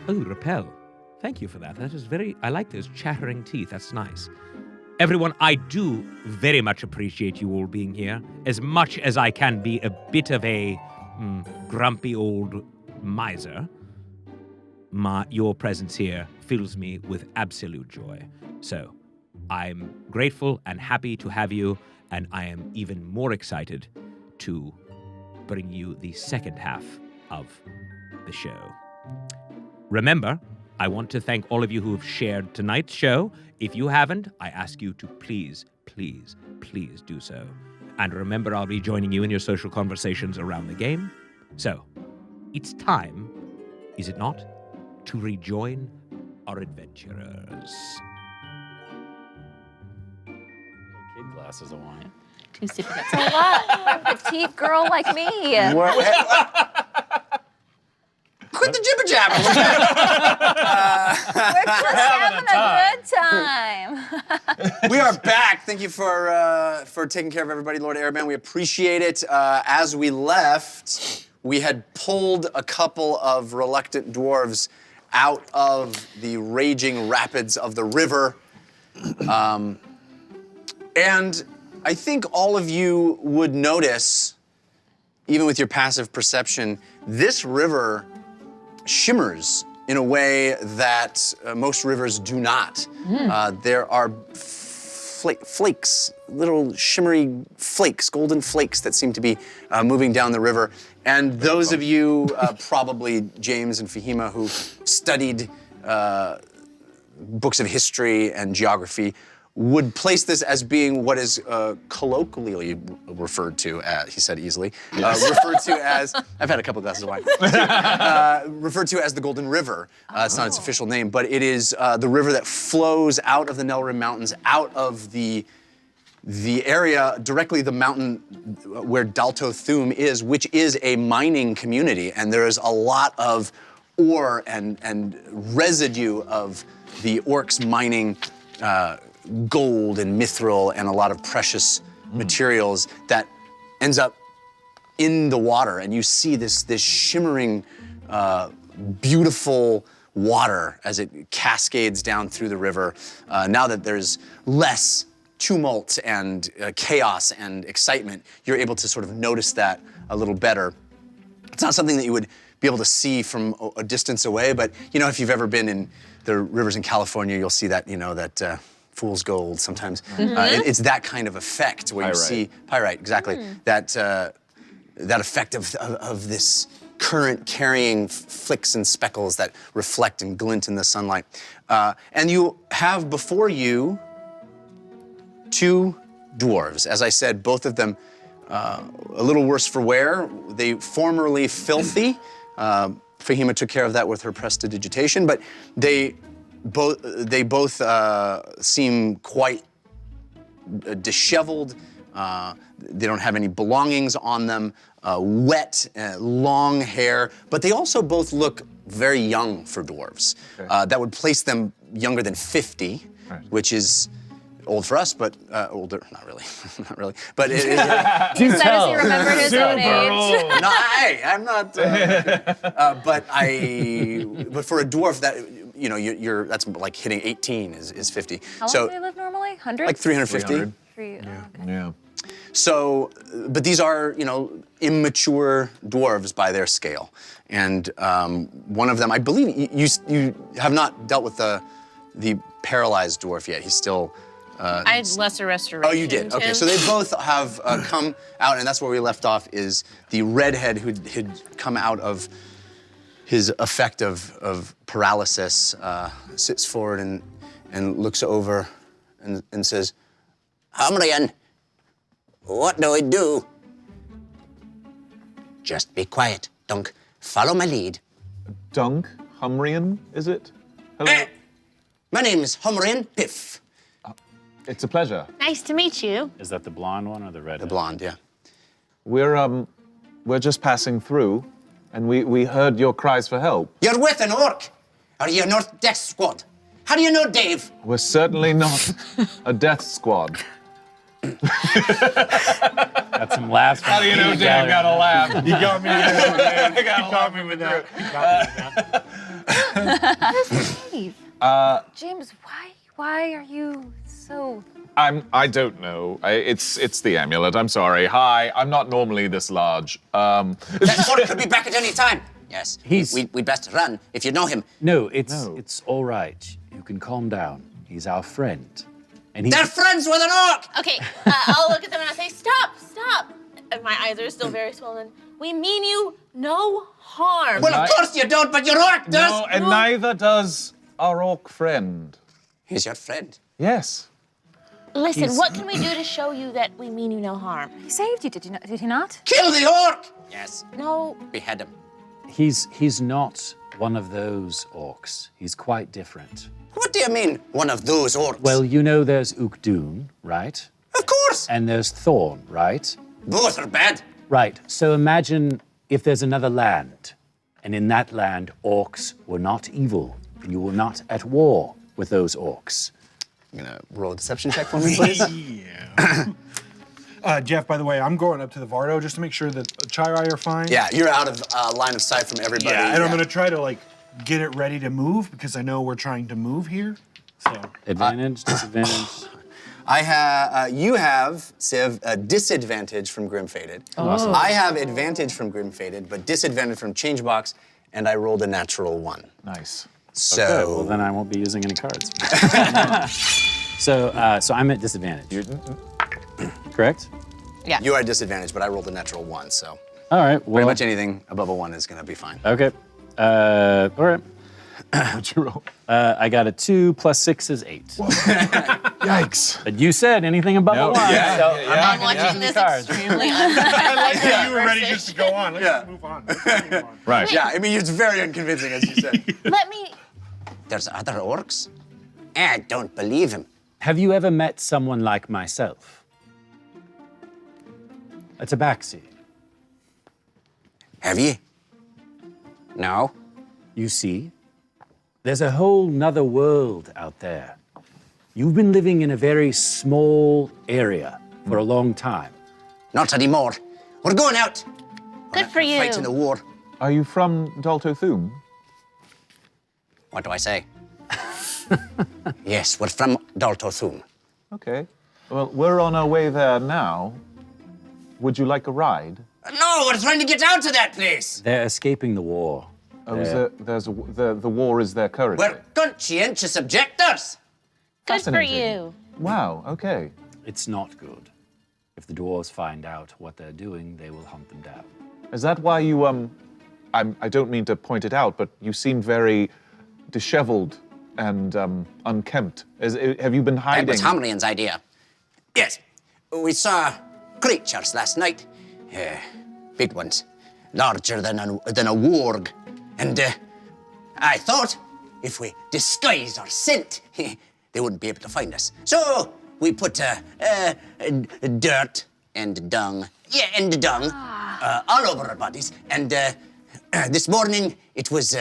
Oh, Repel. Thank you for that. That is very... I like those chattering teeth. That's nice. Everyone, I do very much appreciate you all being here, as much as I can be a bit of a grumpy old miser. Your presence here fills me with absolute joy. So, I'm grateful and happy to have you, and I am even more excited to bring you the second half of the show. Remember, I want to thank all of you who have shared tonight's show. If you haven't, I ask you to please, please, please do so. And remember, I'll be joining you in your social conversations around the game. So, it's time, is it not, to rejoin our adventurers. Kid glasses of wine. 2 sippy cups. A lot for a petite girl like me. Quit the jibber jabber. We're just having a good time. We are back. Thank you for taking care of everybody, Lord Araban. We appreciate it. As we left, we had pulled a couple of reluctant dwarves out of the raging rapids of the river. And I think all of you would notice, even with your passive perception, this river shimmers in a way that most rivers do not. There are flakes, little shimmery flakes, golden flakes that seem to be moving down the river. And those of you, probably James and Fahima, who studied books of history and geography, would place this as being what is colloquially referred to as, he said easily, referred to as, I've had a couple glasses of wine, referred to as the Golden River. It's not its official name, but it is the river that flows out of the Nelrim Mountains, out of the the area directly the mountain where Dalto Thum is, which is a mining community, and there is a lot of ore and residue of the orcs mining gold and mithril and a lot of precious materials that ends up in the water, and you see this shimmering, beautiful water as it cascades down through the river. Now that there's less tumult and chaos and excitement, you're able to sort of notice that a little better. It's not something that you would be able to see from a distance away, but if you've ever been in the rivers in California, you'll see that, that fool's gold sometimes. It's that kind of effect where you see pyrite, exactly. That effect of this current carrying flicks and speckles that reflect and glint in the sunlight. And you have before you 2 dwarves. As I said, both of them a little worse for wear. They formerly filthy. Fahima took care of that with her prestidigitation, but they both seem quite disheveled. They don't have any belongings on them, wet, long hair, but they also both look very young for dwarves. Okay. That would place them younger than 50, which is old for us, but older, not really, not really. But it is. He said as he remembered his own age. No, I'm not. But for a dwarf, that you're that's like hitting 18 is 50. How long do they live normally? 100? Like 350. Yeah. So, but these are, immature dwarves by their scale. And one of them, I believe, you have not dealt with the paralyzed dwarf yet. He's still... I had lesser restoration. Oh, you did? Okay, so they both have come out, and that's where we left off, is the redhead who had come out of his effect of paralysis, sits forward and looks over and says, Humrian, what do I do? Just be quiet, Dunk. Follow my lead. Dunk? Humrian, is it? Hello? My name is Humrian Piff. It's a pleasure. Nice to meet you. Is that the blonde one or the red? The blonde, yeah. We're just passing through, and we heard your cries for help. You're with an orc. Are you a North Death Squad? How do you know Dave? We're certainly not a death squad. Got some laughs. How do you know Dave got a laugh? You got me there, man. I got You got me with that. Steve. James, why are you so... I don't know. It's the amulet. I'm sorry. Hi. I'm not normally this large. That orc could be back at any time. Yes. We'd best run if you know him. No, it's all right. You can calm down. He's our friend. And They're friends with an orc! Okay, I'll look at them and I'll say, stop. And my eyes are still very swollen. We mean you no harm. Well, of course you don't, but your orc does. No, and neither does our orc friend. He's your friend. Yes. Listen, what can we do to show you that we mean you no harm? He saved you, did he not? Kill the orc! Yes. No. Behead him. He's not one of those orcs. He's quite different. What do you mean, one of those orcs? Well, there's Ukdun, right? Of course. And there's Thorn, right? Both are bad. Right. So imagine if there's another land, and in that land, orcs were not evil, and you were not at war with those orcs. I'm gonna roll a deception check for me, please. Yeah. Jeff, by the way, I'm going up to the Vardo just to make sure that Chirai are fine. Yeah, you're out of line of sight from everybody. Yeah, and I'm gonna try to get it ready to move because I know we're trying to move here. So Advantage, disadvantage. You have, Civ, a disadvantage from Grim Fated. Awesome. I have advantage from Grim Fated, but disadvantage from Changebox, and I rolled a natural 1. Nice. So. Okay, well, then I won't be using any cards. So I'm at disadvantage. Correct? Yeah. You are at disadvantage, but I rolled a natural 1, so. All right. Well, pretty much anything above a 1 is gonna be fine. Okay. All right. What'd you roll? I got a 2 plus 6 is 8. Yikes. But you said anything above a 1. Yeah, so yeah, I'm watching this cards. extremely I like that you were ready just to go on. Let's move on. Right. Yeah, I mean, it's very unconvincing, as you said. Let me. There's other orcs? I don't believe him. Have you ever met someone like myself? a tabaxi. Have ye? No. You see, there's a whole nother world out there. You've been living in a very small area for a long time. Not anymore. We're going out. Good for you. Fighting the war. Are you from Dalto Thum? What do I say? Yes, we're from Dalto Thum. Okay. Well, we're on our way there now. Would you like a ride? No, we're trying to get out of that place. They're escaping the war. Oh, the war is there currently. We're conscientious objectors. Good for Fascinating. you. Wow, okay. It's not good. If the dwarves find out what they're doing, they will hunt them down. Is that why you, I don't mean to point it out, but you seem very disheveled and unkempt. Have you been hiding? That was Hamrian's idea. Yes, we saw creatures last night. Big ones, larger than a warg. And I thought if we disguised our scent, they wouldn't be able to find us. So we put dirt and dung, all over our bodies. And this morning, it was,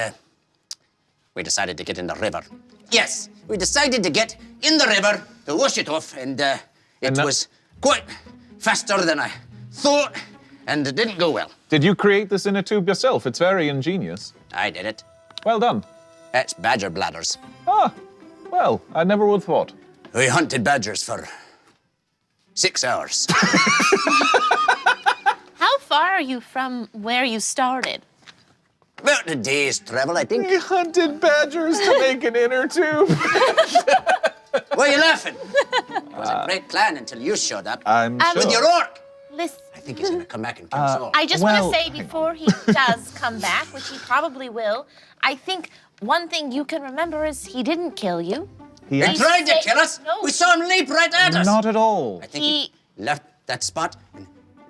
we decided to get in the river. Yes, we decided to get in the river to wash it off, and it was quite faster than I thought, and it didn't go well. Did you create this inner tube yourself? It's very ingenious. I did it. Well done. That's badger bladders. Ah, well, I never would have thought. We hunted badgers for 6 hours. How far are you from where you started? About a day's travel, I think. We hunted badgers to make an inner tube. Why are you laughing? It was a great plan until you showed up. I'm sure. With your orc. Listen, I think he's gonna come back and kill us all. I just well- want to say before he does come back, which he probably will, I think one thing you can remember is he didn't kill you. He He tried to kill us. No. We saw him leap right at us. Not at all. I think he left that spot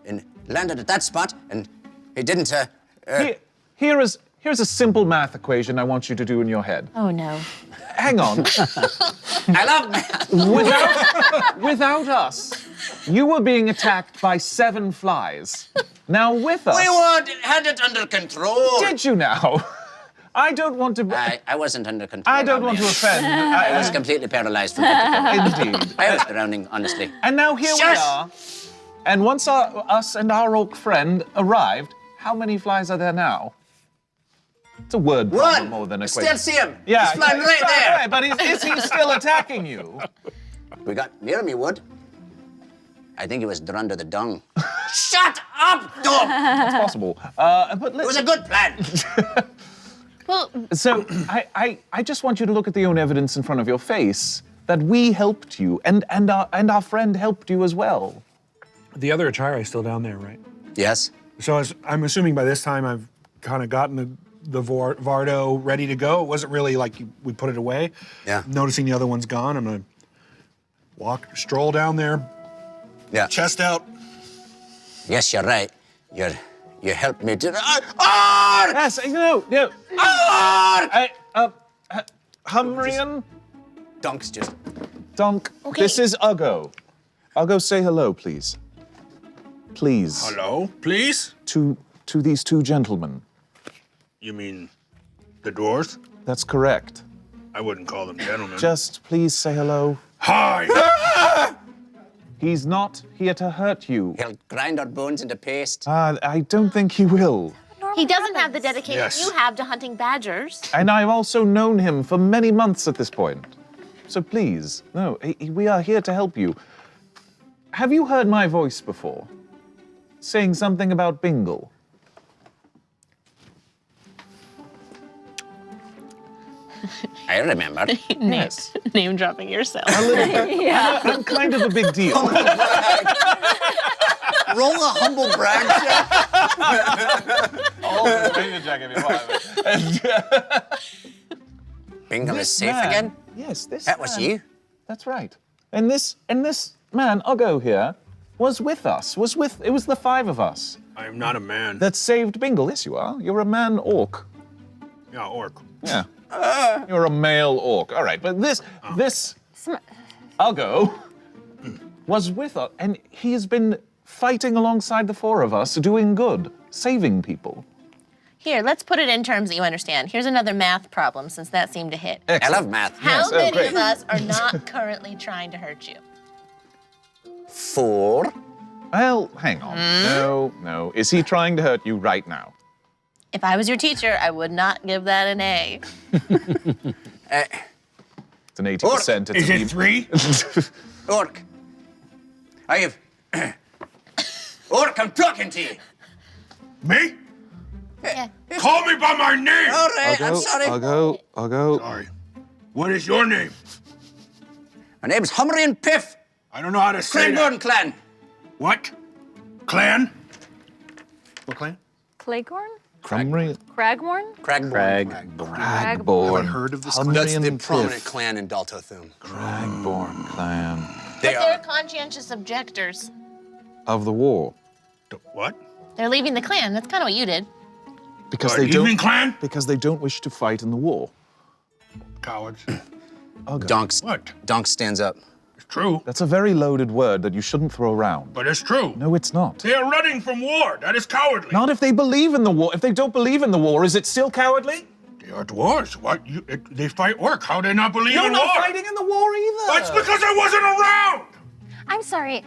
and landed at that spot, and he didn't. Here's a simple math equation I want you to do in your head. Oh no. Hang on. I love math. Without us, you were being attacked by 7 flies. Now with us, Had it under control. did you now? I don't want to. I wasn't under control. I don't want to offend. I was completely paralyzed from head to toe. Indeed. I was drowning, honestly. And now here we Shush! are. And once us and our orc friend arrived, how many flies are there now? It's a word problem One. more than a Still question. see him. Yeah, He's flying right there. Right, but is he still attacking you? We got near me, Wood. I think he was under the dung. Shut up, dog! It's possible. But It was a good plan. Well, So I just want you to look at the own evidence in front of your face that we helped you and our friend helped you as well. The other Achira is still down there, right? Yes. So I'm assuming by this time I've kind of gotten the Vardo ready to go. It wasn't really like we put it away. Yeah. Noticing the other one's gone, I'm gonna stroll down there, Yeah. chest out. Yes, you're right. You helped me to. Yes, no. Humrian, Dunk's just. Dunk, Okay. this is Uggo. Uggo, say hello, please. Please. Hello, please? To these 2 gentlemen. You mean the dwarves? That's correct. I wouldn't call them gentlemen. Just please say hello. Hi! He's not here to hurt you. He'll grind our bones into paste. I don't think he will. he doesn't have the dedication Yes. you have to hunting badgers. And I've also known him for many months at this point. So please, no, we are here to help you. Have you heard my voice before? Saying something about Bingle? I remember. Yes. Name dropping yourself. I'm kind of a big deal. Roll a humble brag check. Bingham is safe Man- again? Yes, this That was man- you? That's right. And this man, Uggo here, was with us. It was the 5 of us I am not a man. that saved Bingle. Yes, you are. You're a man orc. Yeah, orc. Yeah. You're a male orc. All right, but this Uggo was with us, and he has been fighting alongside the four of us, doing good, saving people. Here, let's put it in terms that you understand. Here's another math problem, since that seemed to hit. I love math. How many great. of us are not currently trying to hurt you? 4. Well, hang on. No. Is he trying to hurt you right now? If I was your teacher, I would not give that an A. It's an 80%. Is it 3? Orc. I have. Orc, I'm talking to you. Me? Yeah. Call me by my name. All right, I'm sorry. I'll go. Sorry. What is your name? My name's Humrian Piff. I don't know how to say that. Cranborn Clan. What? Clan? What clan? Claghorn? Crumry. Cragmorn? Cragborn. Cragborn. Heard of this Humrian That's the Piff. prominent clan in Daltothum. Cragborn clan They But they're are. conscientious objectors. of the war. What? They're leaving the clan. That's kind of what you did. Because What, they don't. evening clan? Because they don't wish to fight in the war. Cowards. Donk stands up. It's true, That's a very loaded word that you shouldn't throw around. but it's true. No, it's not. They are running from war. That is cowardly. Not if they believe in the war. If they don't believe in the war, is it still cowardly? They are dwarves. What? They fight orc. How they not believe You're in not war? fighting in the war either. That's because I wasn't around. I'm sorry.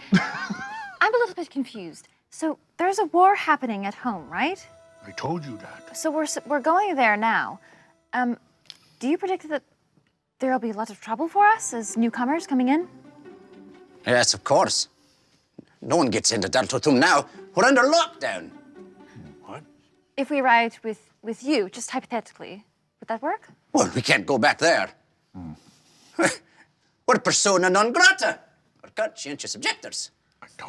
I'm a little bit confused. So there's a war happening at home, right? I told you that. So we're going there now. Do you predict that there'll be lots of trouble for us as newcomers coming in? Yes, of course. No one gets into Daltothum now. We're under lockdown. If we arrived with you, just hypothetically, would that work? Well, we can't go back there. We're persona non grata. We're conscientious objectors.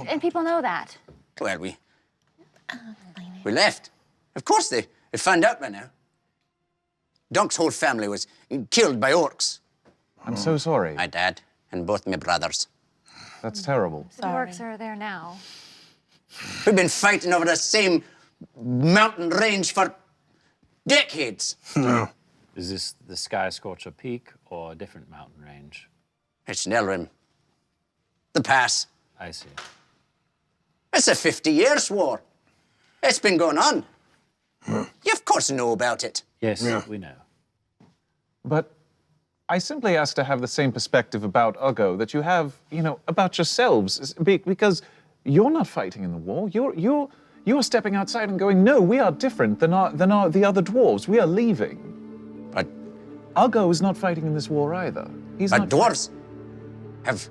And people know that. Well, we left. Of course they found out by now. Donk's whole family was killed by orcs. I'm so sorry. My dad and both my brothers. That's terrible. The orcs are there now. We've been fighting over the same mountain range for decades. Is this the Sky Scorcher Peak or a different mountain range? It's Nelrim. The pass. I see. It's a 50 years war. It's been going on. You of course know about it. Yes, we know. But I simply ask to have the same perspective about Uggo that you have, about yourselves, because you're not fighting in the war. You're stepping outside and going, no, we are different than the other dwarves. We are leaving. But Uggo is not fighting in this war either. He's not. dwarves have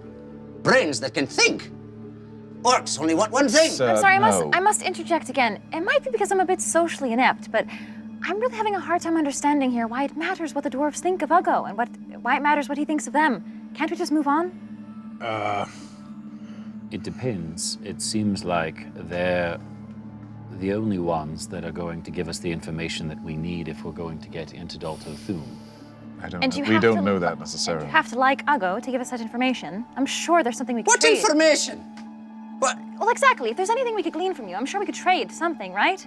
brains that can think. Orcs only want one thing. I'm sorry, no. I must interject again. It might be because I'm a bit socially inept, but I'm really having a hard time understanding here why it matters what the dwarves think of Uggo and why it matters what he thinks of them. Can't we just move on? It depends. It seems like they're the only ones that are going to give us the information that we need if we're going to get into Daltothum. I don't And know. you We have don't to- know that You necessarily. have to like Uggo to give us that information. I'm sure there's something we could What trade. information? What? Well, exactly. If there's anything we could glean from you, I'm sure we could trade something, right?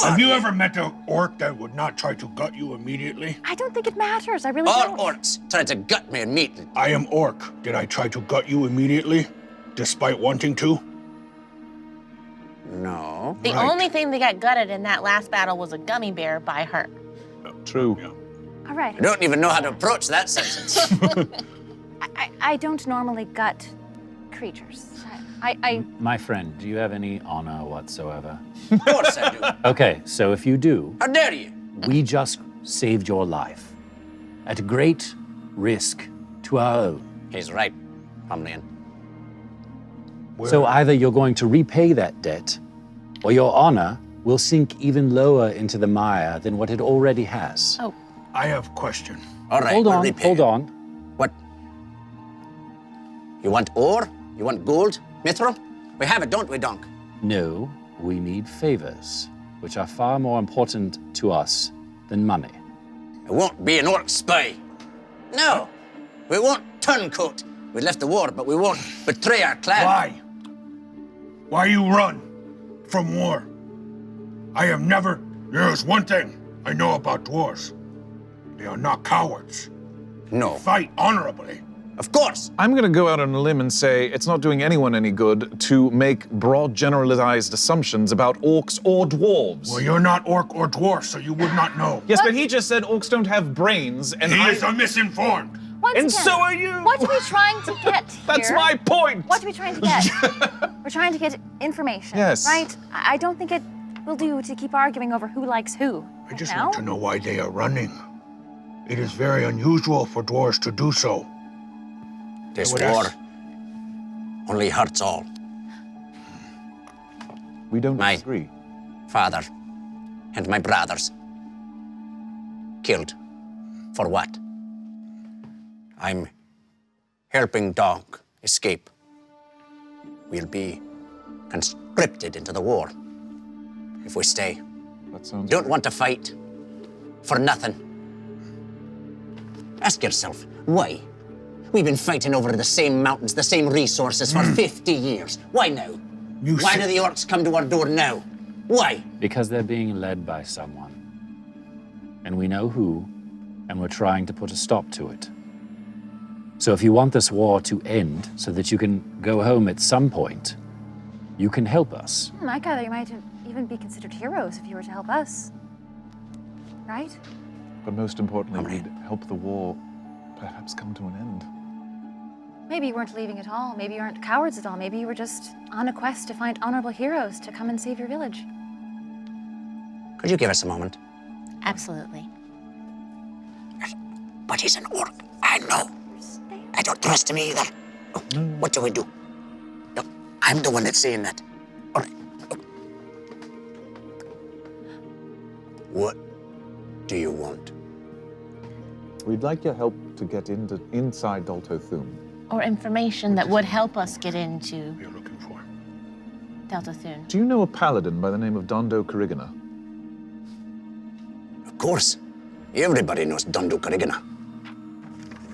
Have you ever met an orc that would not try to gut you immediately? I don't think it matters. I really All don't. orcs try to gut me immediately. I am orc. Did I try to gut you immediately, despite wanting to? No. The only thing that got gutted in that last battle was a gummy bear by her. True. All right. I don't even know how to approach that sentence. I don't normally gut creatures. I My friend, do you have any honor whatsoever? Of course I do. Okay, so if you do, How dare you? we just saved your life at great risk to our own. He's right, Humrian. So either you're going to repay that debt, or your honor will sink even lower into the mire than what it already has. Oh, I have a question. All right, hold we'll on, repay hold it. on. What? You want ore? You want gold? Mithril? We have it, don't we, Donk? No, we need favors, which are far more important to us than money. It won't be an orc spy. No. We won't turncoat. We left the war, but we won't betray our clan. Why? Why you run from war? I have never. There's one thing I know about dwarves. They are not cowards. No. Fight honorably. Of course. I'm going to go out on a limb and say it's not doing anyone any good to make broad generalized assumptions about orcs or dwarves. Well, you're not orc or dwarf, so you would not know. Yes, but he just said orcs don't have brains, and He is misinformed. Once And again, so are you. What are we trying to get here? That's my point. What are we trying to get? We're trying to get information. Yes. Right? I don't think it will do to keep arguing over who likes who. I just now? want to know why they are running. It is very unusual for dwarves to do so. This would war ask- only hurts all. We don't My- disagree. Father and my brothers. Killed. For what? I'm helping Dog escape. We'll be conscripted into the war if we stay. That sounds Don't want to fight for nothing. Ask yourself, why? We've been fighting over the same mountains, the same resources for 50 years. Why now? Why do the orcs come to our door now? Why? Because they're being led by someone. And we know who, and we're trying to put a stop to it. So if you want this war to end so that you can go home at some point, you can help us. I gather you might even be considered heroes if you were to help us. Right? But most importantly, we'd help the war perhaps come to an end. Maybe you weren't leaving at all. Maybe you aren't cowards at all. Maybe you were just on a quest to find honorable heroes to come and save your village. Could you give us a moment? Absolutely. But he's an orc. I know. I don't trust him either. Oh, what do we do? No, I'm the one that's saying that. All right. Oh. What do you want? We'd like your help to get inside Dalto Thum. Or information that would help us get into You're looking for. Delta Thune. Do you know a paladin by the name of Dondo Corrigana? Of course. Everybody knows Dundu Corrigana.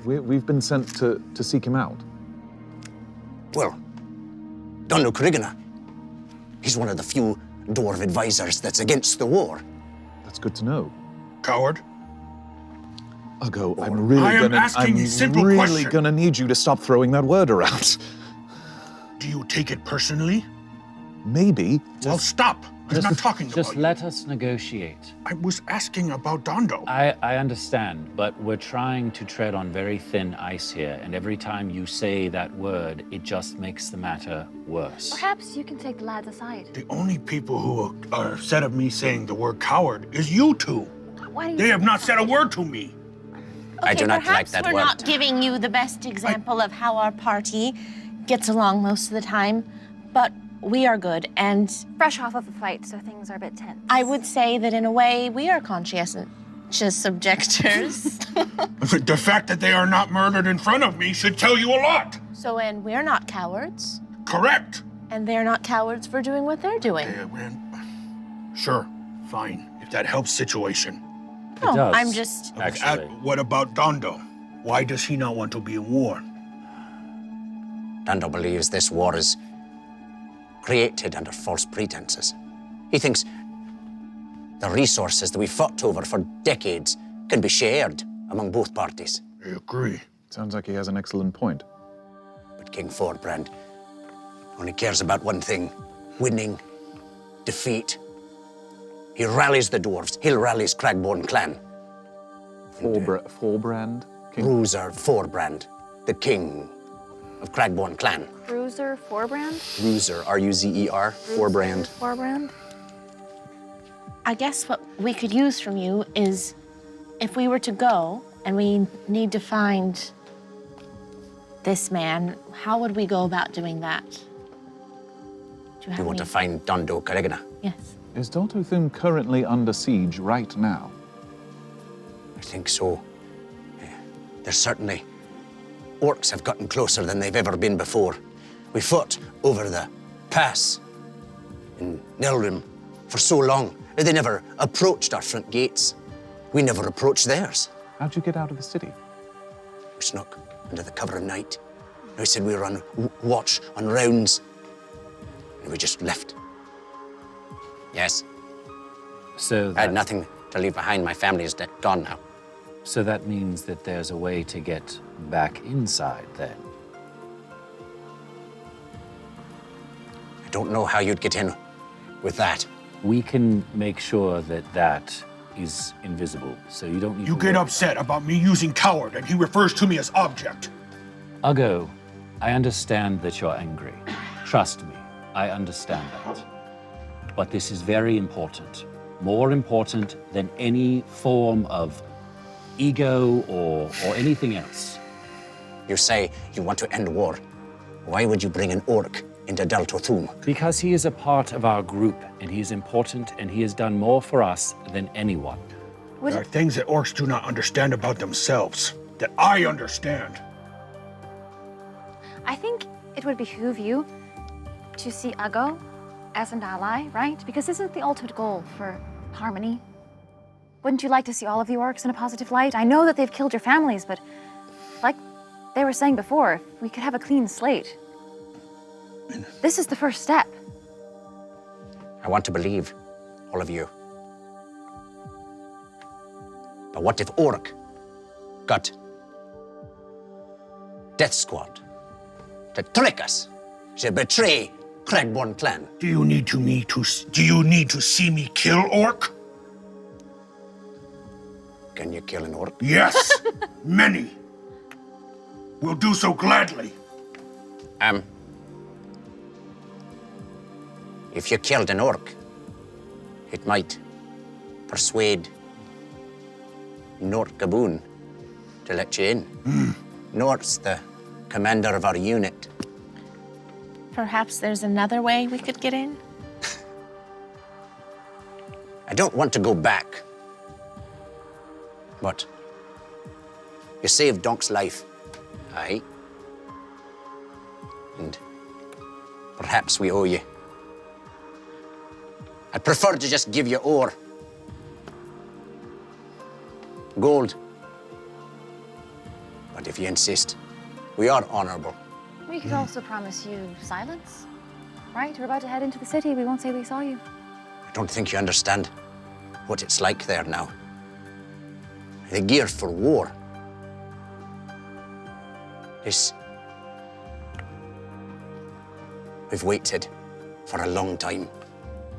We've been sent to seek him out. Well, Dundu Corrigana, he's one of the few dwarf advisors that's against the war. That's good to know. Coward? Ugo, I'm really I am gonna, asking I'm a simple really question. gonna need you to stop throwing that word around. Do you take it personally? Maybe. Well, stop. I'm not talking Just about you. let us negotiate. I was asking about Dondo. I understand, but we're trying to tread on very thin ice here, and every time you say that word, it just makes the matter worse. Perhaps you can take the lads aside. The only people who are upset of me saying the word coward is you two. Why do you They have not said a word to me. I do not like perhaps that we're word. not giving you the best example of how our party gets along most of the time, but we are good, and fresh off of a fight, so things are a bit tense. I would say that in a way we are conscientious objectors. The fact that they are not murdered in front of me should tell you a lot. So, and we're not cowards, Correct. and they're not cowards for doing what they're doing. Sure, fine, if that helps situation. No, does, I'm just. actually. What about Dondo? Why does he not want to be in war? Dondo believes this war is created under false pretenses. He thinks the resources that we fought over for decades can be shared among both parties. I agree. Sounds like he has an excellent point. But King Thorbrand only cares about one thing: winning, defeat. He rallies the dwarves. He'll rally his Cragborn clan. Thorbrand? Bruiser Thorbrand, the king of Cragborn clan. Cruiser Forbrand? Bruiser, R-U-Z-E-R, Thorbrand. Forbrand? I guess what we could use from you is if we were to go and we need to find this man, how would we go about doing that? Do you We want to find Dondo Corrigana. Yes. Is Dalto Thum currently under siege right now? I think so. There's certainly... Orcs have gotten closer than they've ever been before. We fought over the pass in Nelrim for so long. They never approached our front gates. We never approached theirs. How'd you get out of the city? We snuck under the cover of night. They said we were on watch, on rounds, and we just left. Yes, So I had nothing to leave behind. My family is gone now. So that means that there's a way to get back inside then. I don't know how you'd get in with that. We can make sure that that is invisible, so you don't need You to get worry. upset about me using coward, and he refers to me as object. Uggo, I understand that you're angry. Trust me, I understand that. But this is very important. More important than any form of ego or anything else. You say you want to end war. Why would you bring an orc into Dal Tothum? Because he is a part of our group, and he is important, and he has done more for us than anyone. There are things that orcs do not understand about themselves that I understand. I think it would behoove you to see Uggo as an ally, right? Because isn't the ultimate goal for harmony? Wouldn't you like to see all of the orcs in a positive light? I know that they've killed your families, but like they were saying before, if we could have a clean slate. This is the first step. I want to believe all of you. But what if Orc got Death Squad to trick us, to betray Cragborn clan? Do you need to see me kill orc? Can you kill an orc? Yes, many. We'll do so gladly. If you killed an orc, it might persuade Nort Gaboon to let you in. Nort's the commander of our unit. Perhaps there's another way we could get in? I don't want to go back. But you saved Donk's life, aye? And perhaps we owe you. I'd prefer to just give you ore. Gold. But if you insist, we are honorable. We could also promise you silence, right? We're about to head into the city. We won't say we saw you. I don't think you understand what it's like there now. The gear for war. We've waited for a long time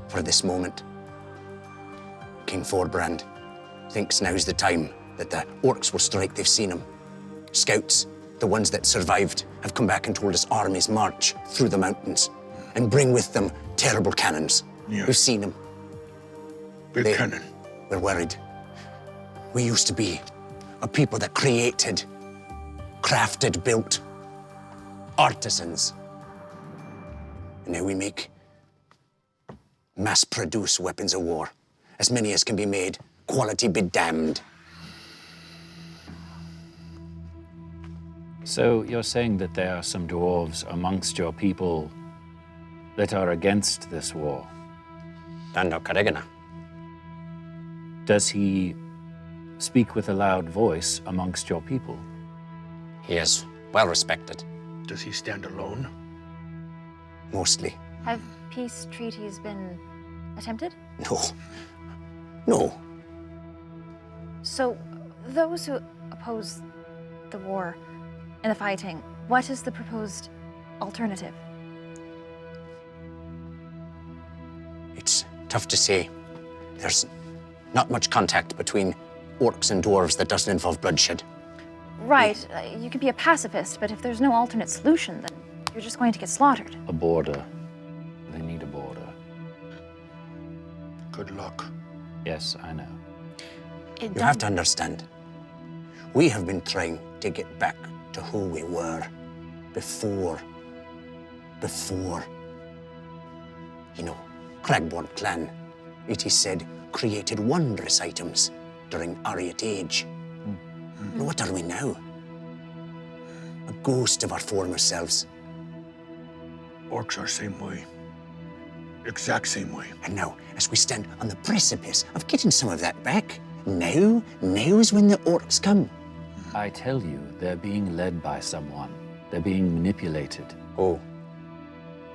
for this moment. King Forbrand thinks now's the time that the orcs will strike. They've seen him. Scouts, the ones that survived, have come back and told us armies march through the mountains and bring with them terrible cannons. Yeah. We've seen them. Big cannon. We're worried. We used to be a people that created, crafted, built, artisans. And now we make mass-produced weapons of war. As many as can be made, quality be damned. So you're saying that there are some dwarves amongst your people that are against this war? Dando Carigana. Does he speak with a loud voice amongst your people? He is well respected. Does he stand alone? Mostly. Have peace treaties been attempted? No. No. So, those who oppose the war and the fighting, what is the proposed alternative? It's tough to say. There's not much contact between orcs and dwarves that doesn't involve bloodshed. Right, you can be a pacifist, but if there's no alternate solution, then you're just going to get slaughtered. A border. They need a border. Good luck. Yes, I know. You have to understand. We have been trying to get back to who we were before. You know, Cragborn clan, it is said, created wondrous items during Ariat Age. And what are we now? A ghost of our former selves. Orcs are same way. Exact same way. And now, as we stand on the precipice of getting some of that back, now's when the orcs come. I tell you, they're being led by someone. They're being manipulated. Oh.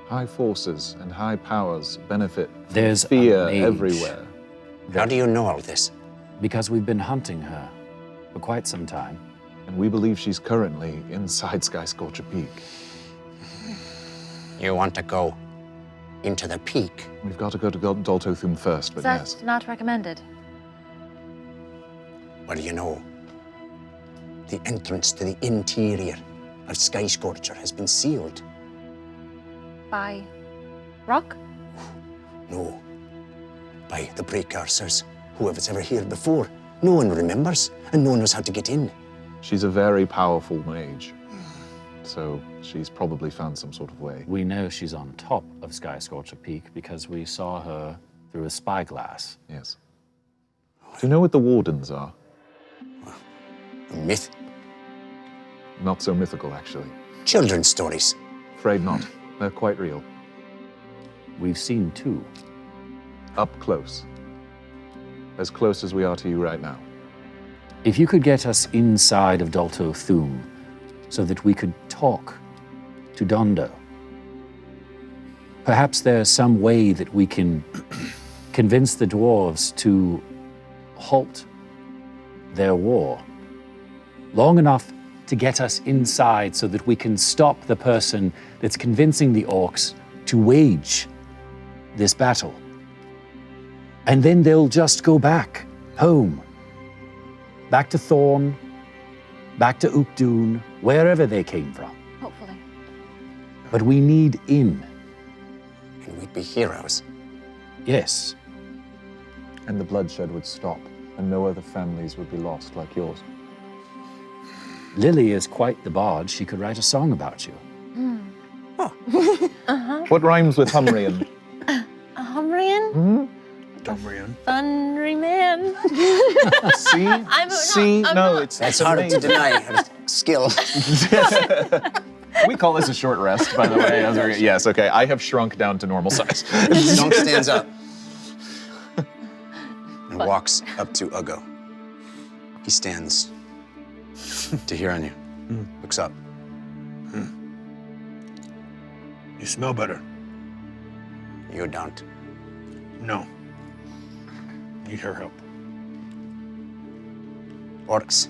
High forces and high powers benefit from There's fear a mage everywhere. How do you know all this? Because we've been hunting her for quite some time. And we believe she's currently inside Sky Scorcher Peak. You want to go into the peak? We've got to go to Doltothum first, but That's yes. not recommended. Well, you know, the entrance to the interior of Sky Scorcher has been sealed. By rock? No, by the precursors, whoever's ever here before. No one remembers, and no one knows how to get in. She's a very powerful mage. So she's probably found some sort of way. We know she's on top of Sky Scorcher Peak because we saw her through a spyglass. Yes. Do you know what the Wardens are? A myth? Not so mythical, actually. Children's stories. Afraid not. They're quite real. We've seen two. Up close. As close as we are to you right now. If you could get us inside of Doltothum so that we could talk to Dondo, perhaps there's some way that we can convince the dwarves to halt their war long enough to get us inside so that we can stop the person that's convincing the orcs to wage this battle. And then they'll just go back home, back to Thorn, back to Ukdun, wherever they came from. Hopefully. But we need in. And we'd be heroes. Yes. And the bloodshed would stop, and no other families would be lost like yours. Lily is quite the bard. She could write a song about you. What rhymes with Humrian? A Humrian? Dumbrian. Thundry man. See? I'm no, not. it's That's hard to deny. Skill. We call this a short rest, by the way. Yes, okay. I have shrunk down to normal size. Dunk stands up and walks up to Ugo. He stands to hear on you. Looks up. You smell better. You don't. No. Need her help. Orcs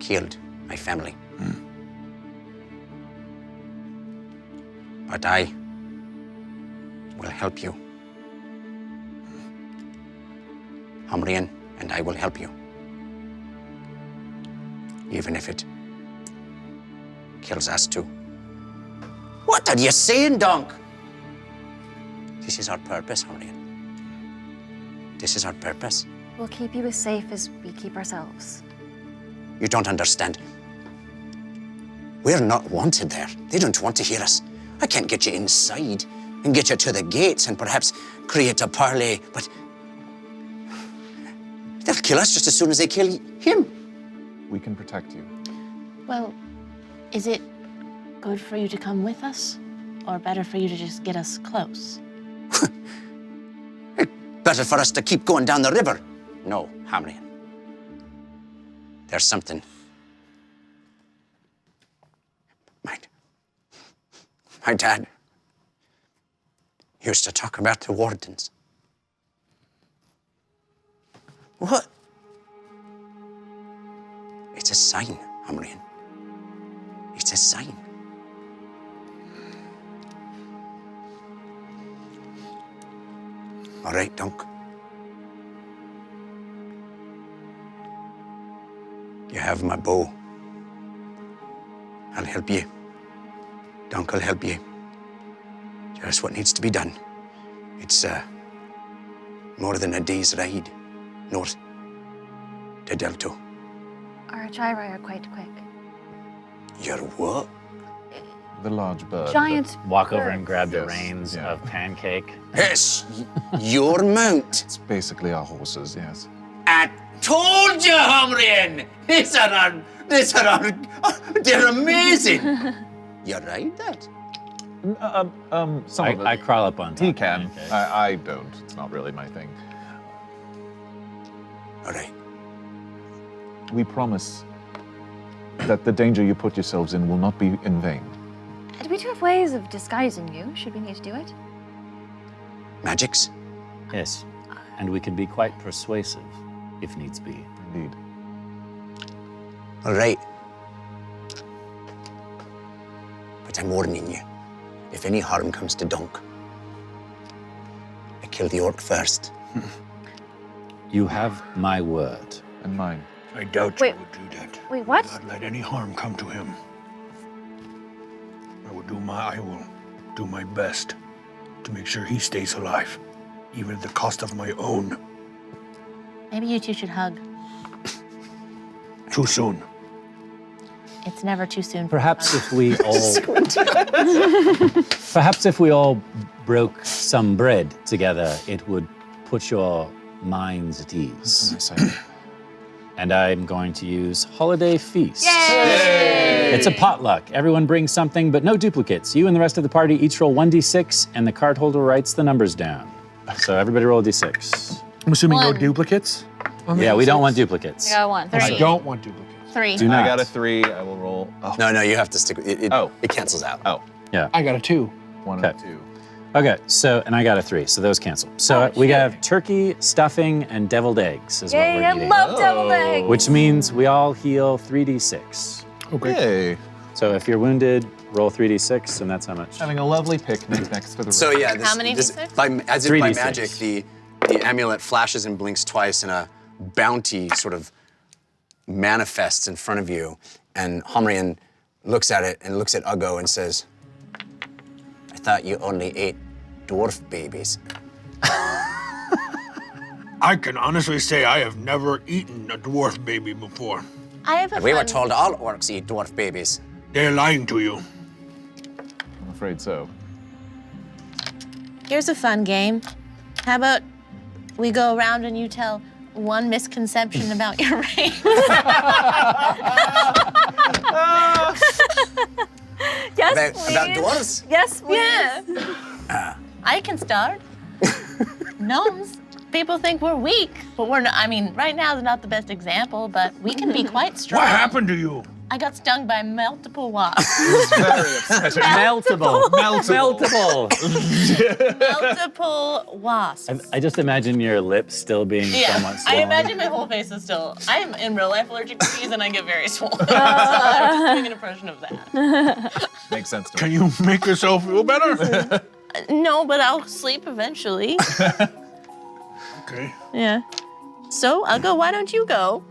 killed my family. But I will help you. Humrian and I will help you. Even if it kills us too. What are you saying, Dunk? This is our purpose, Humrian. This is our purpose. We'll keep you as safe as we keep ourselves. You don't understand. We're not wanted there. They don't want to hear us. I can't get you inside and get you to the gates and perhaps create a parley, but they'll kill us just as soon as they kill him. We can protect you. Well, is it good for you to come with us? Or better for you to just get us close? Better for us to keep going down the river. No, Hamrian. There's something. My dad used to talk about the Wardens. What? It's a sign, Hamrian. It's a sign. All right, Dunk. You have my bow. I'll help you. Dunk will help you. Just what needs to be done. It's more than a day's ride north to Delto. Our gyri are quite quick. You're what? The large bird. Giant Walk over and grab the Yes, reins yeah. of Pancake. Yes, your mount. It's basically our horses, yes. I told you, Humrian! These are they're amazing. You ride that? Some of it. I crawl up on top. He of can. Pancake. I don't. It's not really my thing. All right. We promise that the danger you put yourselves in will not be in vain. And we do have ways of disguising you, should we need to do it. Magics? Yes, and we can be quite persuasive, if needs be. Indeed. All right. But I'm warning you. If any harm comes to Donk, I kill the orc first. You have my word. And mine. I doubt Wait. you would do that. Wait, what? Not let any harm come to him. I will do my best to make sure he stays alive, even at the cost of my own. Maybe you two should hug. Too soon. It's never too soon. Perhaps if we all broke some bread together, it would put your minds at ease. And I'm going to use Holiday Feast. Yay! It's a potluck. Everyone brings something, but no duplicates. You and the rest of the party each roll 1d6, and the card holder writes the numbers down. So everybody roll a d6. I'm assuming no One. duplicates? Yeah, we don't want duplicates. I got one. I Three. don't want duplicates. 3. Do not. I got a 3. I will roll. Oh, No, you have to stick with it. Oh. It cancels out. oh. I got a 2. 1 and Okay. 2. Okay, so, and I got a 3, so those cancel. So we have turkey, stuffing, and deviled eggs is what Yay, we're I eating. love deviled eggs. Which means we all heal 3d6. Okay. Yay. So if you're wounded, roll 3d6, and that's how much. Having a lovely picnic next to the So river. yeah, this, How many this, D6? as if by 3d6. magic, the amulet flashes and blinks twice, and a bounty sort of manifests in front of you. And Homrian looks at it and looks at Uggo and says, "I thought you only ate dwarf babies." I can honestly say I have never eaten a dwarf baby before. I have a We were fun- told all orcs eat dwarf babies. They're lying to you. I'm afraid so. Here's a fun game. How about we go around and you tell one misconception about your race? Yes, About please. dwarves? Yes, please. Yeah. I can start. Gnomes. People think we're weak, but we're not. I mean, right now is not the best example, but we can be quite strong. What happened to you? I got stung by multiple wasps. Very upsetting. Meltable. Meltable. Multiple wasps. I just imagine your lips still being somewhat I swollen. imagine my whole face is still. I am in real life allergic to bees and I get very swollen. So I'm just doing an impression of that. Makes sense to me. Can you make yourself feel better? No, but I'll sleep eventually. Okay. Yeah. So, Uggo, why don't you go?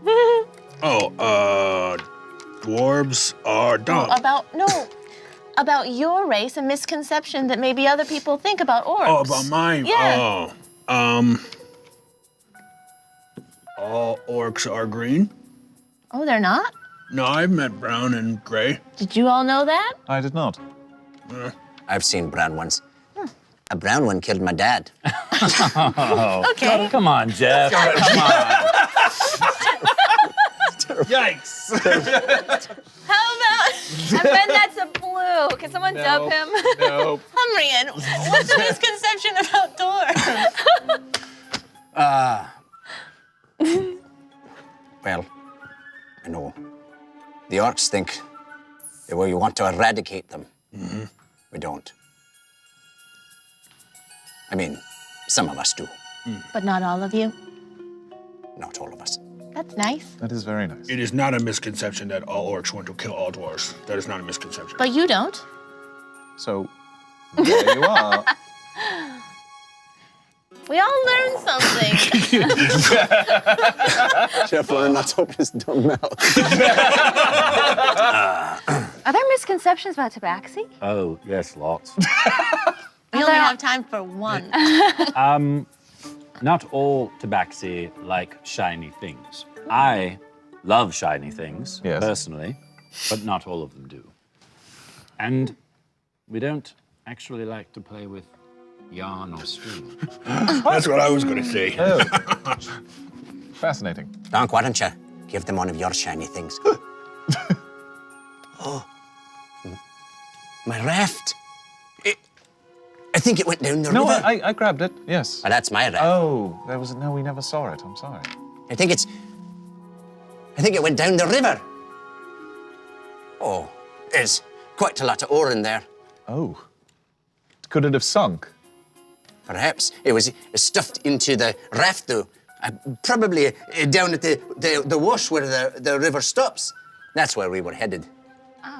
Dwarves are dumb. About your race, a misconception that maybe other people think about orcs. Oh, about mine? Yeah. All orcs are green? Oh, they're not? No, I've met brown and gray. Did you all know that? I did not. I've seen brown ones. A brown one killed my dad. Okay. Come on, Jeff. Come on. Yikes! How about And then that's a blue. Can someone dub him? No. Humrian? What's a misconception about dwarves? Well, I know. The orcs think that we want to eradicate them. We don't. I mean, some of us do. But not all of you. Not all of us. That's nice. That is very nice. It is not a misconception that all orcs want to kill all dwarves. That is not a misconception. But you don't. So, there you are. We all learned something. Jeff, learn not to open his dumb mouth. Are there misconceptions about tabaxi? Oh, yes, lots. We only have time for one. Not all tabaxi like shiny things. I love shiny things, Yes. personally, but not all of them do. And we don't actually like to play with yarn or string. That's what I was going to say. Oh. Fascinating. Donk, why don't you give them one of your shiny things? Oh, my raft. I think it went down the No, river. I grabbed it. Yes. Well, that's my raft. Oh, there was no. We never saw it. I'm sorry. I think it went down the river. Oh, there's quite a lot of ore in there. Oh. Could it have sunk? Perhaps it was stuffed into the raft, though. Probably down at the wash where the river stops. That's where we were headed.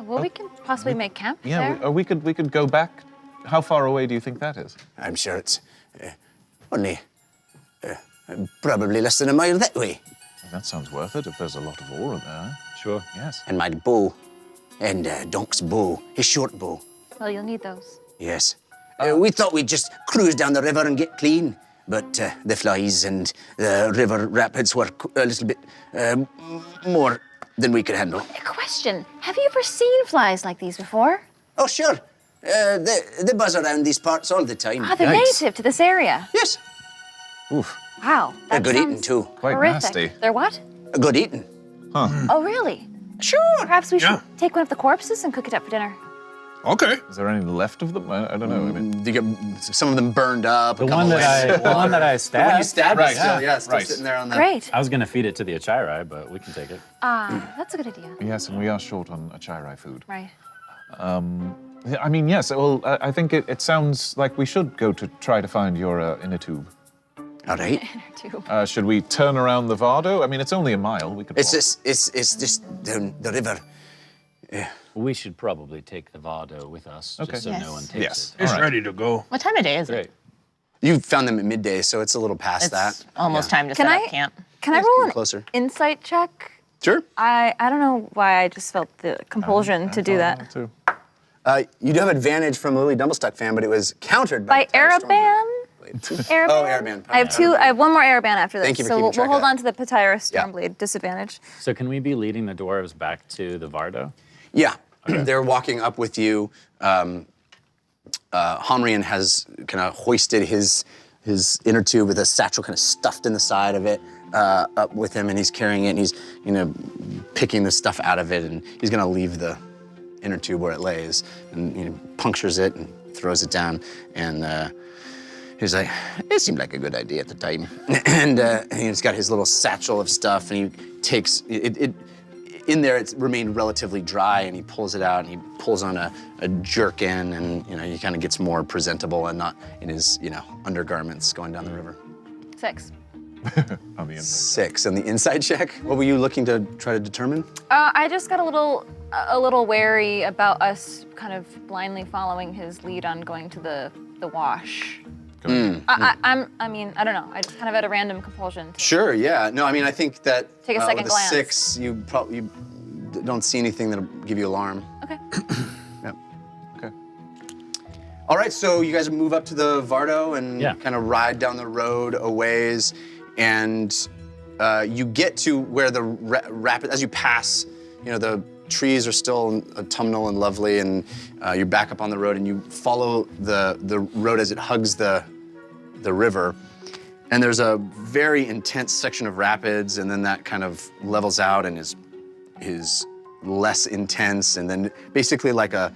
Well, we can possibly make camp Yeah, there. we could go back. How far away do you think that is? I'm sure it's only probably less than a mile that way. That sounds worth it if there's a lot of ore there. Sure. Yes. And my bow, and Donk's bow, his short bow. Well, you'll need those. Yes. We thought we'd just cruise down the river and get clean, but the flies and the river rapids were a little bit more than we could handle. A question. Have you ever seen flies like these before? Oh, sure. They buzz around these parts all the time. They're native to this area. Yes. Oof. Wow. They're That good eating, sounds too. Quite horrific. nasty. They're what? Good eating. Oh, really? Sure. Perhaps we Yeah. should take one of the corpses and cook it up for dinner. Okay. Is there any left of them? I don't know. I mean, You get some of them burned up. The one that I stabbed. When you stabbed Right, it still, yeah, still right. sitting there on the... Great. I was gonna feed it to the Achirai, but we can take it. That's a good idea. yes, and we are short on Achirai food. Right. I mean, yes. Well, I think it sounds like we should go to try to find your inner tube. All right. Should we turn around the Vardo? I mean, it's only a mile. We could. It's walk. just down the river. We should probably take the Vardo with us, Okay. just so no Yes. one takes Yes. it. It's All right. ready to go. What time of day is it? Great. You found them at midday, so it's a little past It's that. almost time to Can set I up camp. can I roll an Closer. insight check? Sure. I don't know why I just felt the compulsion to do that. Too. You do have advantage from Lily Dumblestuck fan, but it was countered By by Araban? Araban? Oh, Araban. I have one more Araban after this. Thank you for so keeping we'll track hold of that. on to the Patyrus Yeah. Stormblade disadvantage. So can we be leading the dwarves back to the Vardo? Yeah. They're walking up with you. Homrian has kind of hoisted his inner tube with a satchel kind of stuffed in the side of it up with him, and he's carrying it, and he's picking the stuff out of it, and he's gonna leave the inner tube where it lays, and punctures it and throws it down, and he's like, it seemed like a good idea at the time, and he's got his little satchel of stuff, and he takes it. In there, it's remained relatively dry, and he pulls it out, and he pulls on a jerkin, and he kind of gets more presentable and not in his undergarments going down the river. 6. On the inside. 6 on the inside check. What were you looking to try to determine? I just got a little wary about us kind of blindly following his lead on going to the wash. I mean, I don't know. I just kind of had a random compulsion. Sure. Yeah. No. I mean, I think that Take a second with glance. 6, you don't see anything that'll give you alarm. Okay. Yep. Okay. All right, so you guys move up to the Vardo and Yeah. kind of ride down the road a ways, and you get to where the rapid, as you pass, the trees are still autumnal and lovely, and you're back up on the road, and you follow the road as it hugs the river, and there's a very intense section of rapids, and then that kind of levels out and is less intense, and then basically like a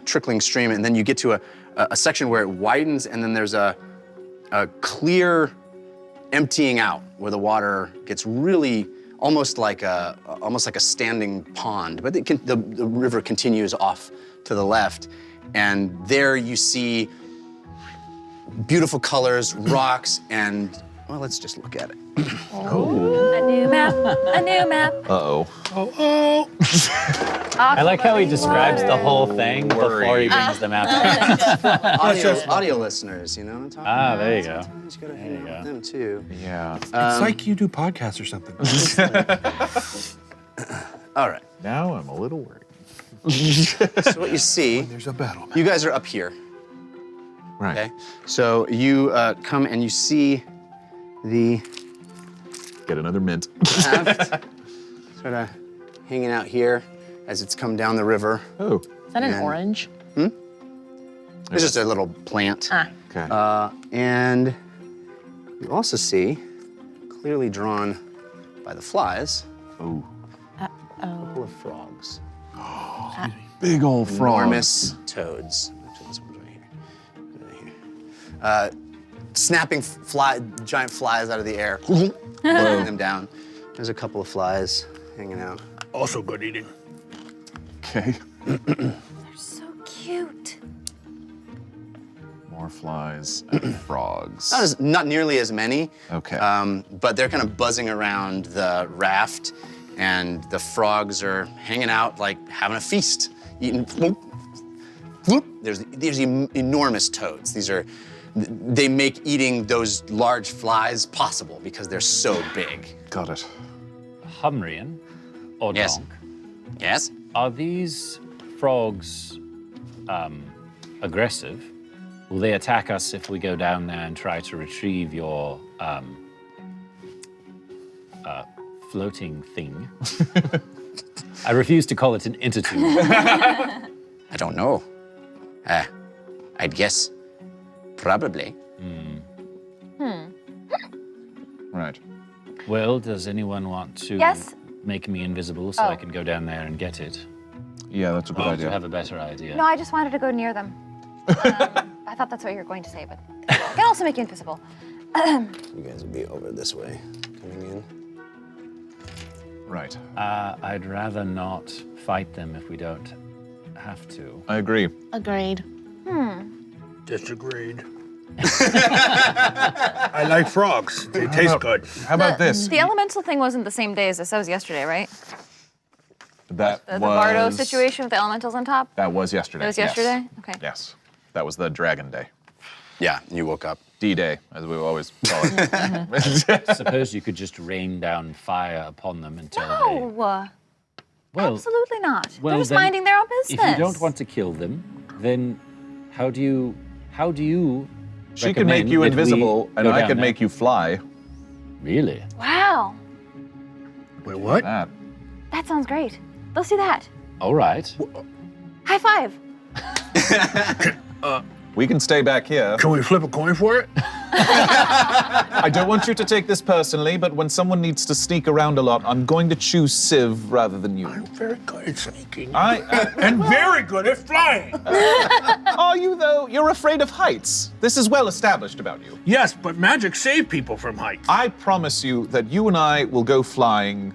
trickling stream, and then you get to a section where it widens, and then there's a clear emptying out where the water gets really almost like a standing pond, but the river continues off to the left, and there you see beautiful colors, rocks, and well, let's just look at it. A new map. A new map. Uh-oh. I like how he describes the whole thing before he brings them out. Audio listeners, what I'm talking Ah, about? there you go. Sometimes you gotta hang out with them too. Yeah. It's like you do podcasts or something. All right. Now I'm a little worried. So what you see, There's a battle. you guys are up here. Right. Okay. So you come and you see the Get another mint. raft sort of hanging out here as it's come down the river. Oh. Is that an And- orange? It's just a little plant. Okay. And you also see, clearly drawn by the flies, Oh. a couple of frogs. Big old frog. Enormous toads. Actually, this one's right here. Right here. Snapping giant flies out of the air, blowing them down. There's a couple of flies hanging out. Also good eating. Okay. So cute. More flies and frogs. Not nearly as many. Okay. But they're kind of buzzing around the raft, and the frogs are hanging out like having a feast, eating. Floop, floop. There's these enormous toads. They make eating those large flies possible because they're so big. Got it. Humrian, or Yes. Donk, Yes? are these frogs aggressive? Will they attack us if we go down there and try to retrieve your floating thing? I refuse to call it an entity. I don't know. I'd guess probably. Right. Well, does anyone want to Yes? make me invisible so I can go down there and get it? Yeah, that's a good To idea. have a better idea. No, I just wanted to go near them. I thought that's what you were going to say, but I can also make you invisible. You guys will be over this way, coming in. Right. I'd rather not fight them if we don't have to. I agree. Agreed. Disagreed. I like frogs. They taste good. How about this? The elemental thing wasn't the same day as this. That was yesterday, right? That The was Bardo situation with the elementals on top? That was yesterday. It was yes. yesterday? Okay. Yes. That was the Dragon Day. Yeah, you woke up. D-Day, as we always call it. Suppose you could just rain down fire upon them until they... No, Well, absolutely not. well, They're just then, minding their own business. If you don't want to kill them, then how do you She could make recommend you that we invisible, and go I down could there? make you fly. Really? Wow, Wait, what? That. that sounds great. Let's do that. All right. High five. We can stay back here. Can we flip a coin for it? I don't want you to take this personally, but when someone needs to sneak around a lot, I'm going to choose Civ rather than you. I'm very good at sneaking. And very good at flying. Are you, though? You're afraid of heights. This is well established about you. Yes, but magic saved people from heights. I promise you that you and I will go flying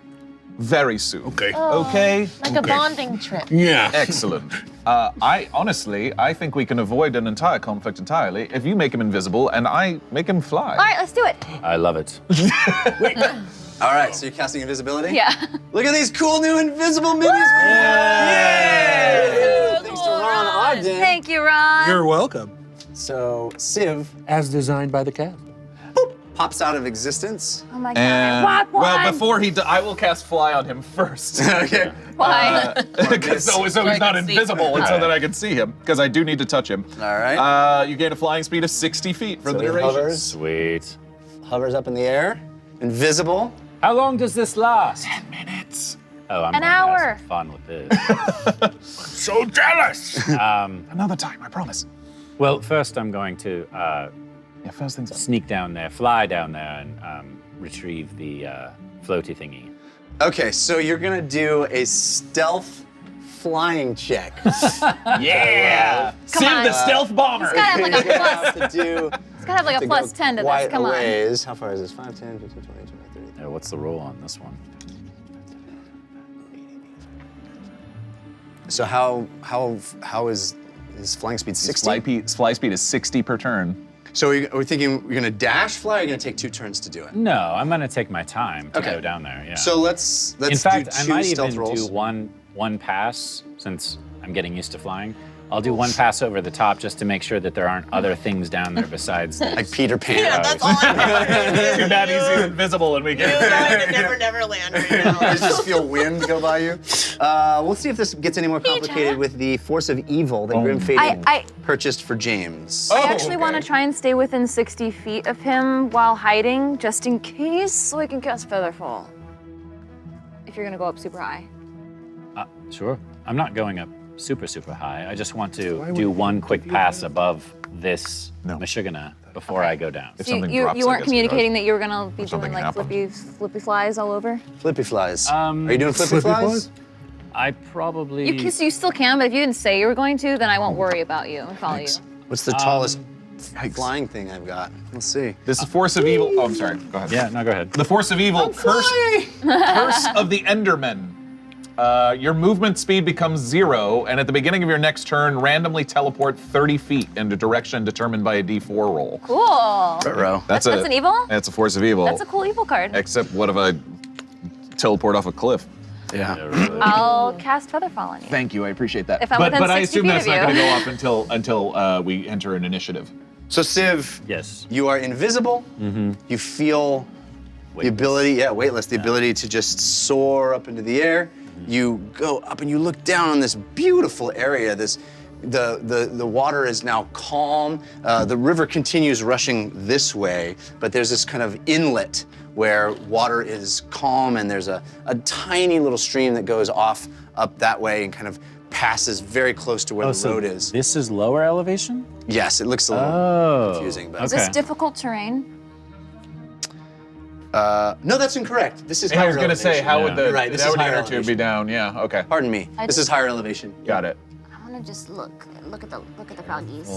very soon. Okay. Okay? Like a bonding trip. Yeah. Excellent. I think we can avoid an entire conflict entirely if you make him invisible and I make him fly. All right, let's do it. I love it. All right, so you're casting invisibility? Yeah. Look at these cool new invisible minis. Yay! Thanks to Ron Ogden. Thank you, Ron. You're welcome. So Civ As designed by the cast. pops out of existence. Oh my god. And, What? well, before I will cast fly on him first. Okay. Why? So he's I not can see. invisible and so that I can see him, because I do need to touch him. All right. You gain a flying speed of 60 feet for So the he duration. Sweet. hovers up in the air, invisible. How long does this last? 10 minutes. Oh, I'm An going to have hour. some fun with this. So jealous. Another time, I promise. Well, first I'm going to Yeah, first things first. sneak down there, fly down there, and retrieve the floaty thingy. Okay, so you're gonna do a stealth flying check. Yeah! Come on. the stealth bomber! It's gotta have like a You're gonna plus. have to do. It's gotta have like a to plus go 10 to quite this. Come a on. ways. How far is this? 5, 10, 15, 20, 20, 30. What's the roll on this one? So how is his flying speed? 60. Fly speed is 60 per turn. So are we thinking you're gonna dash fly? Or you're gonna take 2 turns to do it. No, I'm going to take my time to Okay. go down there. Yeah. So let's in fact, do I 2 might stealth even rolls. do one pass since I'm getting used to flying. I'll do one pass over the top just to make sure that there aren't other things down there besides these. Like Peter Pan. Yeah, that's all I'm doing. Too bad he's invisible and we You get guys are Never Neverland right now. I just feel wind go by you. We'll see if this gets any more complicated with the Force of Evil that Grim Fading I purchased for James. I actually want to try and stay within 60 feet of him while hiding, just in case, so I can cast Featherfall. If you're gonna go up super high. Sure. I'm not going up super high. I just want to do one quick pass above this Meshuggah before I go down. If So something you drops, I weren't guess, communicating that you were gonna be doing something like happens. flippy flies all over? Flippy flies. Are you doing flippy flies? I probably. You still can, but if you didn't say you were going to, then I won't worry about you and follow you. What's the tallest flying thing I've got? Let's see. This is Force of Evil. Oh, I'm sorry. Go ahead. Yeah, no, go ahead. The Force of Evil, curse of the Endermen. Your movement speed becomes 0, and at the beginning of your next turn, randomly teleport 30 feet in a direction determined by a D4 roll. Cool. Row. That's an evil? That's a Force of Evil. That's a cool evil card. Except what if I teleport off a cliff. Yeah. I'll cast Featherfall on you. Thank you, I appreciate that. If I'm but within I 60 assume feet that's of not going to you. go off until we enter an initiative. So Civ, Yes. you are invisible. You feel the ability, weightless, the ability to just soar up into the air. You go up and you look down on this beautiful area. The water is now calm. The river continues rushing this way, but there's this kind of inlet where water is calm, and there's a tiny little stream that goes off up that way and kind of passes very close to where the road is. This is lower elevation? Yes, it looks a little confusing, but Is this difficult terrain? no, that's incorrect. This is I higher was going to say, elevation. how would the, Right, this how is would the higher inner tube be elevation. down? Yeah, okay. Pardon me. This is higher elevation. Got it. I want to just look at the froggies.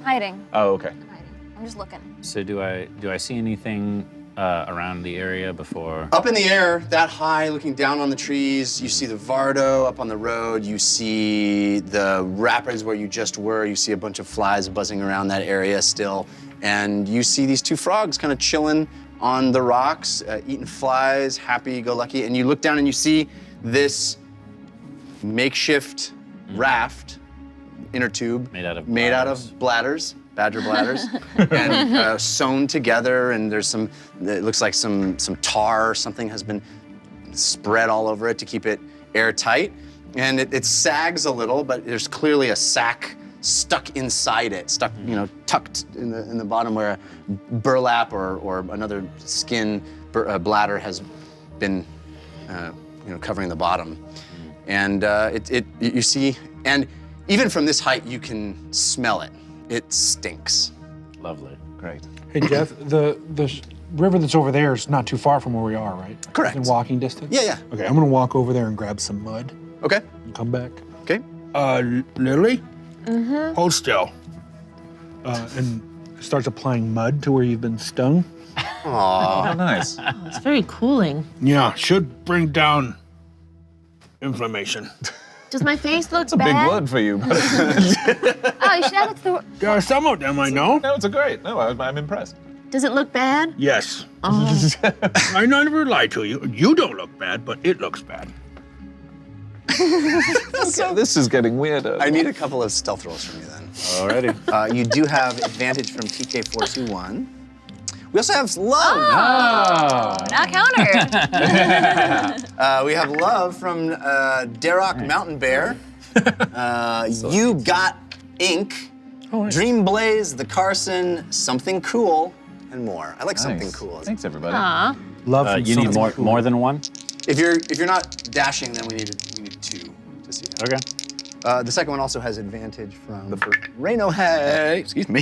Hiding. Oh, okay. I'm hiding. I'm just looking. So do I see anything around the area before? Up in the air, that high, looking down on the trees, you see the Vardo up on the road. You see the rapids where you just were. You see a bunch of flies buzzing around that area still. And you see these two frogs kind of chilling on the rocks, eating flies, happy-go-lucky. And you look down and you see this makeshift raft, inner tube, Made out of bladders, badger bladders, and sewn together. And there's some, it looks like some tar or something has been spread all over it to keep it airtight. And it sags a little, but there's clearly a sack stuck inside it, tucked in the bottom where a burlap or another skin bladder has been, covering the bottom. And you see, and even from this height, you can smell it. It stinks. Lovely. Great. Hey Jeff, the river that's over there is not too far from where we are, right? Correct. In walking distance? Yeah. Okay, I'm gonna walk over there and grab some mud Okay. and come back. Okay. Lily? Hold still. And starts applying mud to where you've been stung. Aww. Oh, nice. It's very cooling. Yeah, should bring down inflammation. Does my face look It's a big wound for you. Oh, you should add it to the. There are some of them I know. No, it's a great. No, I'm impressed. Does it look bad? Yes. Oh. I never lie to you. You don't look bad, but it looks bad. This is getting weirder. I need a couple of stealth rolls from you then. Alrighty. You do have advantage from TK421. We also have love. Not countered. We have love from Darrock Mountain Bear. You got ink, Dream Blaze, the Carson, Something Cool, and more. I like something Nice. cool. Thanks, everybody. Aw. Love from You need something more cool. than one? If you're not dashing, then we need two to see that. Okay. The second one also has advantage from the first. Reno Hay. Excuse me.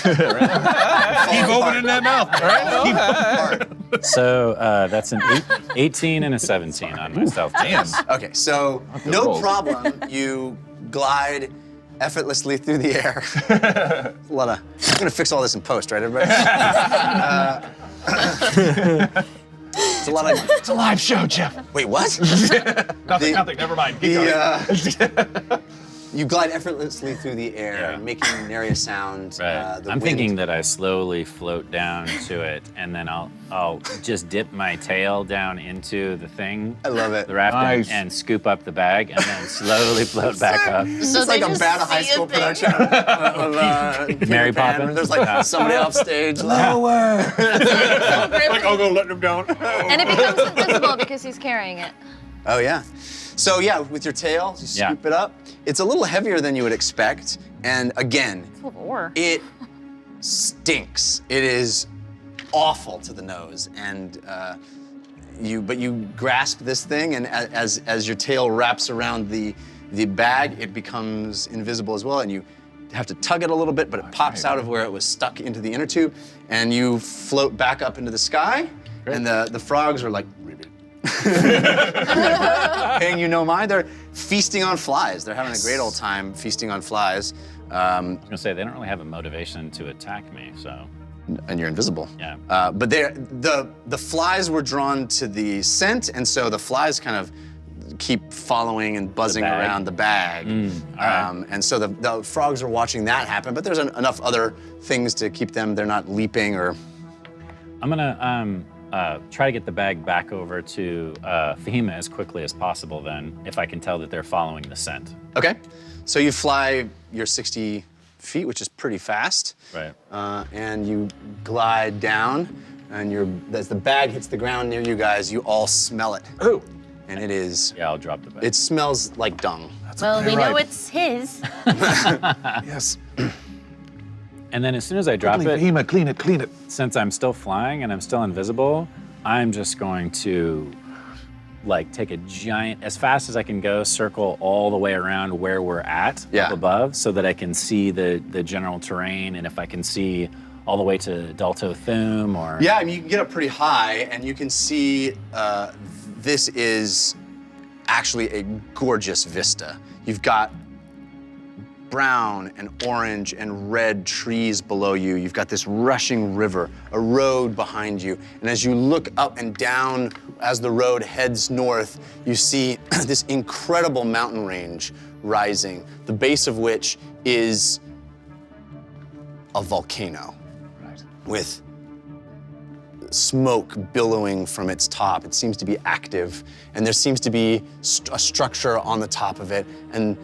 Keep opening that mouth, all right? So that's an 18 and a 17 on my stealth. Damn. Okay, so good no rolls. problem. You glide effortlessly through the air. A lot of. I'm gonna fix all this in post, right, everybody? It's a lot of. It's a live show, Jeff. Wait, what? Nothing. Never mind. Keep going. You glide effortlessly through the air, Yeah. making nary a sound. Right. The I'm wind- thinking that I slowly float down to it, and then I'll just dip my tail down into the thing, I love it. the raft, Nice. and scoop up the bag, and then slowly float back up. This So is like they a just bad high see school a thing. production of Peter Mary Pan, Poppins? where there's like somebody off stage. Lower. Like, I'll go let them down. And it becomes invisible because he's carrying it. Oh yeah. So yeah, with your tail, you Yeah. scoop it up. It's a little heavier than you would expect, and again, It's full of ore. it stinks. It is awful to the nose, and but you grasp this thing, and as your tail wraps around the bag, it becomes invisible as well, and you have to tug it a little bit, but it pops out of where it was stuck into the inner tube, and you float back up into the sky, and the frogs are like, paying you no mind. They're feasting on flies. They're having a great old time feasting on flies. I was gonna say they don't really have a motivation to attack me, so And you're invisible. yeah. But the flies were drawn to the scent, and so the flies kind of keep following and buzzing bag. around the bag. all right. And so the frogs are watching that happen, but there's enough other things to keep them, they're not leaping or I'm gonna try to get the bag back over to Fahima as quickly as possible then, if I can tell that they're following the scent. Okay. So you fly your 60 feet, which is pretty fast. Right. And you glide down, and as the bag hits the ground near you guys, you all smell it. Oh. And it is. Yeah, I'll drop the bag. It smells like dung. Well, we know it's his. Yes. And then as soon as I drop it, Fahima, clean it. since I'm still flying and I'm still invisible, I'm just going to like take a giant, as fast as I can go, circle all the way around where we're at up above so that I can see the general terrain, and if I can see all the way to Dalto Thum or... Yeah, I mean, you can get up pretty high, and you can see this is actually a gorgeous vista. You've got brown and orange and red trees below you. You've got this rushing river, a road behind you. And as you look up and down as the road heads north, you see this incredible mountain range rising, the base of which is a volcano with smoke billowing from its top. It seems to be active, and there seems to be a structure on the top of it, and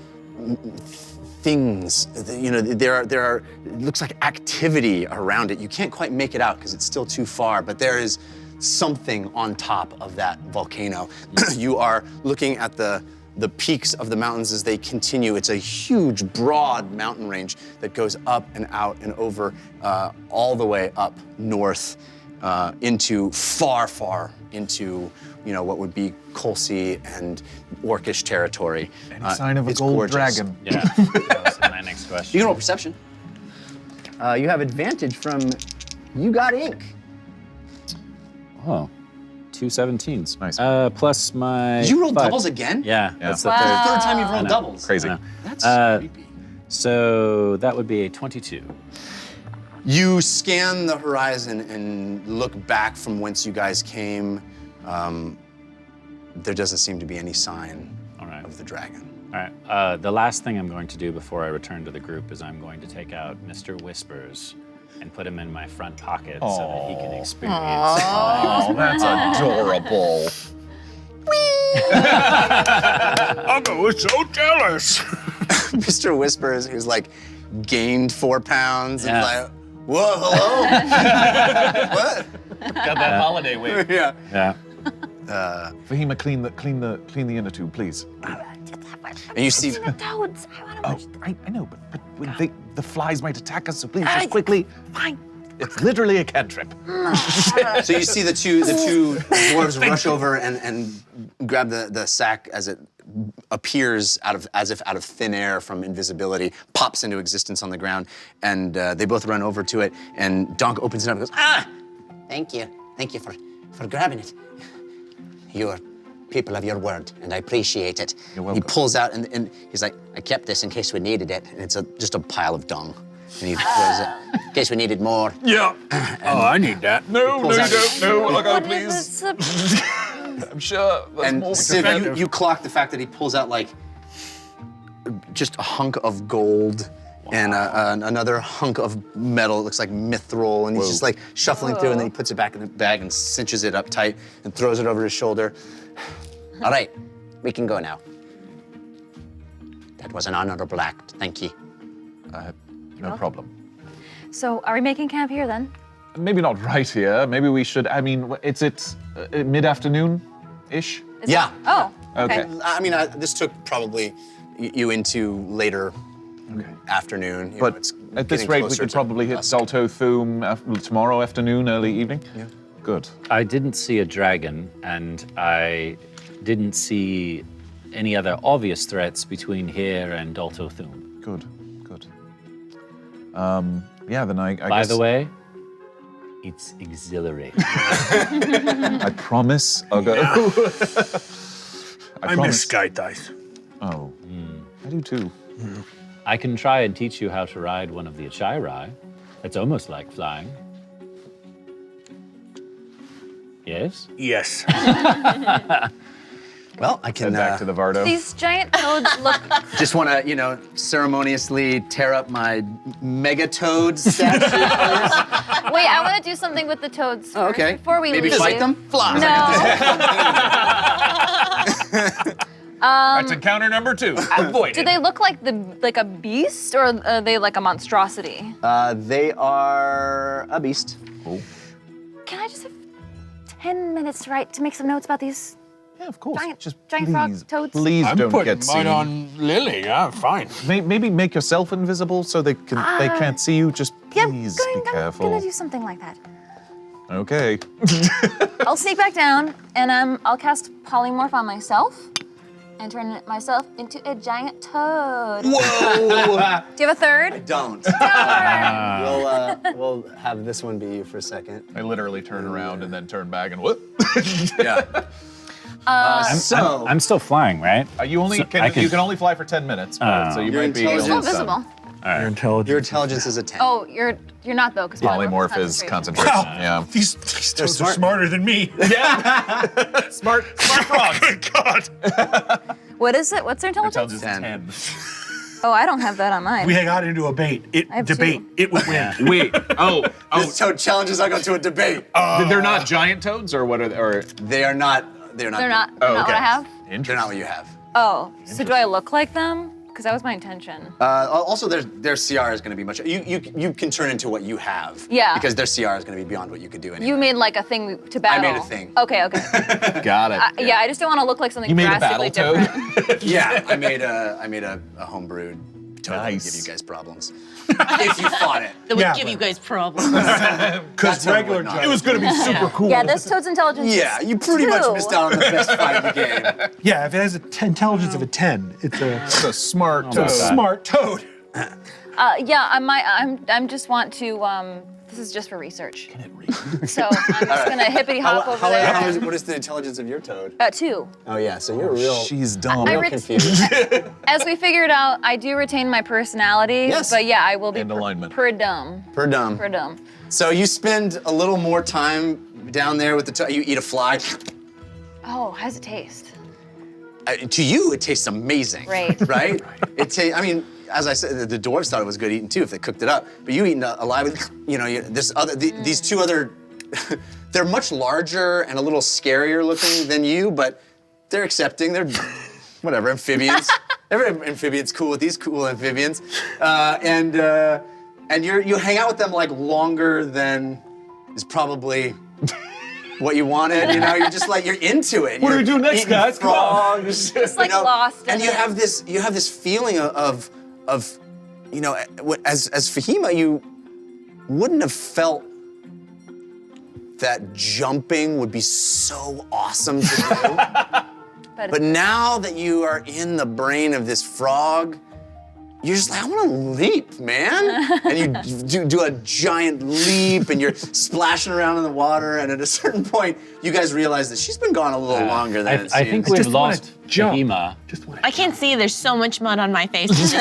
things, there are, it looks like activity around it. You can't quite make it out because it's still too far, but there is something on top of that volcano. You are looking at the peaks of the mountains as they continue. It's a huge, broad mountain range that goes up and out and over all the way up north into far into what would be Colsey and Orcish territory. Any sign of a it's gold gorgeous. dragon? Yeah, that was my next question. You can roll perception. You have advantage from you got ink. Oh, 2 17s. Nice. Plus my... Did you roll 5. doubles again? Yeah, that's the That's third. the third time you've I rolled know. doubles. Crazy. I know. That's creepy. So that would be a 22. You scan the horizon and look back from whence you guys came. There doesn't seem to be any sign of the dragon. All right. The last thing I'm going to do before I return to the group is I'm going to take out Mr. Whispers and put him in my front pocket so that he can experience. Oh, that's adorable. Uncle was so jealous. Mr. Whispers, who's like gained 4 pounds, Yeah. and like, whoa, hello? What? Got that holiday weight. Yeah. Yeah. Fahima, clean the inner tube, please. And you see, Toads. Oh, I know, but when the flies might attack us, so please, just quickly. Fine. It's literally a cantrip. so you see the two dwarves rush over and grab the sack as it appears as if out of thin air from invisibility, pops into existence on the ground, and they both run over to it. And Donk opens it up and goes, "Ah, thank you for grabbing it. You're people of your word, and I appreciate it." You're welcome. He pulls out and he's like, "I kept this in case we needed it," and it's just a pile of dung. And he throws it in case we needed more. Yeah. Oh, I need that. No, pulls out- you don't. No, I'll go, What please. is this? I'm sure there's And more. Siv, you clock the fact that he pulls out like just a hunk of gold and another hunk of metal. It looks like mithril, and he's just like shuffling through, and then he puts it back in the bag and cinches it up tight and throws it over his shoulder. All right, we can go now. That was an honorable act. Thank you. No problem. So, are we making camp here then? Maybe not right here. Maybe we should. I mean, it's mid-afternoon-ish. Is Yeah. it- Oh. Okay. I mean, this took probably you into later afternoon. You know, But it's at this getting rate, we closer could to probably hit dusk. Dalto Thum tomorrow afternoon, early evening. Yeah. Good. I didn't see a dragon, and I didn't see any other obvious threats between here and Dalto Thum. Good. Yeah. Then I By guess. the way, it's exhilarating. I promise I'll go. I miss Sky Dice. Oh, I do too. I can try and teach you how to ride one of the Achairai. It's almost like flying. Yes? Yes. Well, I can Head back to the Vardo. These giant toads look. just want to, ceremoniously tear up my mega toad statue. Wait, I want to do something with the toads first okay. before we Maybe leave. fight them? Fly. That's encounter number 2. Avoid Do it. they look like a beast, or are they like a monstrosity? They are a beast. Can I just have 10 minutes to make some notes about these Yeah, of course. giant, Just giant please, frog toads? please I'm don't putting get mine seen. on Lily. Yeah, fine. Maybe make yourself invisible so they can't see you. Just Yeah, please I'm be careful. gonna do something like that. Okay. I'll sneak back down, and I'll cast polymorph on myself, and turn myself into a giant toad. Whoa! Do you have a third? Don't. We'll have this one be you for a second. I literally turn around and then turn back and whoop. Yeah. I'm still flying, right? You So I you can only fly for 10 minutes, so you You're might be. You're still intelligent. visible. Your intelligence. Your intelligence is a 10. Oh, you're not though, because Polymorph is concentration. Yeah. These toads are smart. smarter than me. Smart frogs. Good God. What is it? What's their intelligence? Intelligence is 10. Oh, I don't have that on mine. We got into a bait. I have Debate. two. It would win. Wait. This toad challenges Uggo to a debate. They're not giant toads, or what are they? Or They are not. They're not. They're not. Oh, Not what okay. I have. They're not what you have. Oh, so do I look like them? Because that was my intention. Also, their CR is going to be much. You can turn into what you have. Yeah. Because their CR is going to be beyond what you could do anyway. You made like a thing to battle. made a thing. Okay. got it. Yeah, I just don't want to look like something You made a drastically battle different. toad. Yeah, I made a homebrewed toad that would Nice. give you guys problems if you fought it. That would Yeah, give but- you guys problems. Because toad regular would not. Joe. It was going to be super cool. Yeah, this toad's intelligence. Yeah, is you pretty much 2. missed out on the best fight of the game. Yeah, if it has an intelligence of a 10, it's a It's a smart about toad. that. smart toad. Yeah, I'm just want to. This is just for research. Can it read? So I'm just gonna hippity hop over there. What is the intelligence of your toad? 2. Oh yeah, so you're real. She's dumb. I real ret- confused. As we figured out, I do retain my personality. Yes. But yeah, I will be And alignment. per dumb. Per dumb. Per dumb. So you spend a little more time down there with the toad. You eat a fly. Oh, how does it taste? To you, it tastes amazing. Right. Right? I mean, as I said, the dwarves thought it was good eating too if they cooked it up. But you eating alive, these two other, they're much larger and a little scarier looking than you, but they're accepting. They're whatever amphibians. Every amphibian's cool with these cool amphibians, and you hang out with them like longer than is probably what you wanted. You know, you're just like you're into it. What do You're we do next, eating guys? Come on. frogs, Just like lost and in you it. have this feeling of you know, as Fahima, you wouldn't have felt that jumping would be so awesome to do. But now that you are in the brain of this frog, you're just like, I want to leap, man. And you do a giant leap and you're splashing around in the water. And at a certain point, you guys realize that she's been gone a little longer than it seems. I think we've just wanna lost jump. Fahima. I can't see. There's so much mud on my face. Is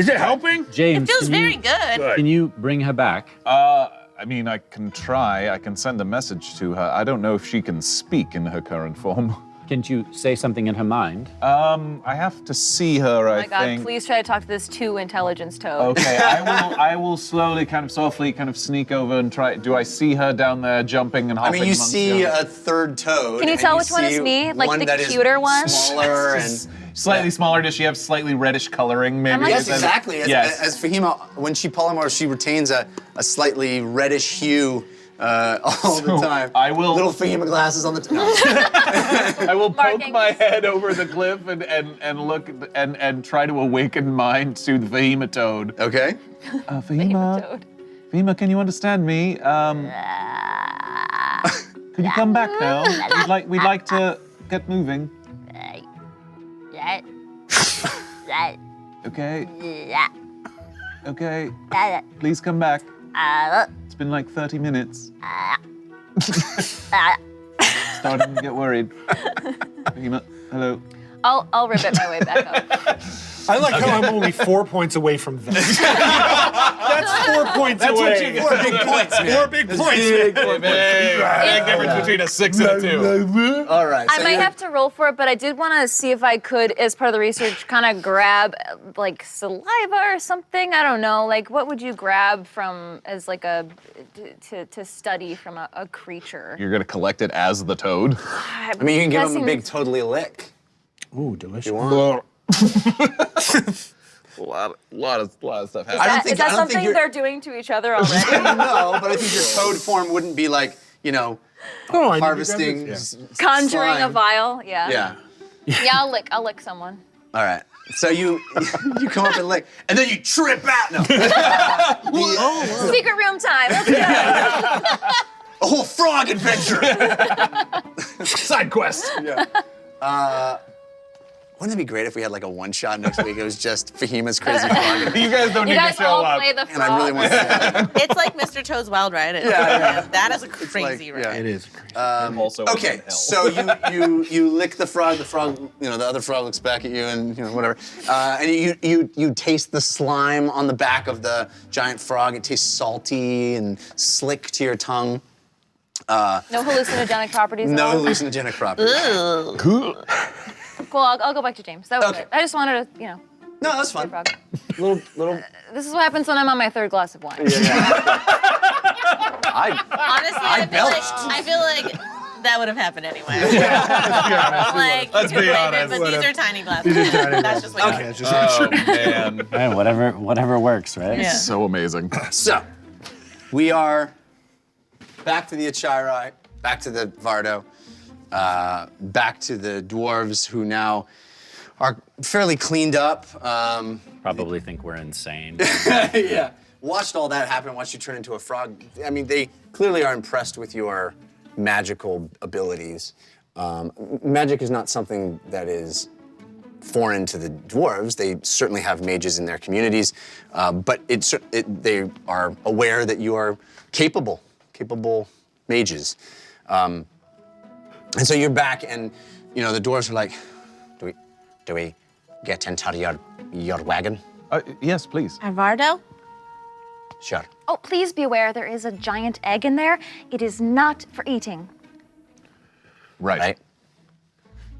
it helping? James, It feels can you- very good. Can you bring her back? I mean, I can try. I can send a message to her. I don't know if she can speak in her current form. Can't you say something in her mind? I have to see her, Oh I my God, think. please try to talk to this 2 intelligence toad. Okay, I will slowly, kind of softly, kind of sneak over and try. Do I see her down there jumping and I hopping? mean, you amongst see the a third toad. Can you and tell which one is see me? Like one the that is cuter one? Smaller and. slightly smaller? Does she have slightly reddish coloring? Maybe. like- Yes, Is that- exactly. As Fahima, when she polymorphs, she retains a slightly reddish hue all the time. I will- Little Fahima glasses on the top. I will poke Markings. my head over the cliff and look and try to awaken mine to the Fahima toad. Okay. Fahima, Toad. Fahima, can you understand me? Could you come back now? We'd like to get moving. Okay. Okay. Please come back. It's been like 30 minutes. Starting to get worried. Fahima, hello. I'll ribbit my way back up. I like how I'm only 4 points away from that. That's 4 points That's away. what you get. 4 big points, man. 4 big points. Big difference between a 6 and a 2. All right. I so might you're- have to roll for it, but I did want to see if I could, as part of the research, kind of grab like saliva or something. I don't know. Like, what would you grab from as like a to study from a creature? You're gonna collect it as the toad. I mean, you can give him a big totally lick. Ooh, delicious. You want? A lot of stuff happening. I don't Is think that I don't think something you're. they're doing to each other already? No, but I think your toad form wouldn't be like, I need to harvesting. grab this. Conjuring a slime. vial? Yeah. Yeah. Yeah, I'll lick someone. All right. So you come up and lick, and then you trip out. No. Secret room time. Let's go. A whole frog adventure. Side quest. Yeah. Wouldn't it be great if we had like a one-shot next week? It was just Fahima's crazy frog. You guys don't You need guys to show all up. play the frog. And I really want to see that. It's like Mr. Toad's Wild Ride. Yeah. That is a It's crazy like, yeah. ride. It is crazy. Also Okay, in hell. so you lick the frog. The frog, the other frog looks back at you, and whatever. And you taste the slime on the back of the giant frog. It tastes salty and slick to your tongue. No hallucinogenic properties at No all? hallucinogenic properties. Cool, I'll go back to James. That was Okay. it. I just wanted to, No, that's fun. frog. Little. This is what happens when I'm on my third glass of wine. Honestly, I I feel like that would have happened anyway. Like, Let's you could be blame it, honest. but these are tiny glasses. That's just what you do. Oh man, Man, whatever works, right? Yeah. so amazing. So, we are back to the Achirai, back to the Vardo, back to the dwarves who now are fairly cleaned up. Probably think we're insane. Yeah. Watched all that happen, watched you turn into a frog. I mean, they clearly are impressed with your magical abilities. Magic is not something that is foreign to the dwarves. They certainly have mages in their communities, but they are aware that you are capable mages. And so you're back, and the dwarves are like, do we get into your wagon? Yes, please. Arvardo? Sure. Oh, please be aware there is a giant egg in there. It is not for eating. Right.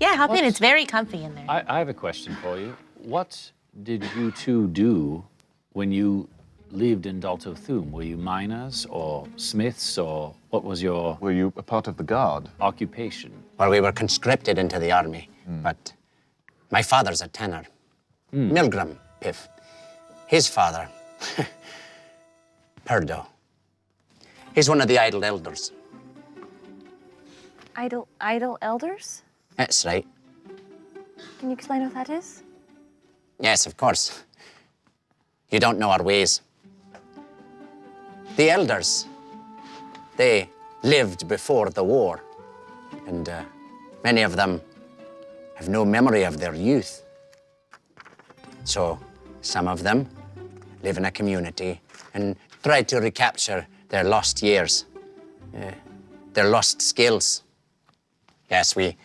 Yeah, hop in. It's very comfy in there. I have a question for you. What did you two do when you lived in Dalto Thum? Were you miners or smiths, or what was your Were you a part of the guard? occupation? Well, we were conscripted into the army, but my father's a tenor. Milgram Piff. His father, Perdo. He's one of the idle elders. Idle elders? That's right. Can you explain what that is? Yes, of course. You don't know our ways. The elders, they lived before the war, and many of them have no memory of their youth. So some of them live in a community and try to recapture their lost years, their lost skills. Yes, we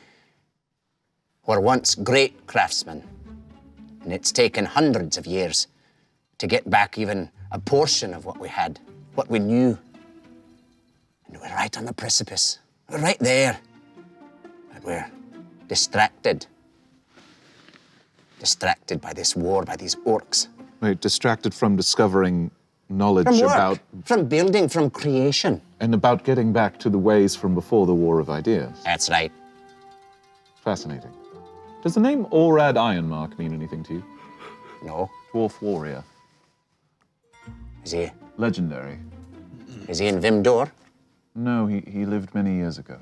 were once great craftsmen, and it's taken hundreds of years to get back even a portion of what we had, what we knew. And we're right on the precipice. We're right there. But we're distracted. Distracted by this war, by these orcs. Wait, distracted from discovering knowledge From work, about from building, from creation. and about getting back to the ways from before the War of Ideas. That's right. Fascinating. Does the name Orad Ironmark mean anything to you? No. Dwarf warrior. Is he Legendary. in Vimdor? No, he lived many years ago.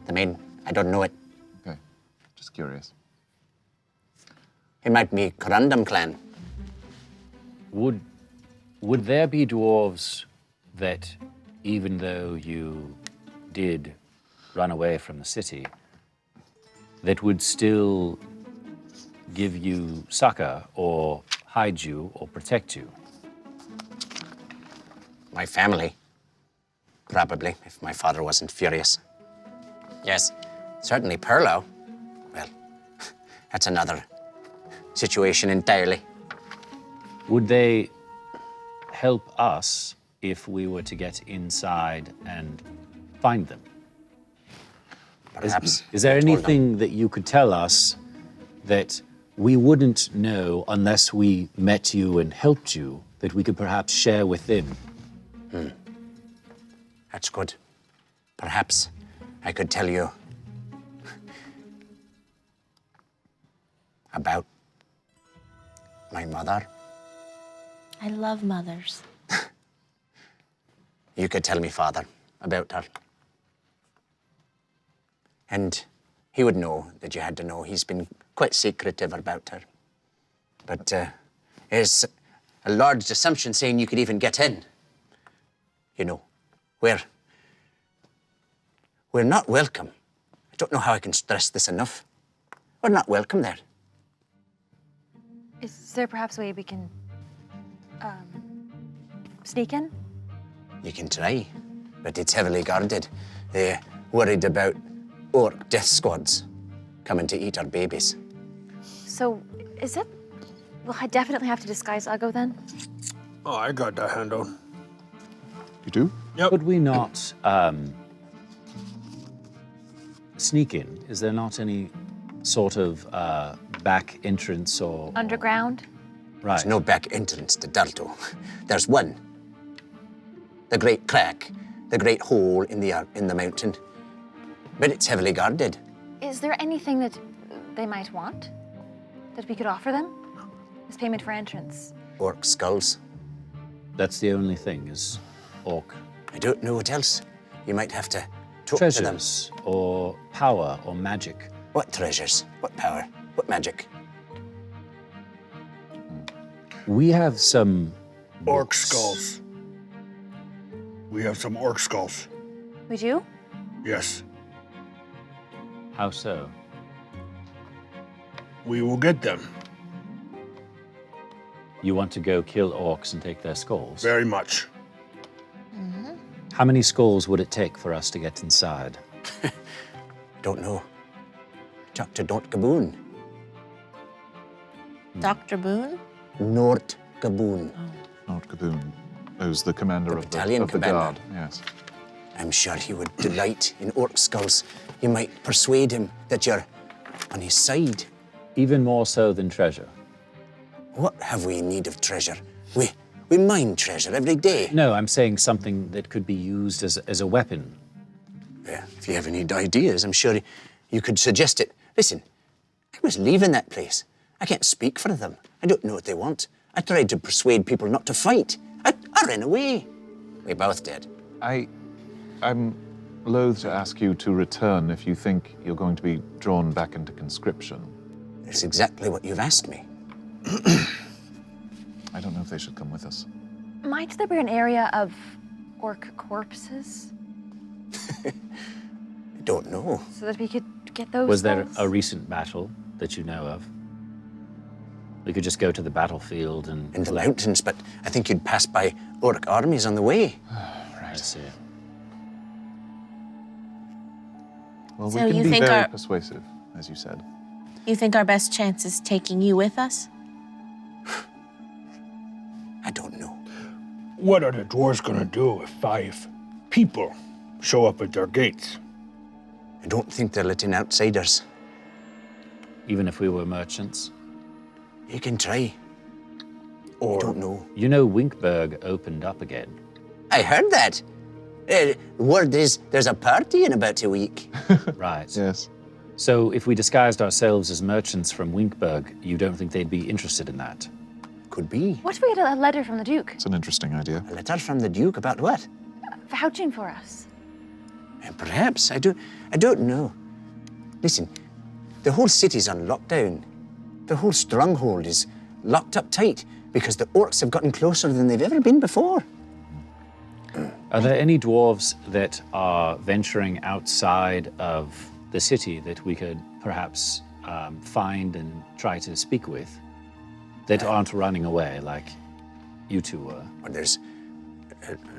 I don't know it. Okay, just curious. He might be Corundum clan. Would there be dwarves that, even though you did run away from the city, that would still give you succor or hide you or protect you? My family. Probably, if my father wasn't furious. Yes, certainly Perlo. Well, that's another situation entirely. Would they help us if we were to get inside and find them? Perhaps. Is there I told them. anything that you could tell us that we wouldn't know unless we met you and helped you, that we could perhaps share with them? That's good. Perhaps I could tell you about my mother. I love mothers. You could tell me, Father, about her. And he would know that you had to know. He's been quite secretive about her. But there's a large assumption saying you could even get in. You know, we're not welcome. I don't know how I can stress this enough. We're not welcome there. Is there perhaps a way we can sneak in? You can try, but it's heavily guarded. They're worried about orc death squads coming to eat our babies. So, is it? Will I definitely have to disguise Uggo then? Oh, I got that handle. You do? Could we not sneak in? Is there not any sort of back entrance or... Underground? Right. There's no back entrance to Dalto. There's one. The great crack, the great hole in the mountain. But it's heavily guarded. Is there anything that they might want that we could offer them as payment for entrance? Orc skulls. That's the only thing, is orc I don't know what else. You might have to talk to them. treasures or power or magic. What treasures? What power? What magic? We have some Orc books. skulls. We have some orc skulls. We do? Yes. How so? We will get them. You want to go kill orcs and take their skulls? Very much. How many skulls would it take for us to get inside? Don't know. Talk to Dort Gaboon. Dr. Boone? Nort Gaboon. Not Gaboon. Who's the commander of battalion the commander. guard? Yes. I'm sure he would delight in orc skulls. You might persuade him that you're on his side. Even more so than treasure. What have we need of treasure? We mine treasure every day. No, I'm saying something that could be used as a weapon. Yeah, if you have any ideas, I'm sure you could suggest it. Listen, I was leaving that place. I can't speak for them. I don't know what they want. I tried to persuade people not to fight. I ran away. We both did. I'm loath to ask you to return if you think you're going to be drawn back into conscription. That's exactly what you've asked me. I don't know if they should come with us. Might there be an area of orc corpses I don't know. so that we could get those? Was there skulls? a recent battle that you know of? We could just go to the battlefield and... In the mountains, but I think you'd pass by orc armies on the way. I see. Well, So we you can be think very our- persuasive, as you said. You think our best chance is taking you with us? I don't know. What are the dwarves gonna do if 5 people show up at their gates? I don't think they're letting outsiders. Even if we were merchants? You can try. I don't know. You know Winkberg opened up again. I heard that. Word is there's a party in about a week. Right. Yes. So if we disguised ourselves as merchants from Winkberg, you don't think they'd be interested in that? Could be. What if we get a letter from the Duke It's an interesting idea. A letter from the Duke about what? vouching for us? Perhaps. I don't know. Listen, the whole city's on lockdown. The whole stronghold is locked up tight because the orcs have gotten closer than they've ever been before. Are there any dwarves that are venturing outside of the city that we could perhaps find and try to speak with that aren't running away like you two were? Well, there's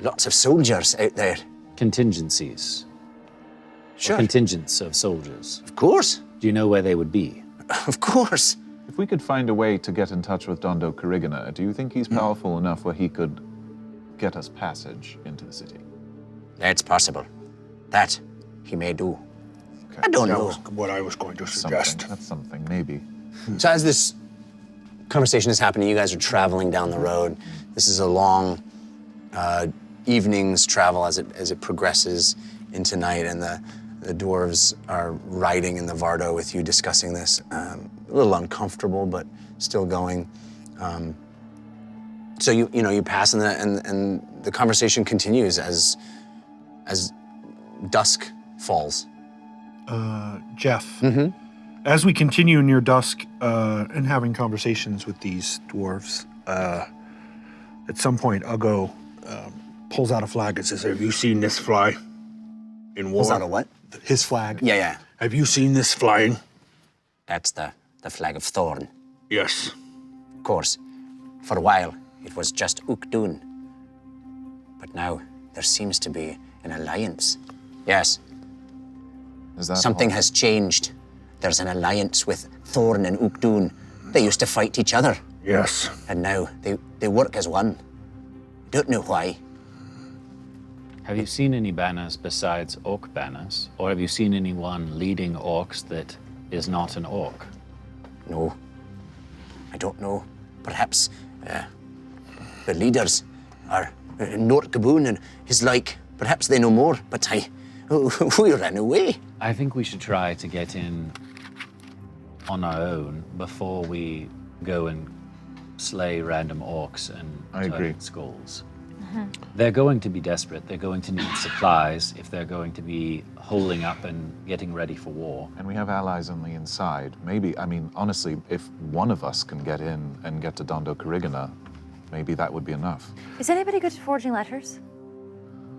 lots of soldiers out there. Contingencies. Sure. Contingents of soldiers. Of course. Do you know where they would be? Of course. If we could find a way to get in touch with Dondo Corrigina, do you think he's powerful enough where he could get us passage into the city? That's possible. That he may do. Okay. I don't That know. was what I was going to suggest. That's something, maybe. So as this conversation is happening, you guys are traveling down the road. This is a long evening's travel as it progresses into night, and the dwarves are riding in the Vardo with you discussing this. A little uncomfortable, but still going. So you pass, and the conversation continues as dusk falls. Jeff, as we continue near dusk and having conversations with these dwarves, at some point Uggo pulls out a flag and says, "Have you seen this fly in war?" Pulls out a what? His flag. Yeah. Have you seen this flying? That's the flag of Thorn. Yes. Of course. For a while, it was just Ukdun. But now, there seems to be an alliance. Yes. Is that Something all? has changed. There's an alliance with Thorn and Ukdun. They used to fight each other. Yes. And now, they work as one. Don't know why. Have you seen any banners besides orc banners? Or have you seen anyone leading orcs that is not an orc? No. I don't know. Perhaps the leaders are Nort Gaboon and his like. Perhaps they know more, but we ran away. I think we should try to get in on our own before we go and slay random orcs and I agree. turn skulls. They're going to be desperate. They're going to need supplies if they're going to be holding up and getting ready for war. And we have allies on the inside. Maybe, I mean, honestly, if one of us can get in and get to Dondo Corrigina, maybe that would be enough. Is anybody good at forging letters?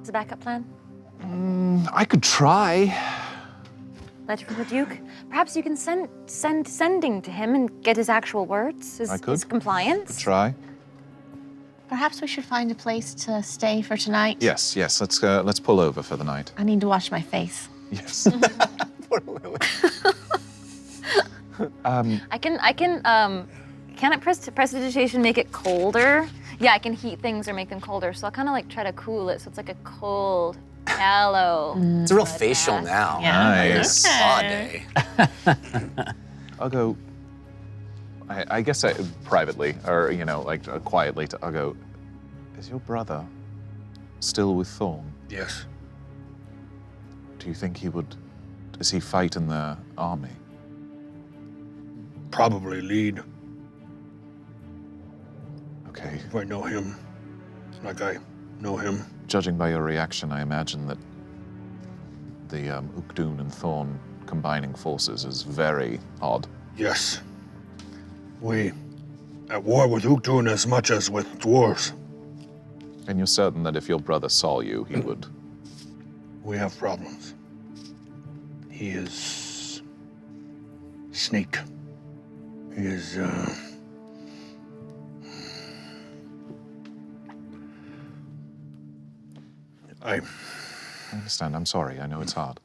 As a backup plan? I could try. Letter from the Duke? Perhaps you can sending to him and get his actual words, I could. his compliance. Try. Perhaps we should find a place to stay for tonight. Yes. Let's pull over for the night. I need to wash my face. Yes. I can prestidigitation make it colder? Yeah, I can heat things or make them colder. So I'll kind of like try to cool it so it's like a cold, yellow. It's a real facial now. Yeah. Nice. Spa day. I'll go. I guess privately, or quietly to Uggo. Is your brother still with Thorn? Yes. Do you think he would? Does he fight in the army? Probably lead. Okay. If I know him, like I know him. Judging by your reaction, I imagine that the Ukdun and Thorn combining forces is very odd. Yes. We at war with Ukdun as much as with dwarves. And you're certain that if your brother saw you, he would? We have problems. He is Snake. He is I understand. I'm sorry. I know it's hard.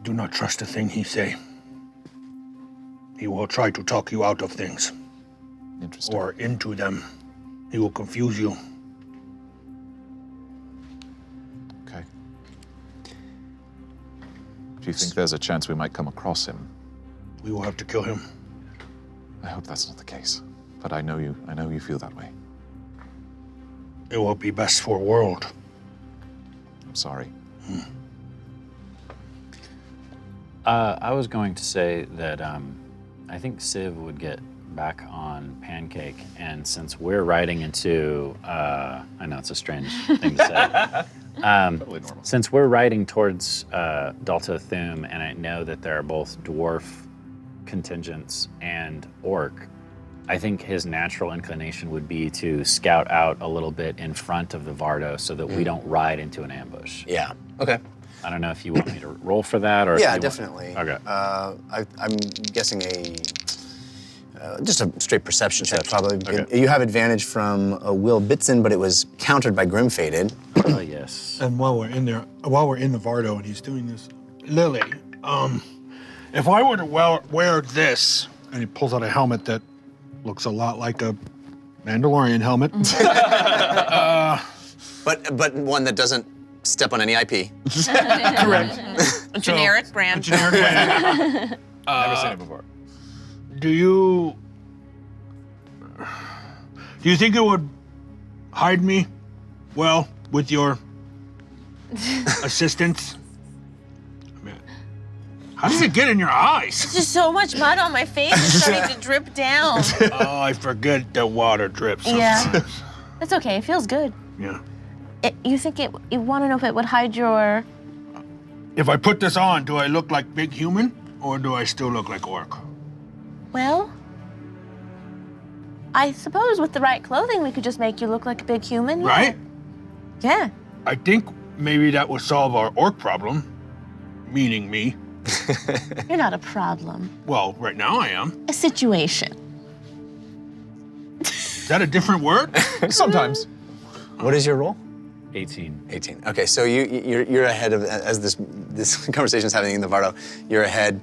Do not trust a thing he say. He will try to talk you out of things Interesting. or into them. He will confuse you. Okay. Do you think there's a chance we might come across him? We will have to kill him. I hope that's not the case. But I know you feel that way. It will be best for world. I'm sorry. I was going to say that I think Civ would get back on Pancake, and since we're riding into, I know it's a strange thing to say, Totally normal. since we're riding towards Dalta Thum, and I know that there are both dwarf contingents and orc, I think his natural inclination would be to scout out a little bit in front of the Vardo so that we don't ride into an ambush. Yeah. Okay. I don't know if you want me to roll for that or if Yeah, you definitely. Want... Okay. I'm guessing just a straight perception check, probably. Okay. You have advantage from Will Bitson, but it was countered by Grimfaded. Oh, yes. And while we're in the Vardo and he's doing this, Lily, if I were to wear this, and he pulls out a helmet that looks a lot like a Mandalorian helmet. But one that doesn't step on any IP. Correct. A generic brand. Generic brand. Never seen it before. Do you think it would hide me well with your assistance? I mean, how does it get in your eyes? There's just so much mud on my face. It's starting to drip down. Oh, I forget that water drips. Yeah. That's okay. It feels good. Yeah. You think you want to know if it would hide your... If I put this on, do I look like big human or do I still look like orc? Well, I suppose with the right clothing, we could just make you look like a big human. Yeah. Right? Yeah. I think maybe that would solve our orc problem, meaning me. You're not a problem. Well, right now I am. A situation. Is that a different word? Sometimes. What is your role? 18. 18. Okay, so you're ahead of, as this conversation is happening in the Vardo, you're ahead,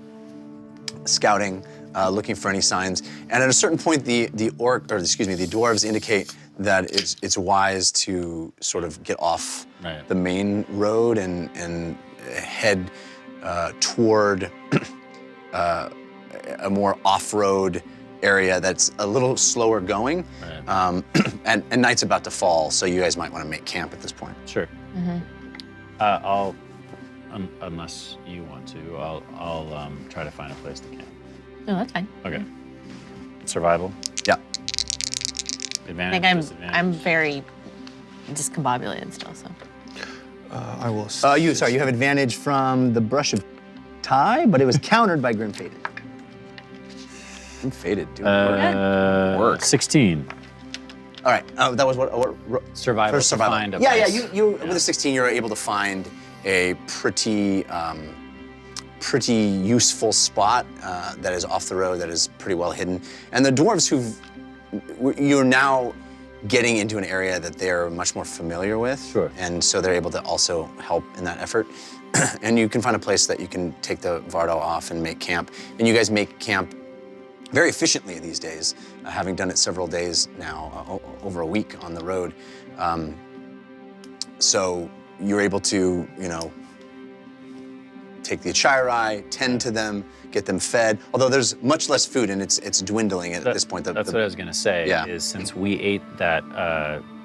scouting, looking for any signs, and at a certain point, the dwarves indicate that it's wise to sort of get off the main road and head toward a more off-road area that's a little slower going, and night's about to fall, so you guys might want to make camp at this point. Sure. I'll, unless you want to, I'll try to find a place to camp. No, that's fine. Okay. Survival. Yeah. Advantage. I think disadvantage. I'm very discombobulated still, so. I will. You have advantage from the brush of tie, but it was countered by Grim Faded. Grim Faded, doing 16. All right. That was what Survival. First survival. To find a Yeah, place. you with a 16, you're able to find a pretty useful spot that is off the road, that is pretty well hidden. And the dwarves you're now getting into an area that they're much more familiar with. Sure. And so they're able to also help in that effort. And you can find a place that you can take the Vardo off and make camp. And you guys make camp very efficiently these days, having done it several days now, over a week on the road. So you're able to, take the Achirai, tend to them, get them fed. Although there's much less food and it's dwindling at this point. That's what I was gonna say. Yeah. Is since we ate that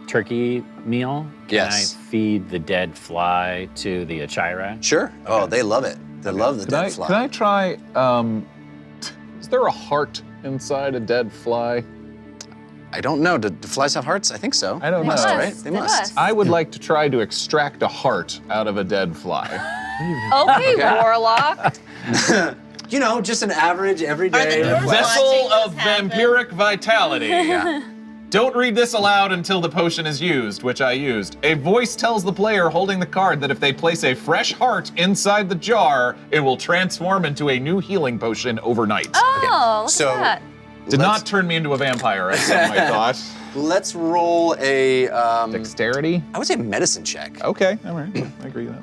turkey meal, can Yes. I feed the dead fly to the Achirai? Sure. Oh, they love it. They love the dead fly. Can I try, is there a heart inside a dead fly? I don't know. Do flies have hearts? I think so. I don't know. Must, They right? must. They They must. must. I would like to try to extract a heart out of a dead fly. Okay, Warlock. Just an average, everyday. dwarves watching Vessel of this happen? vampiric vitality. Yeah. Don't read this aloud until the potion is used, which I used. A voice tells the player holding the card that if they place a fresh heart inside the jar, it will transform into a new healing potion overnight. Oh, look So- at that. Did not turn me into a vampire, as some might thought. Let's roll a, Dexterity? I would say medicine check. Okay, all right, I agree with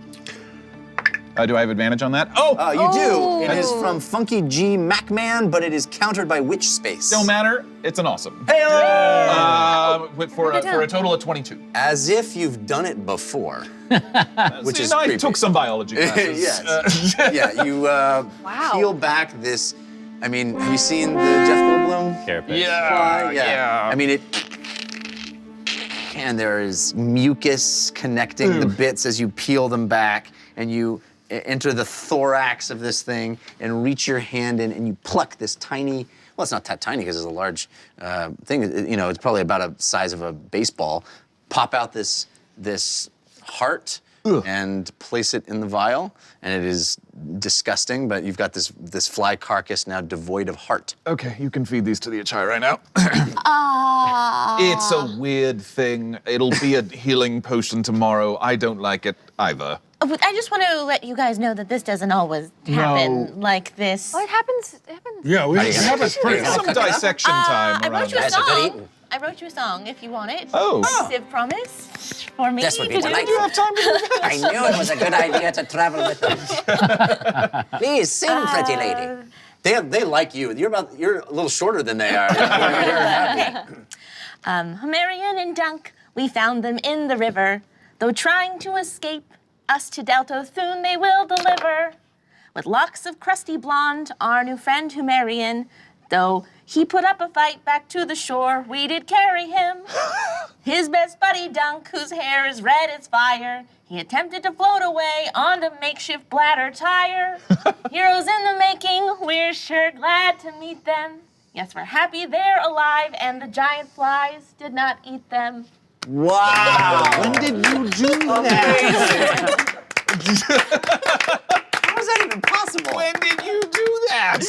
that. Do I have advantage on that? Oh! You do. Oh. It is from Funky G Macman, but it is countered by which space? No matter, it's an awesome. Hey, For a total of 22. as if you've done it before. Which is I creepy. took some biology classes. Yes. Yeah, you peel back this. I mean, have you seen the Jeff Goldblum Carapace. fly? Yeah. I mean, and there is mucus connecting the bits as you peel them back, and you enter the thorax of this thing and reach your hand in, and you pluck this tiny. Well, it's not that tiny because it's a large thing. It's probably about the size of a baseball. Pop out this heart and place it in the vial, and it is disgusting. But you've got this fly carcass now devoid of heart. Okay, you can feed these to the Achai right now. It's a weird thing. It'll be a healing potion tomorrow. I don't like it either. I just want to let you guys know that this doesn't always happen like this. Oh, it happens. It happens. Yeah, we have a pretty. Some dissection time I around brought you a this. song. I wrote you a song if you want it. Oh. Civ promise for me. This would be to do. delightful. I knew it was a good idea to travel with them. Please sing, pretty lady. They like you. You're a little shorter than they are. Marion and Dunk, we found them in the river. Though trying to escape us to Deltothune, they will deliver. With locks of crusty blonde, our new friend Humarian, though he put up a fight back to the shore, we did carry him. His best buddy Dunk, whose hair is red as fire, he attempted to float away on a makeshift bladder tire. Heroes in the making, we're sure glad to meet them. Yes, we're happy they're alive and the giant flies did not eat them. Wow. When did you do that? How is that even possible? When did you do that?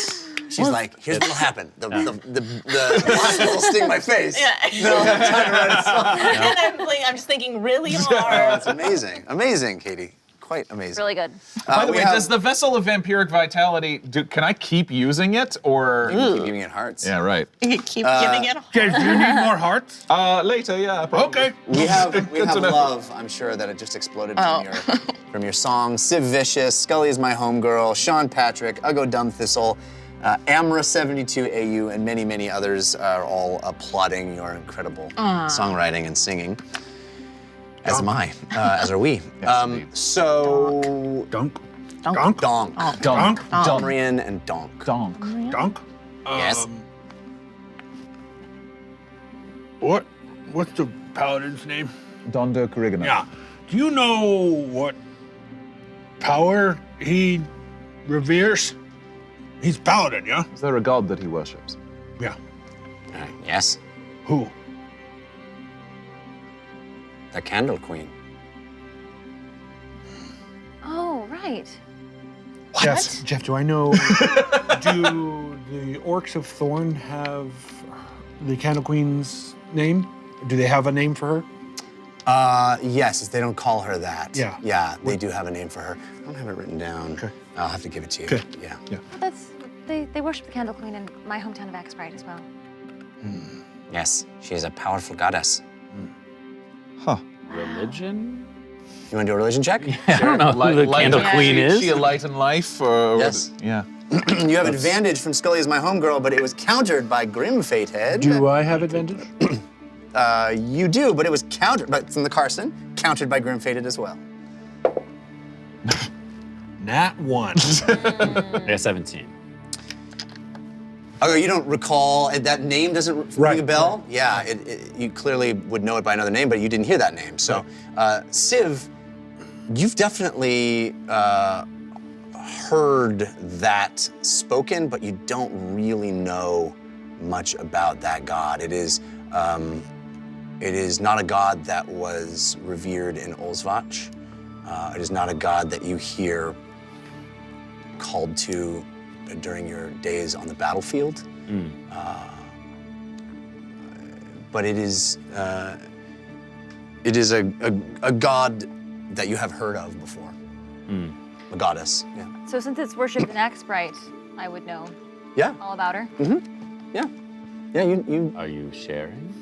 She's like, here's what'll happen. The wasp will sting my face. Yeah. No, I'm trying to write a song. And I'm just thinking really Oh, hard. that's amazing. Amazing, Katie. Quite amazing. Really good. By the we way, have- does the Vessel of Vampiric Vitality, can I keep using it, or? You keep giving it hearts. Yeah, right. You keep giving it Do you need more hearts? Later, yeah. Probably. Okay. We have Good to know. love. I'm sure that it just exploded from your song. Civ Vicious, Scully is my homegirl, Sean Patrick, Uggo Dumb Thistle, Amra72AU, and many, many others are all applauding your incredible songwriting and singing. As am I, as are we. So, Dunk. Donk. Donk. Domrian and Donk. Donk. Dunk. Yes. What's the paladin's name? Dondo Corrigano. Yeah. Do you know what power he reveres? He's paladin, yeah? Is there a god that he worships? Yeah. Yes. Who? The Candle Queen. Oh, right. Jeff, do I know? Do the Orcs of Thorn have the Candle Queen's name? Do they have a name for her? Yes, they don't call her that. Yeah. Yeah, they do have a name for her. I don't have it written down. Okay. I'll have to give it to you. Okay. Yeah. They worship the Candle Queen in my hometown of Axbright as well. Yes, she is a powerful goddess. Religion? You want to do a religion check? I don't know who the Candle Queen is. Is she a light in life? Or Yes. Yeah. You have advantage from Scully is my homegirl, but it was countered by Grim Fatehead. Do I have advantage? You do, but it was countered, but from the Carson, countered by Grim Fated as well. Nat 1. Yeah, 17. Oh, you don't recall, that name doesn't ring Right. a bell? Yeah, you clearly would know it by another name, but you didn't hear that name. So, Civ, you've definitely heard that spoken, but you don't really know much about that god. It is not a god that was revered in Olsvach. It is not a god that you hear called to during your days on the battlefield. But it is a god that you have heard of before. A goddess, yeah. So since it's worshipped in Axbright, I would know Yeah, all about her. yeah. Yeah, you Are you sharing?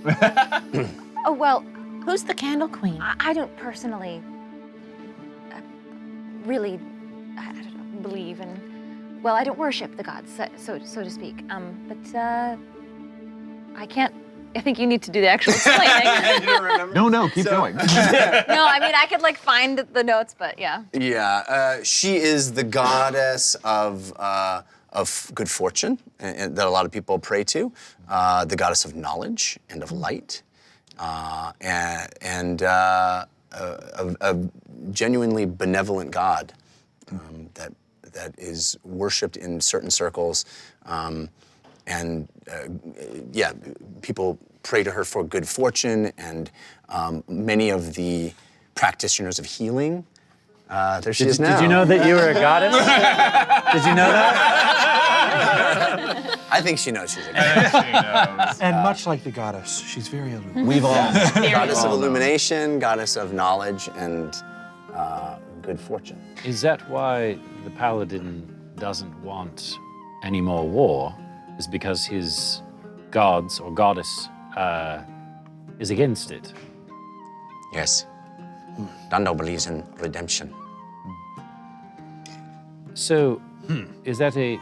Oh, well, Who's the Candle Queen? I don't personally really, I don't know, believe in, well, I don't worship the gods, so to speak. But I can't, I think you need to do the actual explaining. No, keep going. No, I mean, I could like find the notes, but yeah. Yeah, she is the goddess of good fortune and that a lot of people pray to, the goddess of knowledge and of light, and a genuinely benevolent god that is worshipped in certain circles, people pray to her for good fortune, and many of the practitioners of healing. There she is now. Did you know that you were a goddess? Did you know that? I think she knows she's a goddess. And much like the goddess, she's very aloof. We've all. Goddess of illumination, goddess of knowledge, and good fortune. Is that why the paladin doesn't want any more war? Is because his gods or goddess is against it. Yes. Dando believes in redemption. So, is that a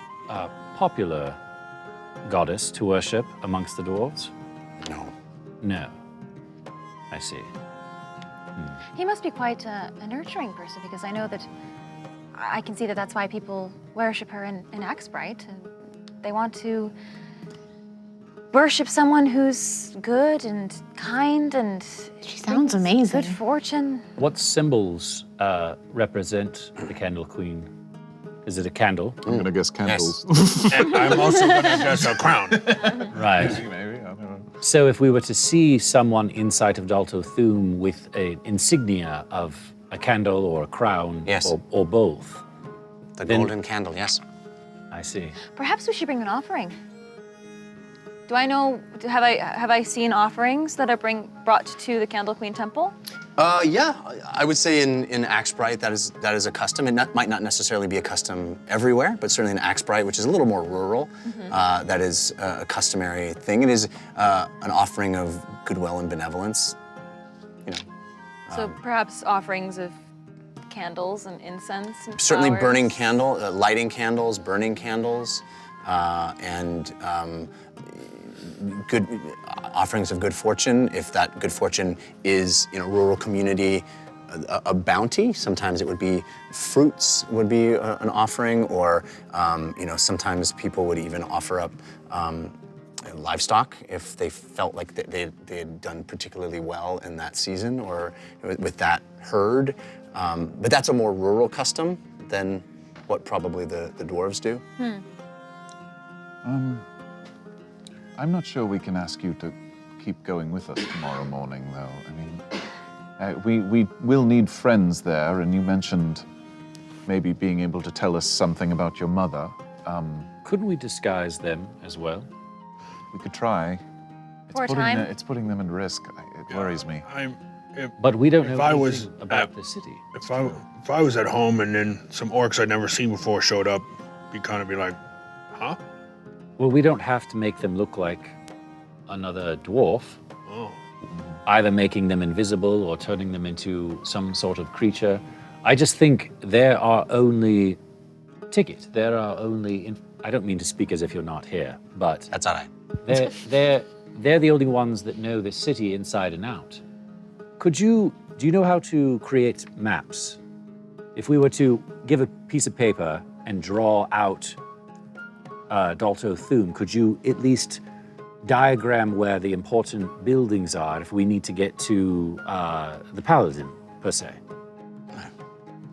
popular goddess to worship amongst the dwarves? No. No. I see. He must be quite a nurturing person because I know that I can see that that's why people worship her in Axbright. And they want to worship someone who's good and kind and She sounds brings amazing. Good fortune. What symbols represent the Candle Queen? Is it a candle? I'm gonna guess candles. And I'm also going to guess a crown. Right. Maybe, I don't know. So if we were to see someone inside of Dalto Thum with an insignia of a candle or a crown Yes. or both, The Then- golden candle, yes. I see. Perhaps we should bring an offering. Do I know? Have I seen offerings that are brought to the Candle Queen Temple? Yeah, I would say in Axbright that is a custom. It might not necessarily be a custom everywhere, but certainly in Axbright, which is a little more rural, that is a customary thing. It is an offering of goodwill and benevolence. You know, So perhaps offerings of candles and incense and certainly flowers. burning candle, lighting candles, burning candles, and good offerings of good fortune. If that good fortune is in a rural community, a bounty. Sometimes it would be fruits would be an offering, or sometimes people would even offer up livestock if they felt like they had done particularly well in that season or with that herd. But that's a more rural custom than what probably the dwarves do. I'm not sure we can ask you to keep going with us tomorrow morning, though. I mean, we will need friends there, and you mentioned maybe being able to tell us something about your mother. Couldn't we disguise them as well? We could try. For a time. It's putting them at risk. It worries me. But we don't know If I anything was about at- the city. If I was at home and then some orcs I'd never seen before showed up, you'd kind of be like, huh? Well, we don't have to make them look like another dwarf, Oh. either making them invisible or turning them into some sort of creature. I just think they're our only ticket. They're our only. I don't mean to speak as if you're not here, but That's all right. they're the only ones that know this city inside and out. Do you know how to create maps? If we were to give a piece of paper and draw out Dalto Thum, could you at least diagram where the important buildings are if we need to get to the Paladin, per se?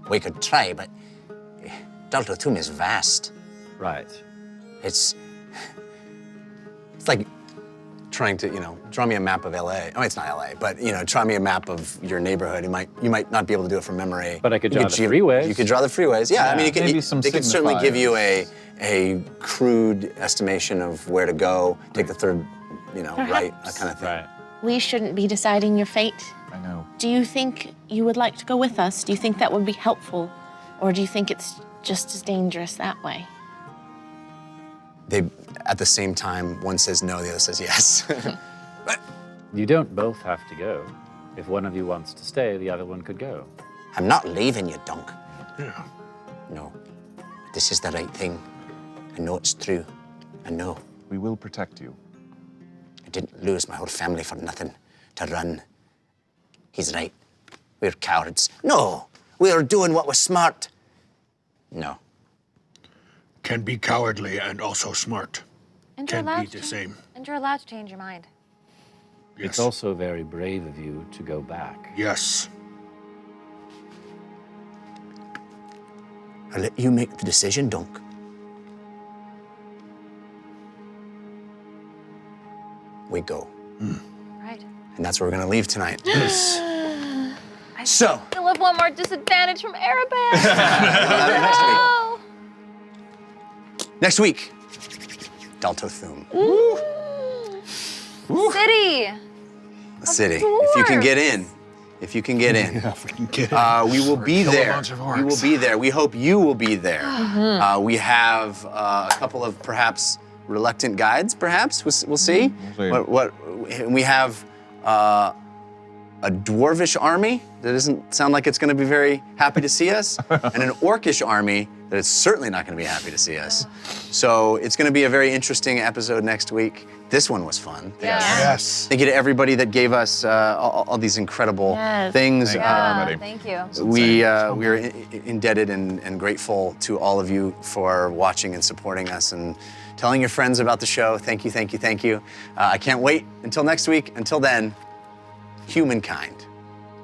We could try, but Dalto Thum is vast. Right. It's like trying to, draw me a map of LA. Oh, it's not LA, but draw me a map of your neighborhood. You might not be able to do it from memory. But I could You draw the freeways. You could draw the freeways. Yeah, I mean, maybe some they could certainly give you signifiers. a crude estimation of where to go. Take the third, right, that kind of thing. Right. We shouldn't be deciding your fate. I know. Do you think you would like to go with us? Do you think that would be helpful? Or do you think it's just as dangerous that way? They, at the same time, one says no, the other says yes. You don't both have to go. If one of you wants to stay, the other one could go. I'm not leaving you, Dunk. Yeah. No. This is the right thing. I know it's true. I know. We will protect you. I didn't lose my whole family for nothing to run. He's right. We're cowards. No, we are doing what was smart. No. Can be cowardly and also smart. And you're Can allowed be to the change- same. And you're allowed to change your mind. Yes. It's also very brave of you to go back. Yes. I'll let you make the decision, Dunk. We go. Right. And that's where we're going to leave tonight. I So, still have one more disadvantage from Ereban. next week. No. Next week, Dalto Thum, City. the city. If you can get in. If you can get in. Yeah, if we can get it. We will be kill a there. bunch of We will orcs. be there. We hope you will be there. We have a couple of perhaps reluctant guides. Perhaps we'll see see. what we have a dwarvish army that doesn't sound like it's going to be very happy to see us, and an orcish army that is certainly not going to be happy to see us. So it's going to be a very interesting episode next week. This one was fun. Yes. Thank you to everybody that gave us all these incredible things. Thank you. We are indebted and grateful to all of you for watching and supporting us and telling your friends about the show. Thank you, thank you, thank you. I can't wait until next week. Until then, humankind,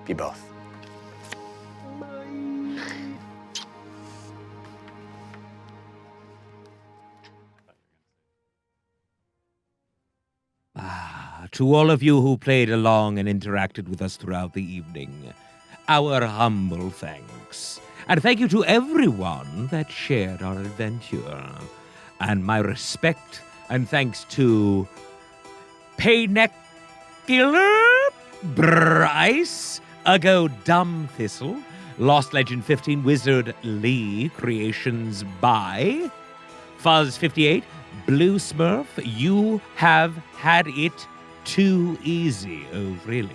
be both. To all of you who played along and interacted with us throughout the evening, our humble thanks. And thank you to everyone that shared our adventure. And my respect and thanks to Paynecular, Bryce, Ugo Dumbthistle, Lost Legend 15, Wizard Lee, Creations by Fuzz 58, Blue Smurf, You Have Had It Too Easy. Oh, really?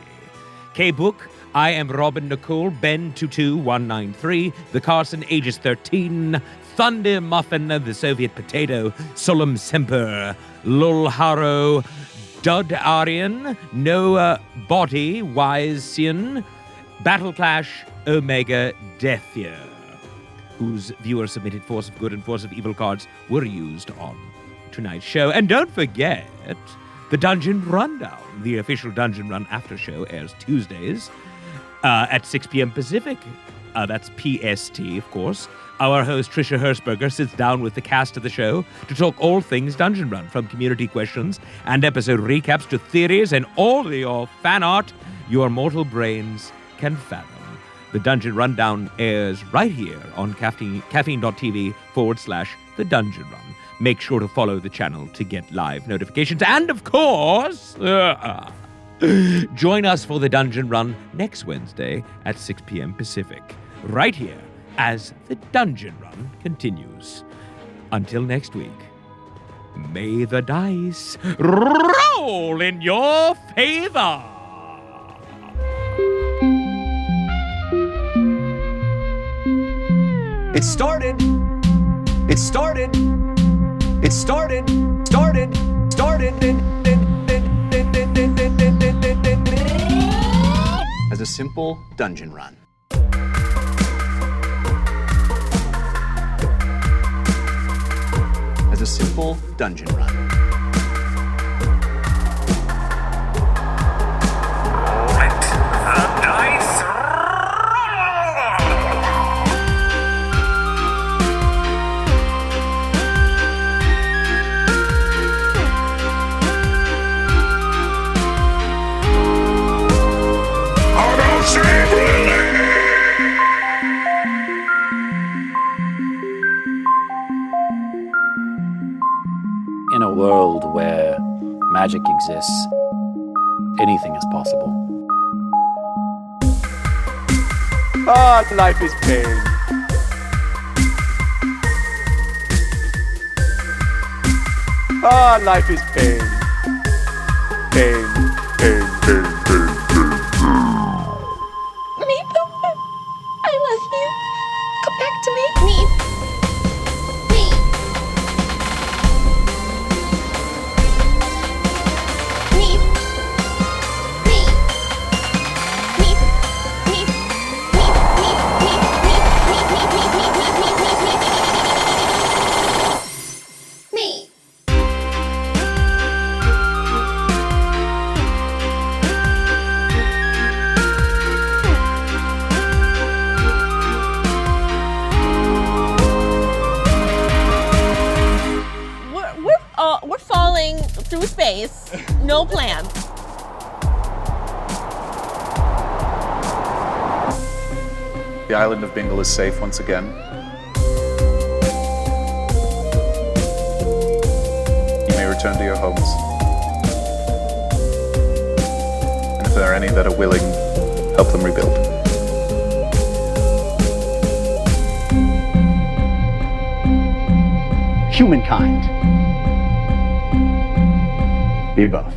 K-Book, I Am Robin Nicole, Ben22193, The Carson, Ages 13, Thunder Muffin, The Soviet Potato, Solum Semper, Lulharo, Dud Aryan, Noah Body, Wiseian, Battle Clash, Omega Deathia, whose viewer-submitted Force of Good and Force of Evil cards were used on tonight's show. And don't forget, the Dungeon Rundown, the official Dungeon Run after show, airs Tuesdays at 6 p.m. Pacific. That's PST, of course. Our host, Trisha Hershberger, sits down with the cast of the show to talk all things Dungeon Run, from community questions and episode recaps to theories and all your fan art your mortal brains can fathom. The Dungeon Rundown airs right here on caffeine.tv/The Dungeon Run. Make sure to follow the channel to get live notifications. And of course, join us for the Dungeon Run next Wednesday at 6 p.m. Pacific, right here as the Dungeon Run continues. Until next week, may the dice roll in your favor. It started. It started. It started. Started. As a simple dungeon run. As a simple dungeon run. In a world where magic exists, anything is possible. Ah, life is pain. Ah, life is pain. Pain, pain, pain, pain, pain. Meep, I love you. Come back to me. Meep. Meep. Meep. Meep. Meep. Meep. Meep. We're falling through space. No plan. The island of Bingle is safe once again. You may return to your homes. And if there are any that are willing, help them rebuild. Humankind. Be both.